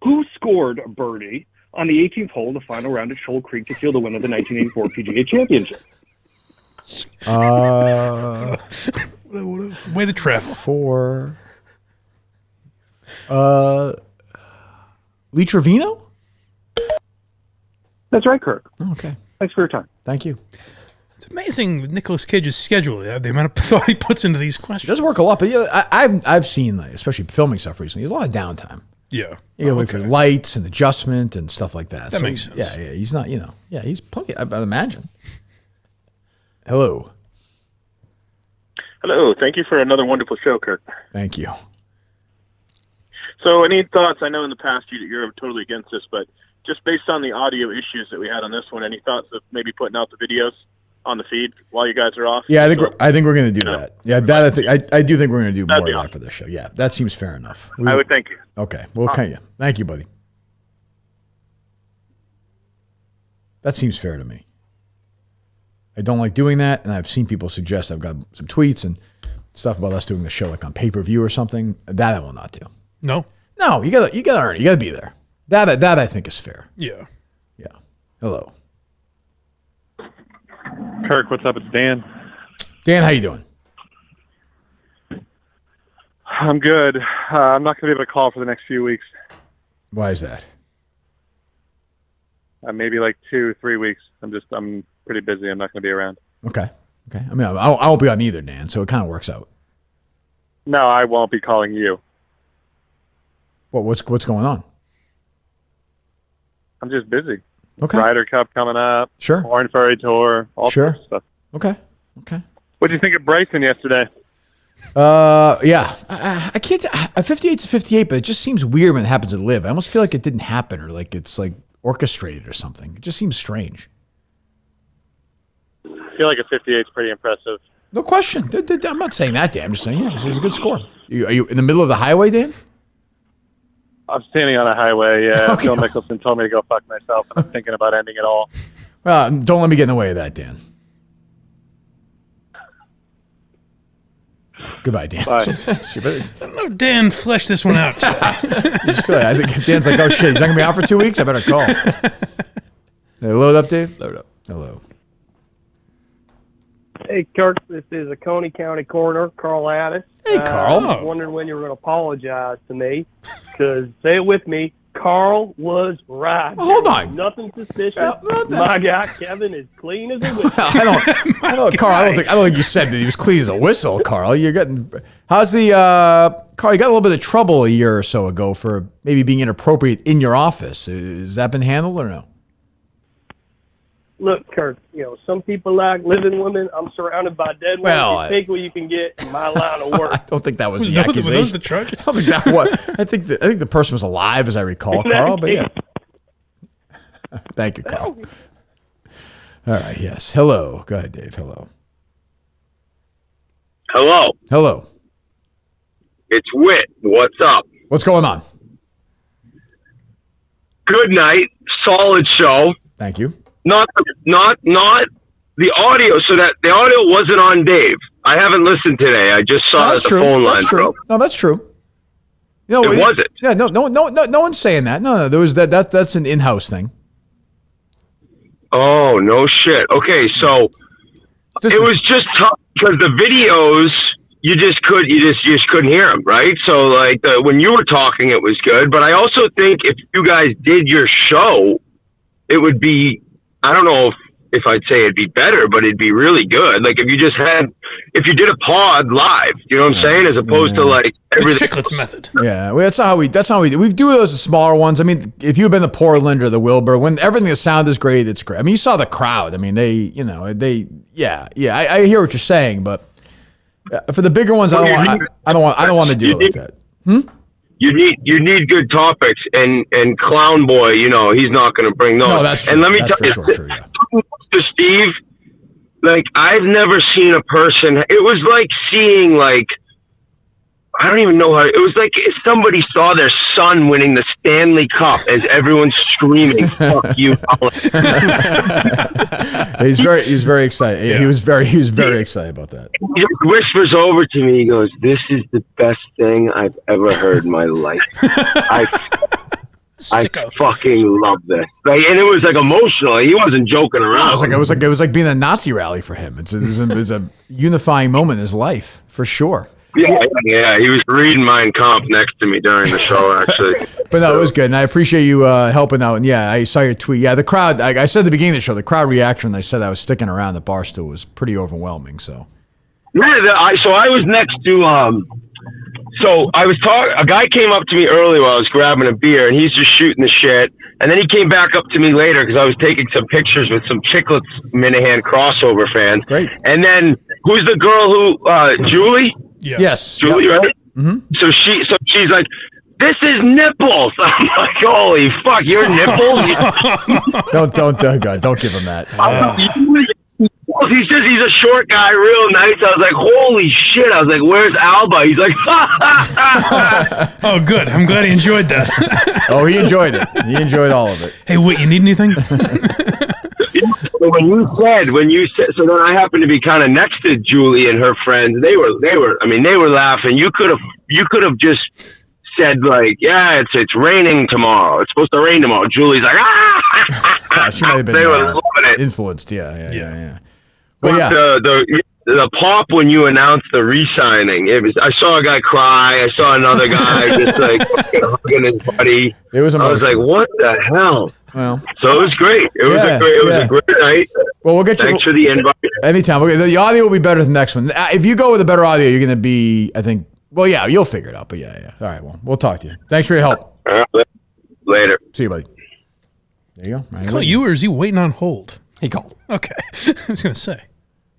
Who scored Birdie on the 18th hole of the final round at Shoal Creek to seal the win of the 1984 PGA Championship? Way to travel. For Lee Trevino? That's right, Kirk. Oh, okay. Thanks for your time. Thank you. It's amazing with Nicolas Cage's schedule, the amount of thought he puts into these It questions. does work a lot, but yeah, I've seen, like, especially filming stuff recently, there's a lot of downtime. Yeah. You gotta wait for lights and adjustment and stuff like that. That makes sense. Yeah, he's not, he's plenty, I'd imagine. Hello. Hello. Thank you for another wonderful show, Kirk. Thank you. So any thoughts? I know in the past you're totally against this, but just based on the audio issues that we had on this one, any thoughts of maybe putting out the videos on the feed while you guys are off? Yeah, I think we're going to do know, that. Yeah, I do think we're going to do more That'd be of that awesome. for this show. Yeah, that seems fair enough. I would thank you. Okay, well, can you? Thank you, buddy. That seems fair to me. I don't like doing that, and I've seen people suggest. I've got some tweets, and stuff about us doing the show like on pay-per-view or something, that I will not do. No. No, you gotta earn it. You gotta be there. That I think is fair. Yeah. Yeah. Hello. Kirk, what's up? It's Dan. Dan, how you doing? I'm good. I'm not going to be able to call for the next few weeks. Why is that? Maybe like 2-3 weeks. I'm pretty busy. I'm not going to be around. Okay. I mean, I won't be on either, Dan, so it kind of works out. No, I won't be calling you. What's going on? I'm just busy. Okay. Ryder Cup coming up. Sure. Orange Ferry Tour. All sorts of stuff. Okay. What do you think of Bryson yesterday? Yeah. I can't. A 58's a 58, but it just seems weird when it happens at Live. I almost feel like it didn't happen, or like it's like orchestrated or something. It just seems strange. I feel like a 58 is pretty impressive. No question. I'm not saying that, Dan. I'm just saying, yeah, it was a good score. Are you in the middle of the highway, Dan? I'm standing on a highway. Yeah, Okay. Phil Mickelson told me to go fuck myself, and I'm thinking about ending it all. Well, don't let me get in the way of that, Dan. Goodbye, Dan. Bye. I don't know if Dan fleshed this one out. I think Dan's like, oh shit, he's not gonna be out for 2 weeks. I better call. Hey, load up, Dave. Load up. Hello. Hey, Kirk, this is a Coney County coroner, Carl Addis. Hey, Carl. I was wondering when you were going to apologize to me, because, say it with me, Carl was right. Hold on. Nothing suspicious. Well, My guy, Kevin, is clean as a whistle. I don't, Carl. I don't think you said that he was clean as a whistle, Carl. You're getting. How's the Carl? You got a little bit of trouble a year or so ago for maybe being inappropriate in your office. Has that been handled or no? Look, Kirk, some people like living women. I'm surrounded by dead ones. You take what you can get in my line of work. I don't think that was the Were accusation. those the charges? I don't think that was. I think the person was alive, as I recall, Carl. But yeah. Thank you, Carl. All right. Yes. Hello. Go ahead, Dave. Hello. Hello. It's Whit. What's up? What's going on? Good night. Solid show. Thank you. Not the audio. So that the audio wasn't on Dave. I haven't listened today. I just saw That's the true. phone line. That's true. Broke. No, that's true. It wasn't. Yeah. No one's saying that. No. There was that's an in-house thing. Oh no shit. Okay, so it was just tough because the videos you just couldn't hear them, right? So like when you were talking, it was good, but I also think if you guys did your show, it would be. I don't know if I'd say it'd be better, but it'd be really good. Like if you did a pod live, you know what I'm saying, as opposed to like everything. The Chiclets method. Yeah, well, that's how we do. We do those smaller ones. I mean, if you've been to Portland or the Wilbur, when everything the sound is great, it's great. I mean, you saw the crowd. I mean, I hear what you're saying, but for the bigger ones, I don't want to do it like that. You need good topics, and Clown Boy, he's not going to bring those. No, that's true. And let me That's tell you, for sure, yeah. to Steve, like I've never seen a person. It was like seeing like I don't even know how. It was like if somebody saw their son winning the Stanley Cup as everyone's screaming, "Fuck you!" He's very excited. Yeah. He was very excited about that. He just whispers over to me. He goes, "This is the best thing I've ever heard in my life. I fucking love this." Like, and it was like emotional. He wasn't joking around. It was like being a Nazi rally for him. It was a unifying moment in his life for sure. Yeah. He was reading Mein Kampf next to me during the show, actually. But no, it was good, and I appreciate you helping out. And yeah, I saw your tweet. Yeah, the crowd. I said at the beginning of the show, the crowd reaction when they said I was sticking around at Barstool was pretty overwhelming. So yeah, so I was next to. So I was talking. A guy came up to me earlier while I was grabbing a beer, and he's just shooting the shit. And then he came back up to me later because I was taking some pictures with some Chiclets Minahan crossover fans. Great. And then who's the girl who Julie? Yeah. Yes, Julie, yep. right? Mm-hmm. So she's like, "This is nipples." I'm like, "Holy fuck, your nipples!" don't give him that. He says he's a short guy, real nice. I was like, "Holy shit!" I was like, "Where's Alba?" He's like, Oh, good. I'm glad he enjoyed that. Oh, he enjoyed it. He enjoyed all of it. Hey, Whit, you need anything? So when you said, so then I happened to be kind of next to Julie and her friends. They were laughing. You could have just said like, yeah, it's raining tomorrow. It's supposed to rain tomorrow. Julie's like, Yeah, she might have been they were loving it. influenced. Yeah. But yeah. The pop when you announced the re-signing, I saw a guy cry. I saw another guy just like hugging his buddy. It was emotional. I was like, what the hell? Well, so it was great. It was a great night. Well, we'll get you. Thanks for the invite. Anytime. The audio will be better than the next one. If you go with a better audio, you're going to be, I think, well, yeah, you'll figure it out. But yeah. All right, well, we'll talk to you. Thanks for your help. All right, later. See you, buddy. There you go. Right, call you, or is he waiting on hold? He called. Okay. I was going to say.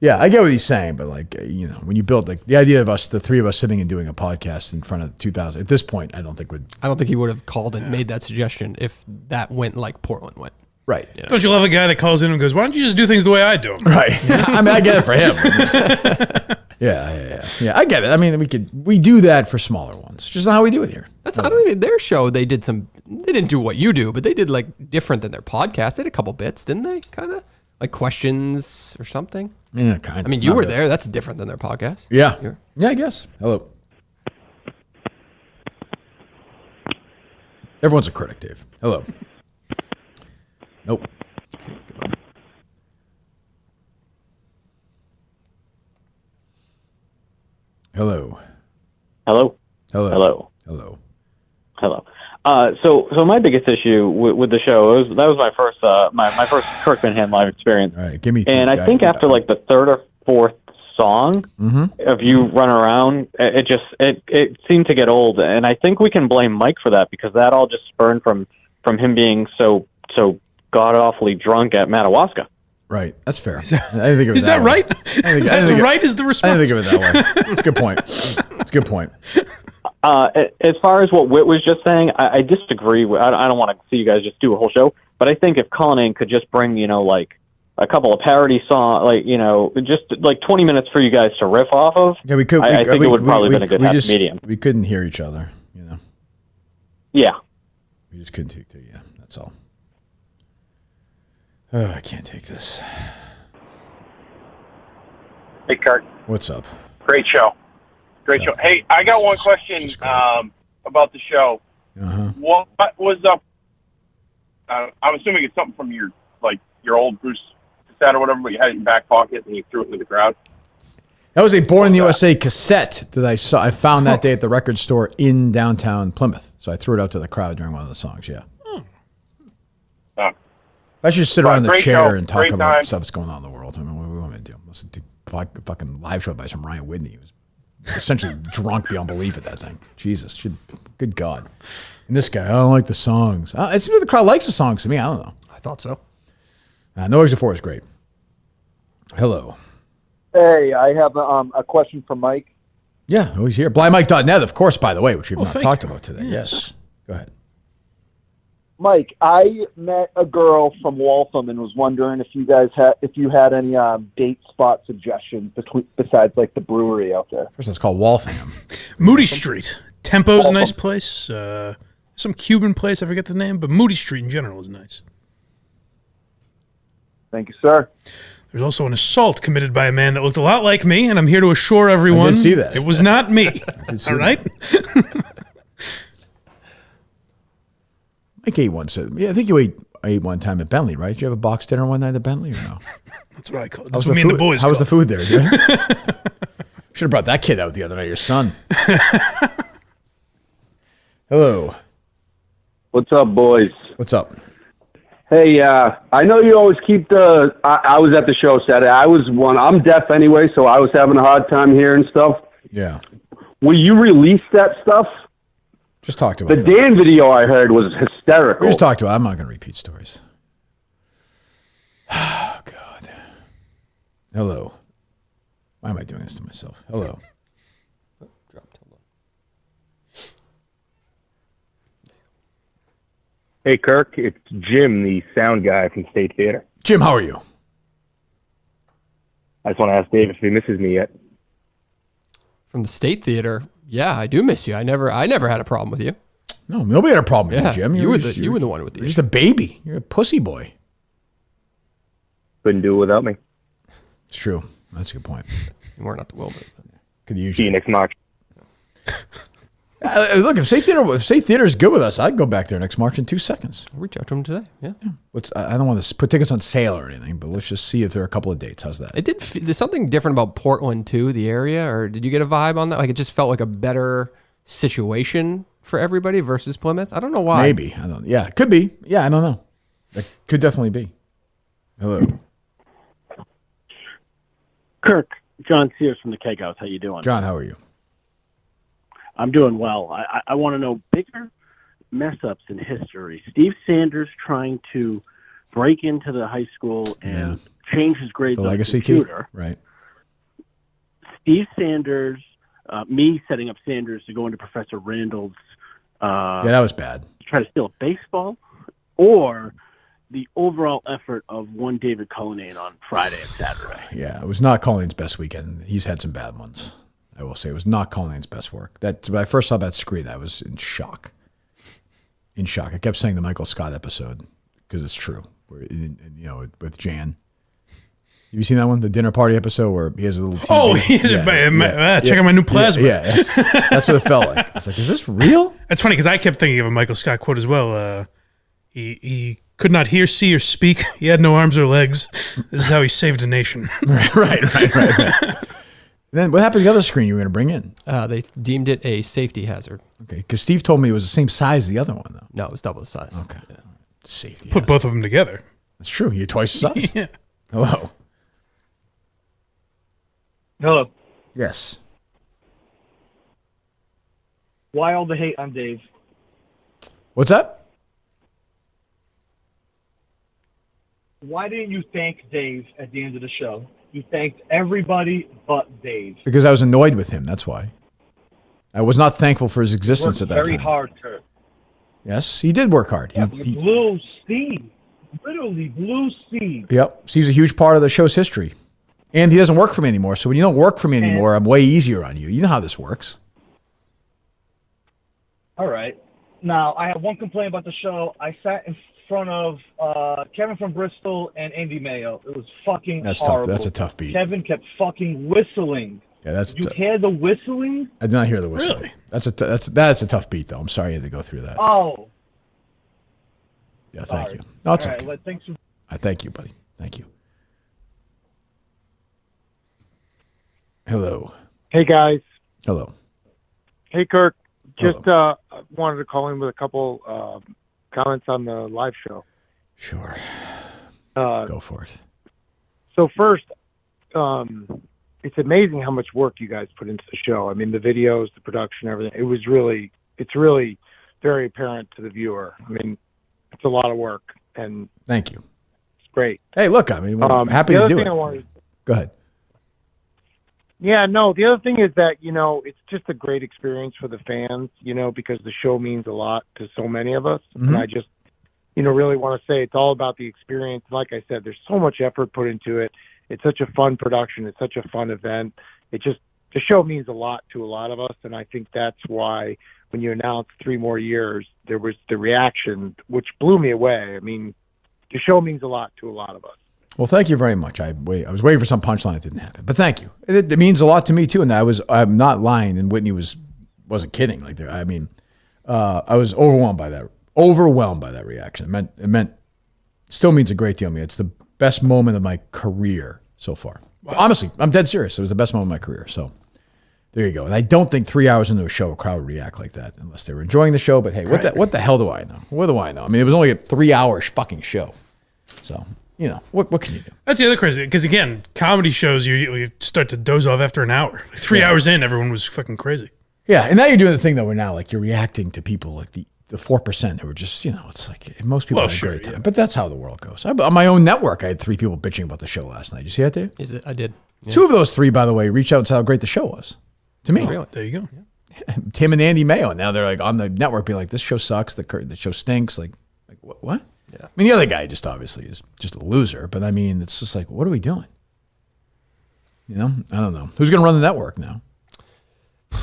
Yeah, I get what he's saying, but like, when you build like the idea of us, the three of us sitting and doing a podcast in front of 2,000 at this point, I don't think he would have called and made that suggestion if that went like Portland went. Right. Yeah. Don't you love a guy that calls in and goes, why don't you just do things the way I do them? Right. I mean, I get it for him. Yeah. I get it. I mean, we do that for smaller ones. Just not how we do it here. I don't even, their show, they didn't do what you do, but they did like different than their podcast. They had a couple bits, didn't they? Kind of like questions or something. Yeah, kind of. I mean, you were there. That's different than their podcast. Yeah. Yeah, I guess. Hello. Everyone's a critic, Dave. Hello. Nope. Hello. Hello. Hello. Hello. Hello. So my biggest issue with the show that was my first my first Kirk Van live experience. All right, give me two. And I think after like the third or fourth song of you run around, it seemed to get old, and I think we can blame Mike for that because that all just spurned from him being so god awfully drunk at Madawaska. Right, that's fair. I didn't think it was Is that way. right? That's right is the response. I didn't think of it that way. That's a good point. That's a good point. As far as what Whit was just saying, I disagree. I don't want to see you guys just do a whole show, but I think if Cullinane could just bring, like a couple of parody songs, just like 20 minutes for you guys to riff off of. Yeah, we could. I think it would probably been a good happy medium. We couldn't hear each other, Yeah. We just couldn't take it. Yeah, that's all. Oh, I can't take this. Hey, Kirk. What's up? Great show. Great show. Hey, I got one question about the show. What was up? I'm assuming it's something from your old Bruce cassette or whatever, but you had it in your back pocket and you threw it into the crowd. That was a Born in the USA cassette that I saw. I found that day at the record store in downtown Plymouth. So I threw it out to the crowd during one of the songs. Yeah. I should sit around the chair and talk about stuff that's going on in the world. I mean, what do we want me to do? Listen to fucking live show by some Ryan Whitney. He was essentially drunk beyond belief at that thing. Jesus, good God. And this guy, I don't like the songs. It seems like the crowd likes the songs to me. I don't know. I thought so. No Exit 4 is great. Hello. Hey, I have a question for Mike. Yeah, he's here. BlindMike.net, of course, by the way, which we've not talked about today. Yes. Go ahead. Mike, I met a girl from Waltham and was wondering if you had any date spot suggestions besides like the brewery out there. First, it's called Waltham. Moody Street. Tempo's a nice place. Some Cuban place, I forget the name, but Moody Street in general is nice. Thank you, sir. There's also an assault committed by a man that looked a lot like me, and I'm here to assure everyone I did see that. It was not me. All right? Mike ate one. I think you ate one time at Bentley, right? Did you have a box dinner one night at Bentley or no? That's what I call it. That's what me and the boys How was the call food there, dude? Should have brought that kid out the other night, your son. Hello. What's up, boys? What's up? Hey, I know you always keep I was at the show Saturday. I'm deaf anyway, so I was having a hard time hearing stuff. Yeah. Will you release that stuff? Just talk to the him. The Dan video I heard was hysterical. We just talk to him. I'm not going to repeat stories. Oh, God. Hello. Why am I doing this to myself? Hello. Hey, Kirk, it's Jim, the sound guy from State Theater. Jim, how are you? I just want to ask Dave if he misses me yet. From the State Theater, yeah, I do miss you. I never had a problem with you. No, nobody had a problem with you, Jim. You were the one with the You're just a baby. You're a pussy boy. couldn't do it without me. It's true. That's a good point. We're not the will, but could use See you next March. Look, if State Theater is good with us, I'd go back there next March in 2 seconds. I'll reach out to them today. Yeah. I don't want to put tickets on sale or anything, but let's just see if there are a couple of dates. How's that? There's something different about Portland too, the area, or did you get a vibe on that? Like it just felt like a better situation for everybody versus Plymouth. I don't know why. Maybe. I don't. Yeah, it could be. Yeah, I don't know. It could definitely be. Hello, Kirk. John Sears from the Keg House. How you doing? John, how are you? I'm doing well. I want to know bigger mess-ups in history. Steve Sanders trying to break into the high school and change his grades on the computer. Right. Steve Sanders, me setting up Sanders to go into Professor Randall's. That was bad. Try to steal a baseball, or the overall effort of one David Cullinane on Friday and Saturday. Yeah, it was not Colleen's best weekend. He's had some bad ones. I will say it was not Colleen's best work. When I first saw that screen, I was in shock. I kept saying the Michael Scott episode because it's true. With Jan. Have you seen that one? The dinner party episode where he has a little TV? Check out my new plasma. That's what it felt like. I was like, is this real? That's funny because I kept thinking of a Michael Scott quote as well. He could not hear, see, or speak. He had no arms or legs. This is how he saved a nation. Right. Then what happened to the other screen you were going to bring in? They deemed it a safety hazard. Okay, because Steve told me it was the same size as the other one, though. No, it was double the size. Okay. Yeah. Safety Put both of them together. That's true. You're twice the size. Yeah. Hello. Hello. Yes. Why all the hate on Dave? What's up? Why didn't you thank Dave at the end of the show? You thanked everybody but Dave. Because I was annoyed with him. That's why. I was not thankful for his existence at that time. Very hard, Kirk. Yes, he did work hard. Yeah, he blew Steve. Literally blew Steve. Yep. Steve's a huge part of the show's history. And he doesn't work for me anymore. So when you don't work for me anymore, I'm way easier on you. You know how this works. All right. Now, I have one complaint about the show. I sat in front of Kevin from Bristol and Andy Mayo. It was fucking horrible. Tough. That's a tough beat. Kevin kept fucking whistling. Yeah, you hear the whistling? I did not hear the whistling. Really? That's a tough beat, though. I'm sorry you had to go through that. Oh. Yeah, thank you. No, it's okay. Well, thanks for- I thank you, buddy. Thank you. Hello. Hey, guys. Hello. Hey, Kirk. Just wanted to call in with a couple comments on the live show. Sure. Go for it. So first, it's amazing how much work you guys put into the show. I mean, the videos, the production, everything. It's really very apparent to the viewer. I mean, it's a lot of work, and thank you. It's great. Hey, look, I mean, I'm happy to do it. Go ahead. Yeah, no, the other thing is that, it's just a great experience for the fans, because the show means a lot to so many of us. Mm-hmm. And I just, really want to say it's all about the experience. Like I said, there's so much effort put into it. It's such a fun production. It's such a fun event. The show means a lot to a lot of us. And I think that's why when you announced 3 more years, there was the reaction, which blew me away. I mean, the show means a lot to a lot of us. Well, thank you very much. I was waiting for some punchline that didn't happen, but thank you. It means a lot to me too, and I'm not lying. And Whitney wasn't kidding. I was overwhelmed by that reaction. It still means a great deal to me. It's the best moment of my career so far. Wow. Honestly, I'm dead serious. It was the best moment of my career. So there you go. And I don't think 3 hours into a show a crowd would react like that unless they were enjoying the show. But hey, what the hell do I know? What do I know? I mean, it was only a 3-hour fucking show. So. What can you do? That's the other crazy, because again, comedy shows, you start to doze off after an hour. 3 hours in, everyone was fucking crazy. Yeah, and now you're doing the thing that we're now, you're reacting to people like the 4% who are just, it's like most people have a great time. Yeah. But that's how the world goes. On my own network, I had 3 people bitching about the show last night. You see that, Dave? I did. Yeah. 2 of those 3, by the way, reached out and said how great the show was. To me. Oh, really? There you go. Yeah. Tim and Andy Mayo. Now they're on the network being like, this show sucks. The show stinks. Like what? Yeah. I mean, the other guy just obviously is just a loser, but I mean, it's just like, what are we doing? I don't know. Who's going to run the network now? We're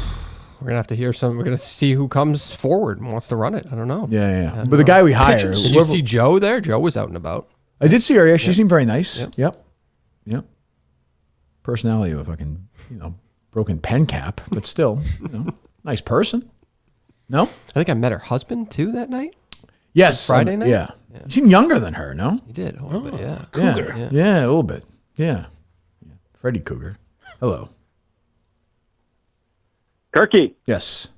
going to have to hear we're going to see who comes forward and wants to run it. I don't know. Yeah. But the guy we hired. Did you see Joe there? Joe was out and about. I did see her. Yeah, she seemed very nice. Yep. Personality of a fucking, broken pen cap, but still, nice person. No? I think I met her husband too that night. Yes. Friday night? Yeah. You seem younger than her, no? He did. A little bit, yeah. Cougar. Yeah, a little bit. Yeah. Freddie Cougar. Hello. Kirky. Yes.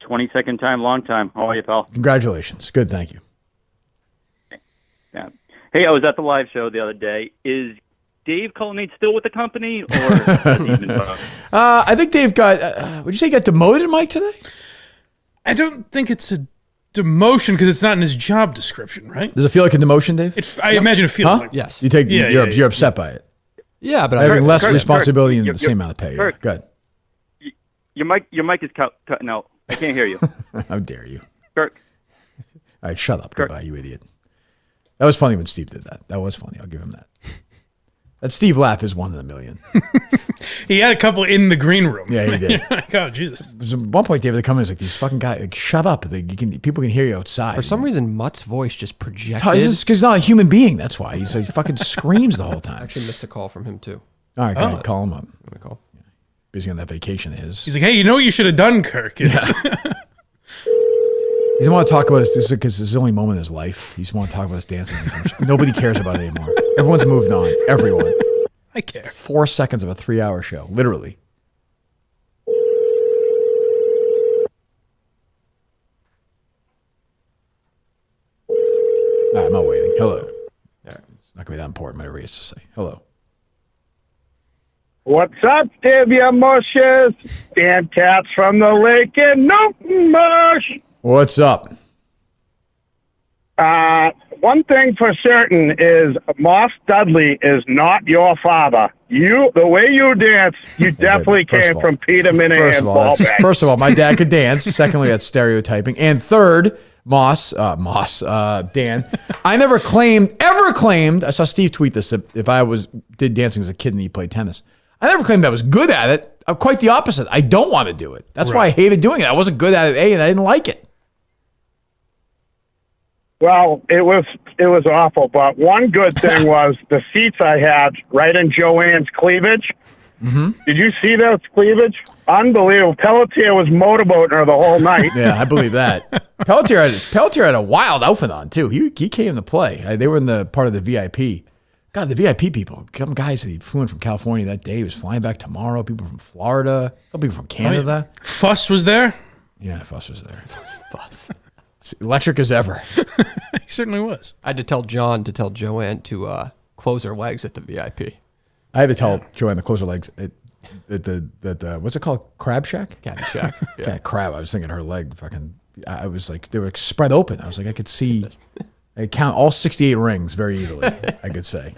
22nd time, long time. How are you, pal? Congratulations. Good, thank you. Yeah. Hey, I was at the live show the other day. Is Dave Cullinane still with the company, or has he been bugged? I think Dave got, would you say he got demoted, Mike, today? I don't think it's a demotion because it's not in his job description, right? Does it feel like a demotion, Dave? I imagine it feels like yes. You're upset by it. Yeah, but having less responsibility Kirk, and the same amount of pay. Kirk, Go ahead. Your mic is cutting out. I can't hear you. How dare you? Kirk. All right, shut up. Goodbye, you idiot. That was funny when Steve did that. That was funny. I'll give him that. That Steve laugh is 1 in a million. He had a couple in the green room. Yeah, he did. Like, oh, Jesus. At one point, David, they come in, it's like, these fucking guys, like, shut up. People can hear you outside. For some reason, Mutt's voice just projected. Because he's not a human being. That's why. He fucking screams the whole time. I actually missed a call from him, too. All right, go ahead. Call him up. I'm going to call. Busy on that vacation is. He's like, hey, you know what you should have done, Kirk? Yeah. He doesn't want to talk about this because this is the only moment in his life. He just want to talk about his dancing. Nobody cares about it anymore. Everyone's moved on. Everyone. I care. 4 seconds of a 3-hour show, literally. All right, I'm not waiting. Hello. All right, it's not going to be that important, whatever he has to say. Hello. What's up, Davia Mushes? Dan Cats from the lake in Milton Bush. What's up? One thing for certain is Moss Dudley is not your father. The way you dance, you definitely came from Peter Minahan's ball bag. First of all, my dad could dance. Secondly, that's stereotyping. And third, Dan, I never ever claimed, I saw Steve tweet this, that if I did dancing as a kid and he played tennis. I never claimed I was good at it. I'm quite the opposite. I don't want to do it. That's why I hated doing it. I wasn't good at it, and I didn't like it. Well, it was awful, but one good thing was the seats I had right in Joanne's cleavage. Mm-hmm. Did you see those cleavage? Unbelievable. Pelletier was motorboating her the whole night. Yeah, I believe that. Pelletier had a wild outfit on, too. He came to play. They were in the part of the VIP. God, the VIP people, some guys that flew in from California that day, he was flying back tomorrow, people from Florida, people from Canada. Fuss was there? Yeah, Fuss was there. Fuss. Electric as ever. He certainly was. I had to tell John to tell Joanne to close her legs at the VIP. I had to tell Joanne to close her legs at the what's it called? Crab Shack? Cabin Shack. Yeah, crab. I was thinking her leg fucking, I was like, they were spread open. I was like, I could count all 68 rings very easily, I could say.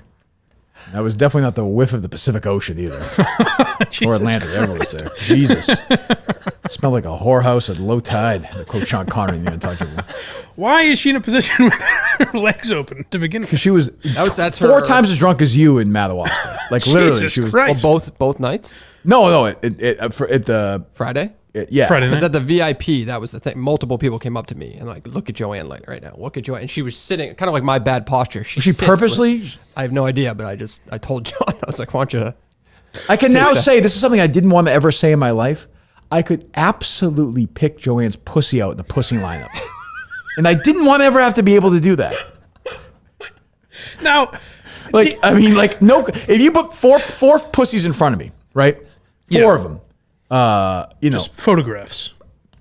That was definitely not the whiff of the Pacific Ocean either. Or Atlantic, everyone was there. Jesus. It smelled like a whorehouse at low tide. To quote Sean Connery in The Untouchable. Why is she in a position with her legs open to begin with? Because she was that's four times as drunk as you in Madawaska. Like literally, Jesus she was Christ. Both nights? No, at the Friday. Yeah, Friday night. Because at the VIP, that was the thing. Multiple people came up to me and like, look at Joanne like right now. Look at Joanne, and she was sitting, kind of like my bad posture. Was she purposely? I have no idea, but I told John, I was like, why don't you? I can now say this is something I didn't want to ever say in my life. I could absolutely pick Joanne's pussy out in the pussy lineup, and I didn't want to ever have to be able to do that. Now, no. If you put four pussies in front of me, right? Four of them. Just photographs.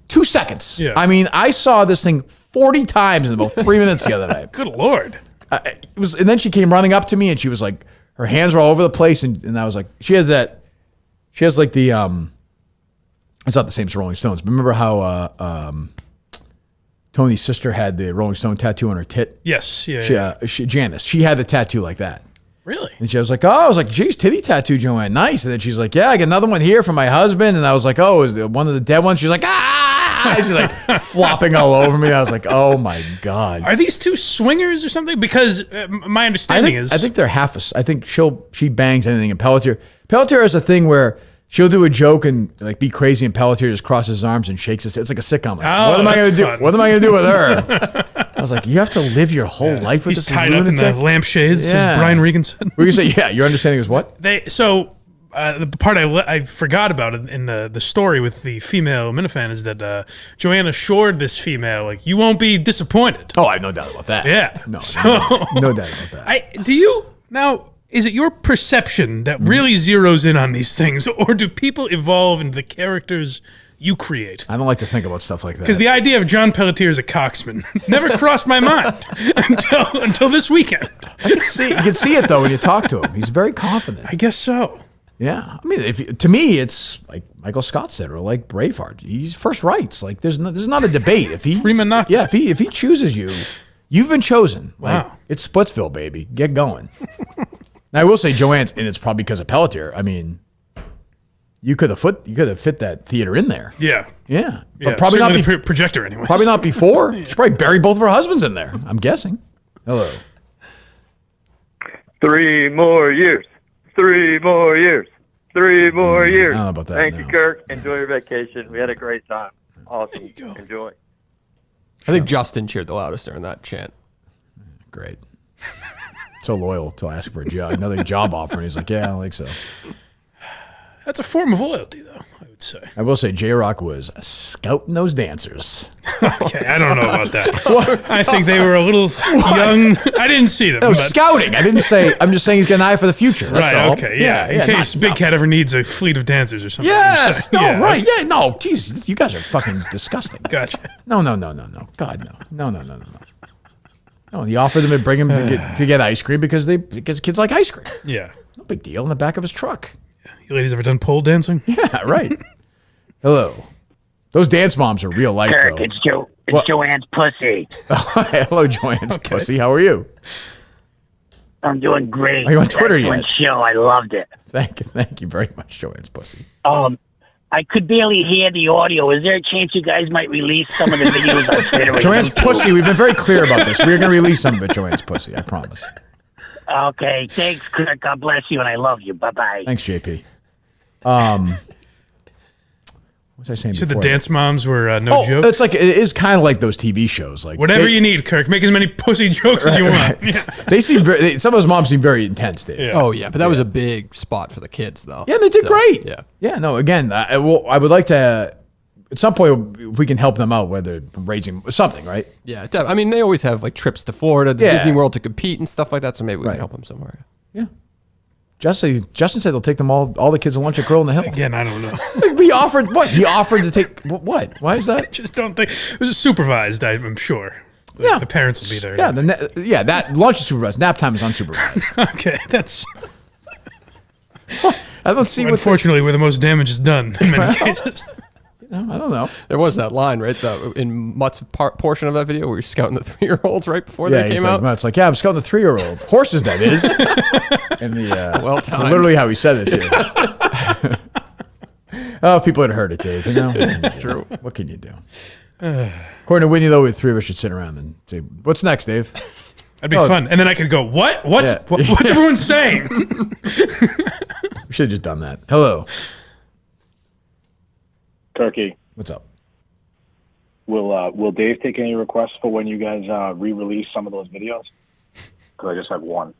2 seconds. Yeah. I mean, I saw this thing 40 times in about 3 minutes the other night. Good Lord. And then she came running up to me and she was like, her hands were all over the place. And I was like, she has like the, it's not the same as Rolling Stones. But remember how Tony's sister had the Rolling Stone tattoo on her tit? Yes. Janice, she had the tattoo like that. Really? And she was like, I was like, geez, titty tattoo, Joanne, nice. And then she's like, yeah, I got another one here from my husband. And I was like, oh, is it one of the dead ones? She's like, ah! She's like flopping all over me. I was like, oh my God. Are these two swingers or something? Because my understanding is... I think they're I think she bangs anything. And Pelletier has a thing where she'll do a joke and like be crazy, and Pelletier just crosses his arms and shakes his. It's like a sitcom. Like, what am I going to do? What am I going to do with her? was like, you have to live your whole life with He's this tied up in the lampshades, as Brian Regan said. What you say? Yeah, your understanding is what? The part I forgot about in the story with the female Minifan is that Joanne assured this female, like, you won't be disappointed. Oh, I have no doubt about that. Yeah. No doubt about that. Is it your perception that really zeroes in on these things, or do people evolve into the characters you create? I don't like to think about stuff like that. Because the idea of John Pelletier as a coxman never crossed my mind until this weekend. You can see it though when you talk to him. He's very confident. I guess so. Yeah, I mean, to me, it's like Michael Scott said, or like Braveheart. He's first rights. Like this is not a debate. If he chooses you, you've been chosen. Like, Wow. It's Splitsville, baby. Get going. Now, I will say Joanne's, and it's probably because of Pelletier. I mean, you could have fit that theater in there. Yeah. But probably not the projector anyway. Probably not before. She probably buried both of her husbands in there. I'm guessing. Hello. 3 more years. 3 more years. 3 more years. I don't know about that. Thank you, Kirk. Enjoy your vacation. We had a great time. Awesome. Enjoy. I think Justin cheered the loudest during that chant. Great. So loyal till I ask for another job offer, and he's like, "Yeah, I don't think so." That's a form of loyalty, though, I would say. I will say J-Rock was scouting those dancers. Okay, I don't know about that. I think they were a little young. I didn't see them. No, scouting. I didn't say. I'm just saying he's got an eye for the future. That's Right, all. okay, yeah. In case Big Cat ever needs a fleet of dancers or something. Yes. No. Yeah, Right. okay. Yeah. No. Jeez, you guys are fucking disgusting. Gotcha. No. God, no. No, he offered them to bring him to get ice cream because kids like ice cream. Yeah. No big deal. In the back of his truck. You ladies ever done pole dancing? Yeah, right. Hello. Those dance moms are real life, Kirk, though. it's Joanne's pussy. Hello, Joanne's pussy. How are you? I'm doing great. Are you on Twitter Excellent yet? show. I loved it. Thank you very much, Joanne's pussy. I could barely hear the audio. Is there a chance you guys might release some of the videos on Twitter? Joanne's pussy. We've been very clear about this. We're going to release some of it, Joanne's pussy. I promise. Okay. Thanks, Kirk. God bless you, and I love you. Bye-bye. Thanks, JP. What was I saying? You said the before dance moms were no joke? It's like it is kind of like those TV shows. Like Whatever you need, Kirk. Make as many pussy jokes as you want. Yeah. They seem some of those moms seem very intense, Dave. Yeah. Oh yeah, but that was a big spot for the kids, though. Yeah, they did great. Yeah. Yeah. No. Again, I would like to at some point if we can help them out, whether raising something, right? Yeah, I mean, they always have like trips to Florida, to Disney World to compete and stuff like that. So maybe we can help them somewhere. Yeah. Justin said they'll take them all the kids to lunch at Grill in the Hill. Again, I don't know. He offered what? He offered to take what? Why is that? I just don't think it was supervised. I'm sure. The parents will be there. Yeah, that lunch is supervised. Nap time is unsupervised. Okay, that's. I don't see. Unfortunately, where the most damage is done in many cases. I don't know. There was that line, right? In Mutt's portion of that video where he's scouting the 3-year-olds right before they came out. It's like, I'm scouting the 3-year-old. Horses, that is. And that's literally how he said it, too. Oh, people had heard it, Dave. You know? It's true. What can you do? According to Whitney, though, we 3 of us should sit around and say, what's next, Dave? That'd be fun. And then I could go, what? What's everyone saying? We should have just done that. Hello. Turkey. What's up? Will Dave take any requests for when you guys re-release some of those videos? Because I just have one.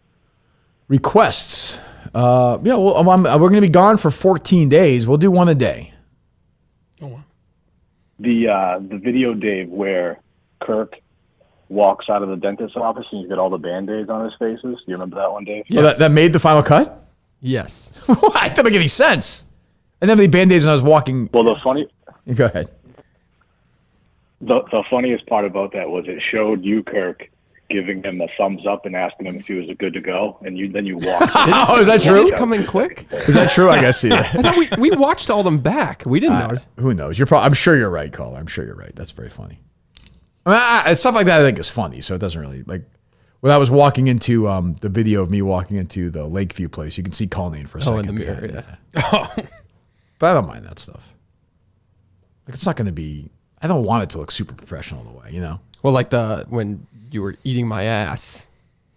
Requests. We're going to be gone for 14 days. We'll do one a day. Oh, wow. The video, Dave, where Kirk walks out of the dentist's office and you get all the Band-Aids on his faces. Do you remember that one, Dave? Yeah, that made the final cut? Yes. What? That doesn't make any sense. I didn't have any Band-Aids when I was walking. Well, the funny... Go ahead. The funniest part about that was it showed you, Kirk, giving him a thumbs up and asking him if he was good to go, and then you walked. Oh, is that true? Coming quick? Is that true? I guess yeah. I thought we watched all them back. We didn't notice. Who knows? I'm sure you're right, caller. I'm sure you're right. That's very funny. I mean, stuff like that I think is funny, so it doesn't really like. When I was walking into the video of me walking into the Lakeview place, you can see Colleen for a second. In the mirror, But I don't mind that stuff. Like it's not going to be. I don't want it to look super professional in a way, you know. Well, like when you were eating my ass,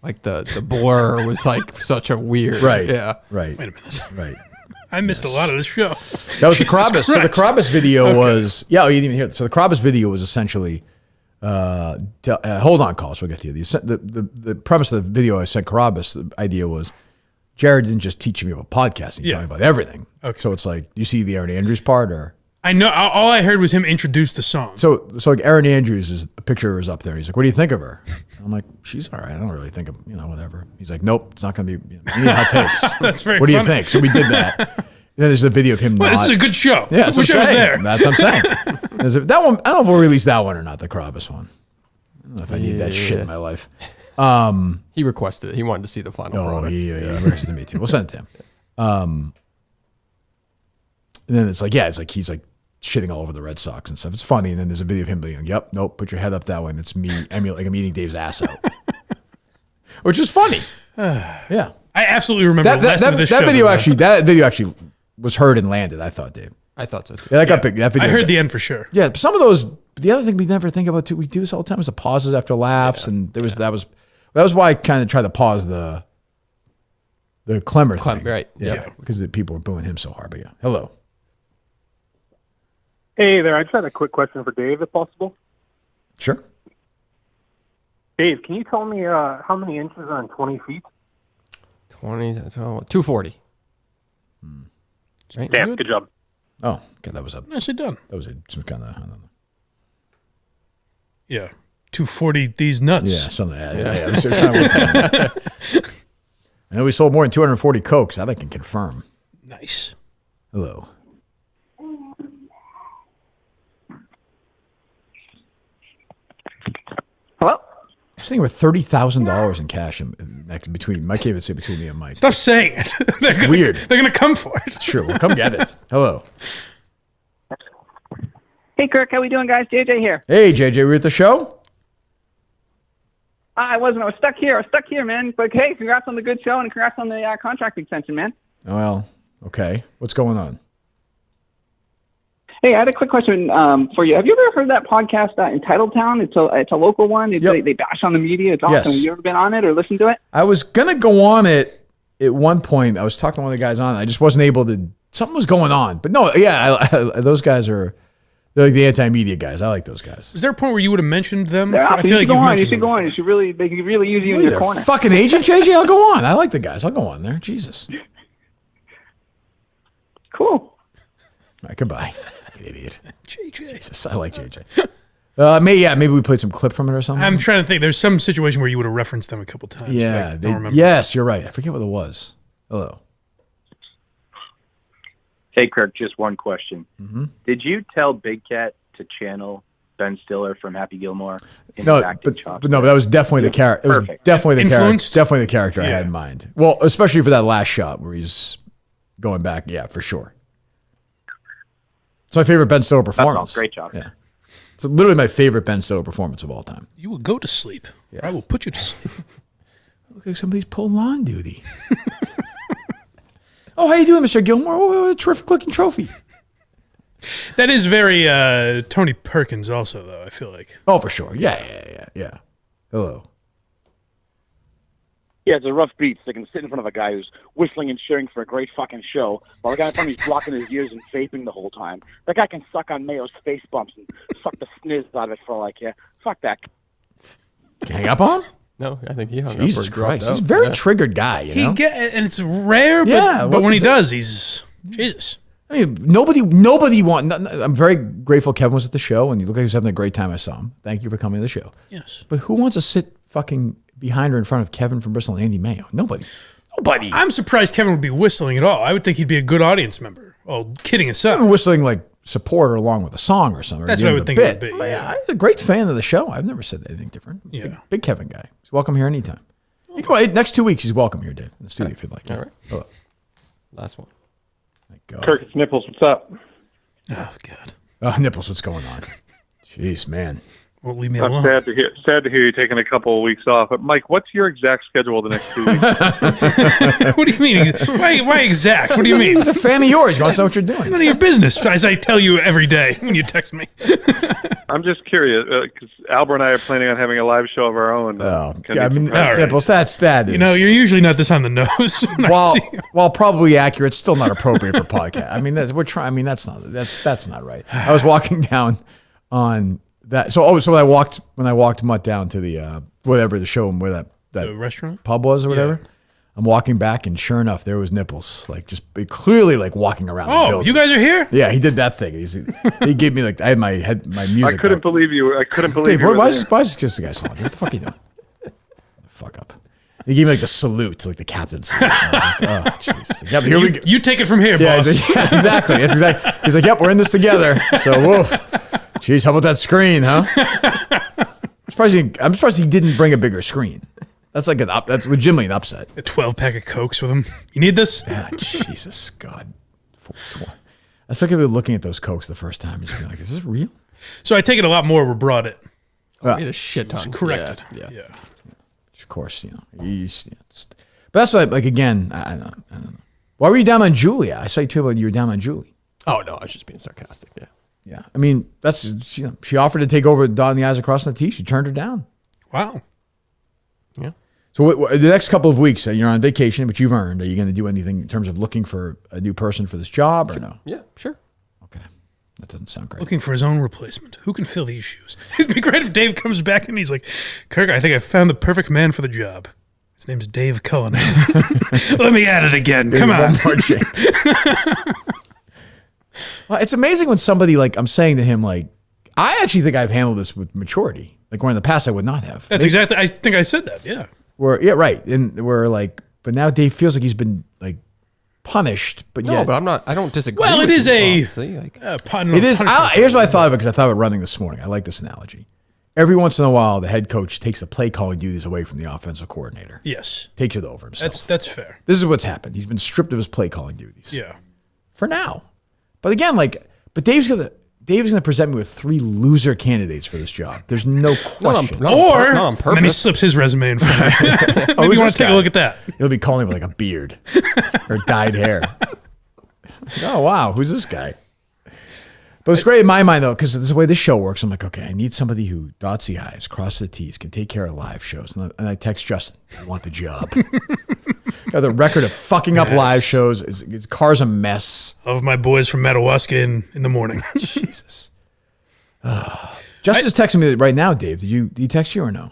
like the blur was like such a weird. Right. Yeah. Right. Wait a minute. Right. I missed a lot of this show. That was the Jesus Krabus. So the Christ. Krabus video was. Yeah, you didn't even hear it. So the Krabus video was essentially Hold on, calls. We'll get to you. The premise of the video I sent Carabas, the idea was Jared didn't just teach me about podcasting. He taught me about everything. Okay. So it's like, you see the Aaron Andrews part, or? I know. All I heard was him introduce the song. So like Aaron Andrews, a picture is up there. He's like, what do you think of her? I'm like, she's all right. I don't really think of, whatever. He's like, nope, it's not going to be, you need hot takes. That's very What do you funny. think? So we did that. And then there's a video of him This is a good show. Yeah, that's Wish what I I'm was saying. there. That's what I'm saying. That one, I don't know if we'll release that one or not, the Carabas one. I don't know if I need that shit in my life. He requested it. He wanted to see the final product. He requested me too. We'll send it to him. And then it's like he's like shitting all over the Red Sox and stuff. It's funny. And then there's a video of him being, yep, nope, put your head up that way. And it's me, I'm eating Dave's ass out. Which is funny. Yeah. I absolutely remember less of this show. That video actually was heard and landed, I thought, Dave. I thought so too. Yeah, that got big. That video I heard the end for sure. Yeah, some of those. The other thing we never think about too, we do this all the time, is the pauses after laughs, and that was why I kind of tried to pause the Clemmer thing, right? Yeah, because people were booing him so hard. But yeah, hello. Hey there, I just had a quick question for Dave, if possible. Sure. Dave, can you tell me how many inches are in 20 feet? 20, that's 240. Right? Damn, good job. Oh, okay, that was a nicely done. That was some kind of, I don't know. Yeah, 240 these nuts. Yeah, something like that. Yeah. I know we sold more than 240 Cokes. That I can confirm. Nice. Hello. Hello? I was thinking we're $30,000 in cash between Mike would say between me and Mike. Stop saying it. They're weird. They're gonna come for it. Sure, we'll come get it. Hello. Hey, Kirk, how we doing, guys? JJ here. Hey, JJ, we're at the show? I wasn't. I was stuck here, man. But hey, congrats on the good show and congrats on the contract extension, man. Well, okay. What's going on? Hey, I had a quick question for you. Have you ever heard that podcast, Entitled Town? It's a local one. They bash on the media. It's awesome. Yes. Have you ever been on it or listened to it? I was going to go on it at one point. I was talking to one of the guys on it. I just wasn't able to. Something was going on. But no, yeah, those guys are they're like the anti-media guys. I like those guys. Is there a point where you would have mentioned them? I feel like you've mentioned them. You should go on. You should really, they could really use you in your corner. Fucking agent, JJ? I'll go on. I like the guys. I'll go on there. Jesus. Cool. All right, goodbye. Idiot. JJ. Jesus, I like JJ. Maybe we played some clip from it or something. I'm trying to think. There's some situation where you would have referenced them a couple times. Yeah. Don't remember. Yes, you're right. I forget what it was. Hello. Hey, Kirk, just one question. Mm-hmm. Did you tell Big Cat to channel Ben Stiller from Happy Gilmore? No, but that was definitely the character. It was Perfect. definitely the Influenced? character. Definitely the character I had in mind. Well, especially for that last shot where he's going back. Yeah, for sure. It's my favorite Ben Stiller performance. Great job. Yeah. It's literally my favorite Ben Stiller performance of all time. You will go to sleep. Yeah. I will put you to sleep. Look like somebody's pulled lawn duty. Oh, how you doing, Mr. Gilmore? Oh, a terrific looking trophy. That is very Tony Perkins also, though, I feel like. Oh, for sure. Yeah. Hello. Yeah, it's a rough beat. So they can sit in front of a guy who's whistling and cheering for a great fucking show, while the guy in front of him is blocking his ears and vaping the whole time. That guy can suck on Mayo's face bumps and suck the sniz out of it for fuck that. Did you hang up on him? No, I think he hung Jesus up. Or Christ. dropped He's a out. very triggered guy, you know? And it's rare, but when he does, he's Jesus. I mean, nobody I'm very grateful Kevin was at the show, and you look like he was having a great time. I saw him. Thank you for coming to the show. Yes. But who wants to sit fucking behind or in front of Kevin from Bristol and Andy Mayo? Nobody. I'm surprised Kevin would be whistling at all. I would think he'd be a good audience member. Oh, kidding aside. I'm whistling like support or along with a song or something. That's what I would think it would be. Yeah. I'm a great fan of the show. I've never said anything different. Yeah. Big Kevin guy. He's welcome here anytime. You go, next 2 weeks, he's welcome here, Dave, in the studio if you'd like. All right. Hello. Last one. Thank God. Kirk, it's Nipples. What's up? Oh, God. Oh, Nipples, what's going on? Jeez, man. Won't leave me I'm alone. sad to hear you taking a couple of weeks off. But Mike, what's your exact schedule the next 2 weeks? What do you mean? Why exact? What do you mean? He's a fan of yours. You want to know what you're doing? It's none of your business, as I tell you every day when you text me. I'm just curious because Albert and I are planning on having a live show of our own. Nipples, that is. You know, you're usually not this on the nose. While probably accurate, still not appropriate for podcast. I mean, that's not right. I was walking down on So when I walked Mutt down to the whatever the show and where that the restaurant pub was or whatever, I'm walking back and sure enough there was Nipples like just clearly like walking around. the building. You guys are here? Yeah, he did that thing. He gave me like I had my music. I couldn't believe you. I couldn't believe Dave, you. why is this just the guy salon? What the fuck are you doing? Fuck up. He gave me like the salute, like the captain's salute. I was like, oh, jeez. Yeah, but here we go. You take it from here, boss. Yeah, exactly. That's exactly. He's like, yep, we're in this together. So, woof. Jeez, how about that screen, huh? I'm surprised he didn't bring a bigger screen. That's that's legitimately an upset. A 12-pack of Cokes with him. You need this? Yeah, Jesus, God. That's like looking at those Cokes the first time. Just being like, is this real? So I take it a lot more were brought it. Made a shit ton. It's corrected. Yeah. Of course, but that's like again, I don't know. Why were you down on Julia? I saw you too about you were down on Julie. Oh no, I was just being sarcastic. Yeah. Yeah. I mean, she offered to take over dotting the I's across the T's. She turned her down. Wow. Yeah. So the next couple of weeks, you're on vacation, which you've earned. Are you going to do anything in terms of looking for a new person for this job or no? Yeah, sure. Okay. That doesn't sound great. Looking for his own replacement. Who can fill these shoes? It'd be great if Dave comes back and he's like, Kirk, I think I found the perfect man for the job. His name's Dave Cullinane. Let me add it again. Come on. Well, it's amazing when somebody I'm saying to him, I actually think I've handled this with maturity. Where in the past I would not have. That's exactly, I think I said that, yeah. Right. And but now Dave feels like he's been punished, but no, yet. but I don't disagree. Well, it with is you, a honestly, it is. Here's what I thought of it because I thought of it running this morning. I like this analogy. Every once in a while, the head coach takes the play calling duties away from the offensive coordinator. Yes. Takes it over himself. That's fair. This is what's happened. He's been stripped of his play calling duties. Yeah. For now. But again, but Dave's gonna present me with 3 loser candidates for this job. There's no question. Not on purpose. Then he slips his resume in front of me. Maybe you want to take a look at that. He'll be calling him with a beard or dyed hair. Oh, wow. Who's this guy? But it's great in my mind, though, because this is the way this show works. I'm like, okay, I need somebody who dots the I's, crosses the T's, can take care of live shows. And I text Justin, I want the job. Got the record of fucking up live shows. His car's a mess. Of my boys from Madawaska in the morning. Jesus. Justin's texting me right now, Dave. Did he text you or no?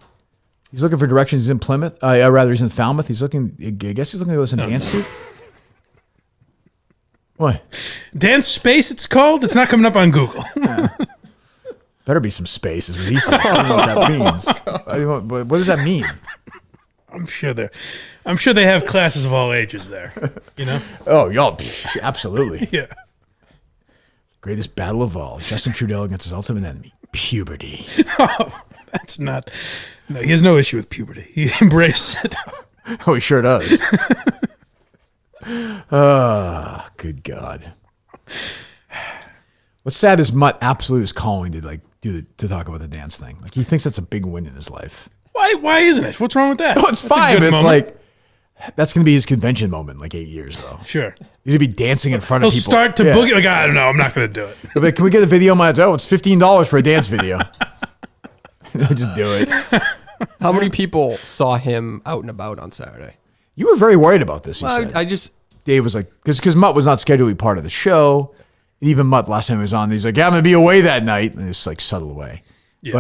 He's looking for directions. He's in Plymouth. Rather, he's in Falmouth. I guess he's looking to go to some dance to. What? Dance Space, it's called? It's not coming up on Google. Better be some space, is what he said. I don't know what that means. What does that mean? I'm sure they have classes of all ages there. You know? Oh, y'all, absolutely. Yeah. Greatest battle of all. Justin Trudeau against his ultimate enemy, puberty. Oh, that's not. No, he has no issue with puberty. He embraces it. Oh, he sure does. Oh, good God. What's sad is Mutt absolutely is calling to talk about the dance thing. He thinks that's a big win in his life. Why isn't it? What's wrong with that? No, it's fine. But it's that's going to be his convention moment in 8 years, though. Sure. He's going to be dancing in front of people. He'll start to boogie. I don't know. I'm not going to do it. But can we get a video? It's $15 for a dance video. Just do it. How many people saw him out and about on Saturday? You were very worried about this. Dave was like, because Mutt was not scheduled to be part of the show. Even Mutt last time he was on, he's like, yeah, I'm going to be away that night. And it's settled away. Yeah.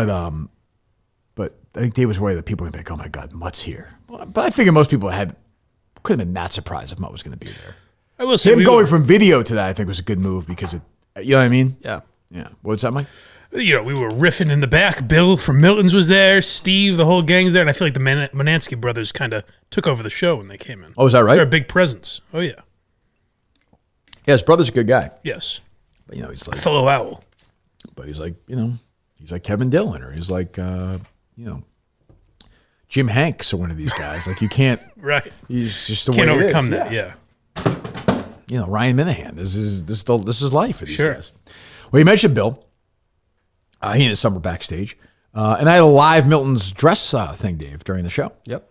But I think Dave was worried that people were going to be like, oh my God, Mutt's here. But I figure most people couldn't have been that surprised if Mutt was going to be there. I will say him going from video to that, I think was a good move because you know what I mean? Yeah. Yeah. What's that, Mike? We were riffing in the back. Bill from Miltons was there. Steve, the whole gang's there. And I feel like the Manansky brothers kind of took over the show when they came in. Oh, is that right? They're a big presence. Oh, yeah. Yeah, his brother's a good guy. Yes. But, he's like... a fellow owl. But he's like, he's like Kevin Dillon or he's like, Jim Hanks or one of these guys. You can't... Right. He's just the way Can't it overcome is. that, yeah. Ryan Minahan. This is life for these guys. Well, you mentioned Bill. He and his summer backstage. And I had a live Milton's dress thing, Dave, during the show. Yep.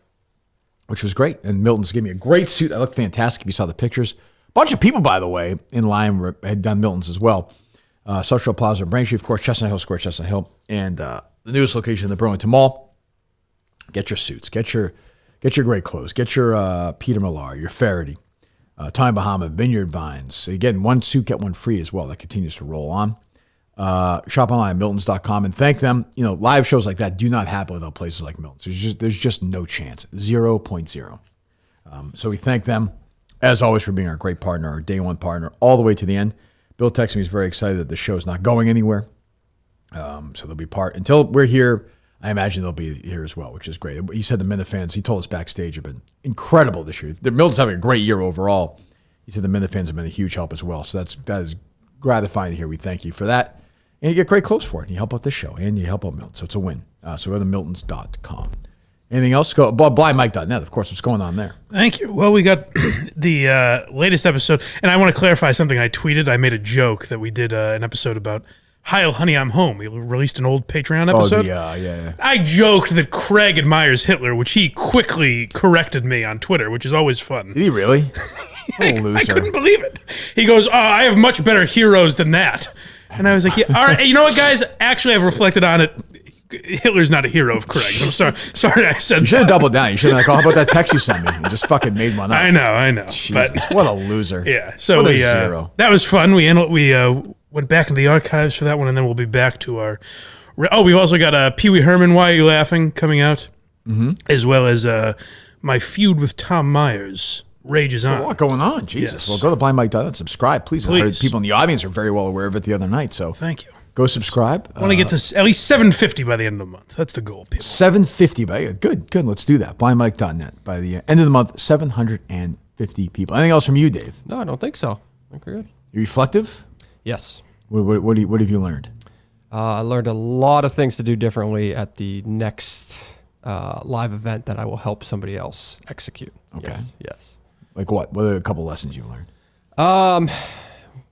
Which was great. And Milton's gave me a great suit. I looked fantastic if you saw the pictures. A bunch of people, by the way, in line had done Milton's as well. South Shore Plaza in Braintree, of course, Chestnut Hill Square, Chestnut Hill, and the newest location in the Burlington Mall. Get your suits. Get your great clothes. Get your Peter Millar, your Faraday, Tommy Bahama, Vineyard Vines. Again, one suit, get one free as well. That continues to roll on. Shop online at Miltons.com and thank them. You know, live shows like that do not happen without places like Miltons. There's just no chance. 0.0. So we thank them, as always, for being our great partner, our day one partner, all the way to the end. Bill texted me, he's very excited that the show is not going anywhere. So they'll be part until we're here. I imagine they'll be here as well, which is great. He said the Minifans, he told us backstage, have been incredible this year. The Milton's having a great year overall. He said the Minifans have been a huge help as well. So that is gratifying to hear. We thank you for that. And you get great clothes for it. And you help out this show. And you help out Milton. So it's a win. So go to Miltons.com. Anything else? Go blindmike.net, of course. What's going on there? Thank you. Well, we got the latest episode. And I want to clarify something I tweeted. I made a joke that we did an episode about Heil, Honey, I'm Home. We released an old Patreon episode. Oh, yeah. I joked that Craig admires Hitler, which he quickly corrected me on Twitter, which is always fun. Did he really? What a loser. I couldn't believe it. He goes, I have much better heroes than that. And I was like, yeah, all right. You know what, guys? Actually, I've reflected on it. Hitler's not a hero of Craig's. I'm sorry I said You should have doubled down. You should have like, how about that text you sent me? You just fucking made one up. I know. Jesus, what a loser. Yeah. So what a zero. That was fun. We went back into the archives for that one, and then we'll be back to our... we've also got Pee Wee Herman, Why Are You Laughing, coming out, as well as my feud with Tom Myers rages on. A lot going on, Jesus. Yes. Well, go to blindmike.net and subscribe, please. I heard people in the audience are very well aware of it the other night, so thank you. Go subscribe. I want to get to at least 750 by the end of the month. That's the goal, people. 750 good. Let's do that. Blindmike.net by the end of the month. 750 people. Anything else from you, Dave? No, I don't think so. I think we're good. You reflective? Yes. What have you learned? I learned a lot of things to do differently at the next live event that I will help somebody else execute. Okay. Yes. Like what? What are a couple lessons you learned?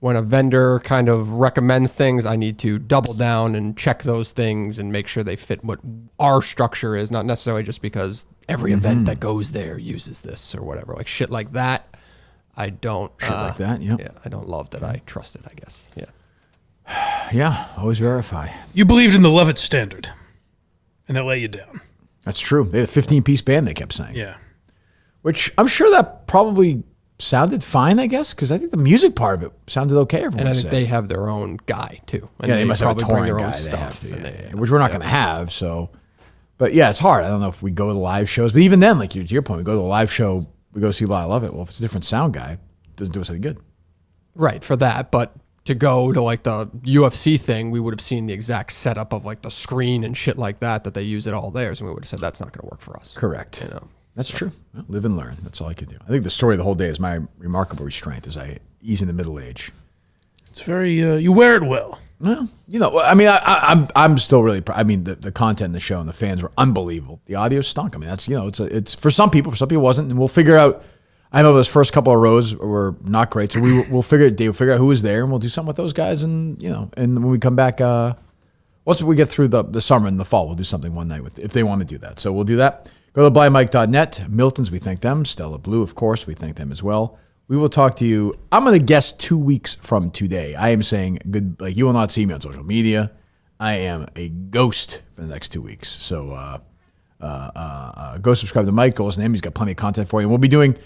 When a vendor kind of recommends things, I need to double down and check those things and make sure they fit what our structure is, not necessarily just because every event that goes there uses this or whatever. Like shit like that, I don't... like that, yep. Yeah, I don't love that I trust it, I guess. Yeah. Yeah, always verify. You believed in the Levitt standard, and that let you down. That's true. They had a 15-piece band, they kept saying. Yeah. Which I'm sure that probably... sounded fine, I guess, because I think the music part of it sounded okay. And I think they have their own guy too. And they must have a touring their guy. own stuff, which we're not going to have. So, but yeah, it's hard. I don't know if we go to live shows, but even then, like to your point, we go to a live show, we go see I Love It. Well, if it's a different sound guy, it doesn't do us any good. Right, for that, but to go to like the UFC thing, we would have seen the exact setup of like the screen and shit like that they use at all theirs, and we would have said that's not going to work for us. Correct. You know. That's true. Well, live and learn. That's all I can do. I think the story of the whole day is my remarkable restraint as I ease into middle age. It's very, you wear it well. Well, you know, I mean, I'm still really proud. I mean, the content in the show and the fans were unbelievable. The audio stunk. I mean, that's, you know, it's for some people it wasn't. And we'll figure out, I know those first couple of rows were not great. So we'll figure out who was there and we'll do something with those guys. And, you know, and when we come back, once we get through the summer and the fall, we'll do something one night if they want to do that. So we'll do that. Go to blindmike.net. Miltons, we thank them. StellaBlue, of course, we thank them as well. We will talk to you, I'm going to guess 2 weeks from today. I am saying good, like you will not see me on social media. I am a ghost for the next 2 weeks. So go subscribe to Mike. Go listen to him. He's got plenty of content for you. And we'll be doing,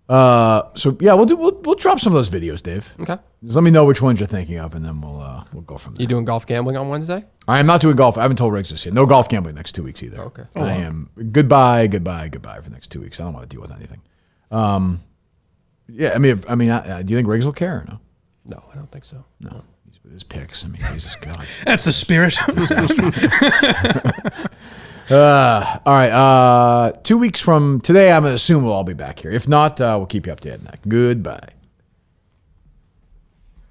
we'll drop some of those videos, Dave. Okay. Just let me know which ones you're thinking of, and then we'll go from there. You doing golf gambling on Wednesday? I am not doing golf. I haven't told Riggs this yet. No golf gambling next 2 weeks either. Okay. I am goodbye for the next 2 weeks. I don't want to deal with anything. Yeah, I mean, do you think Riggs will care or no? No, I don't think so. No, he's with his picks. I mean, Jesus God. That's the spirit. All right. 2 weeks from today, I'm going to assume we'll all be back here. If not, we'll keep you updated on that. Goodbye.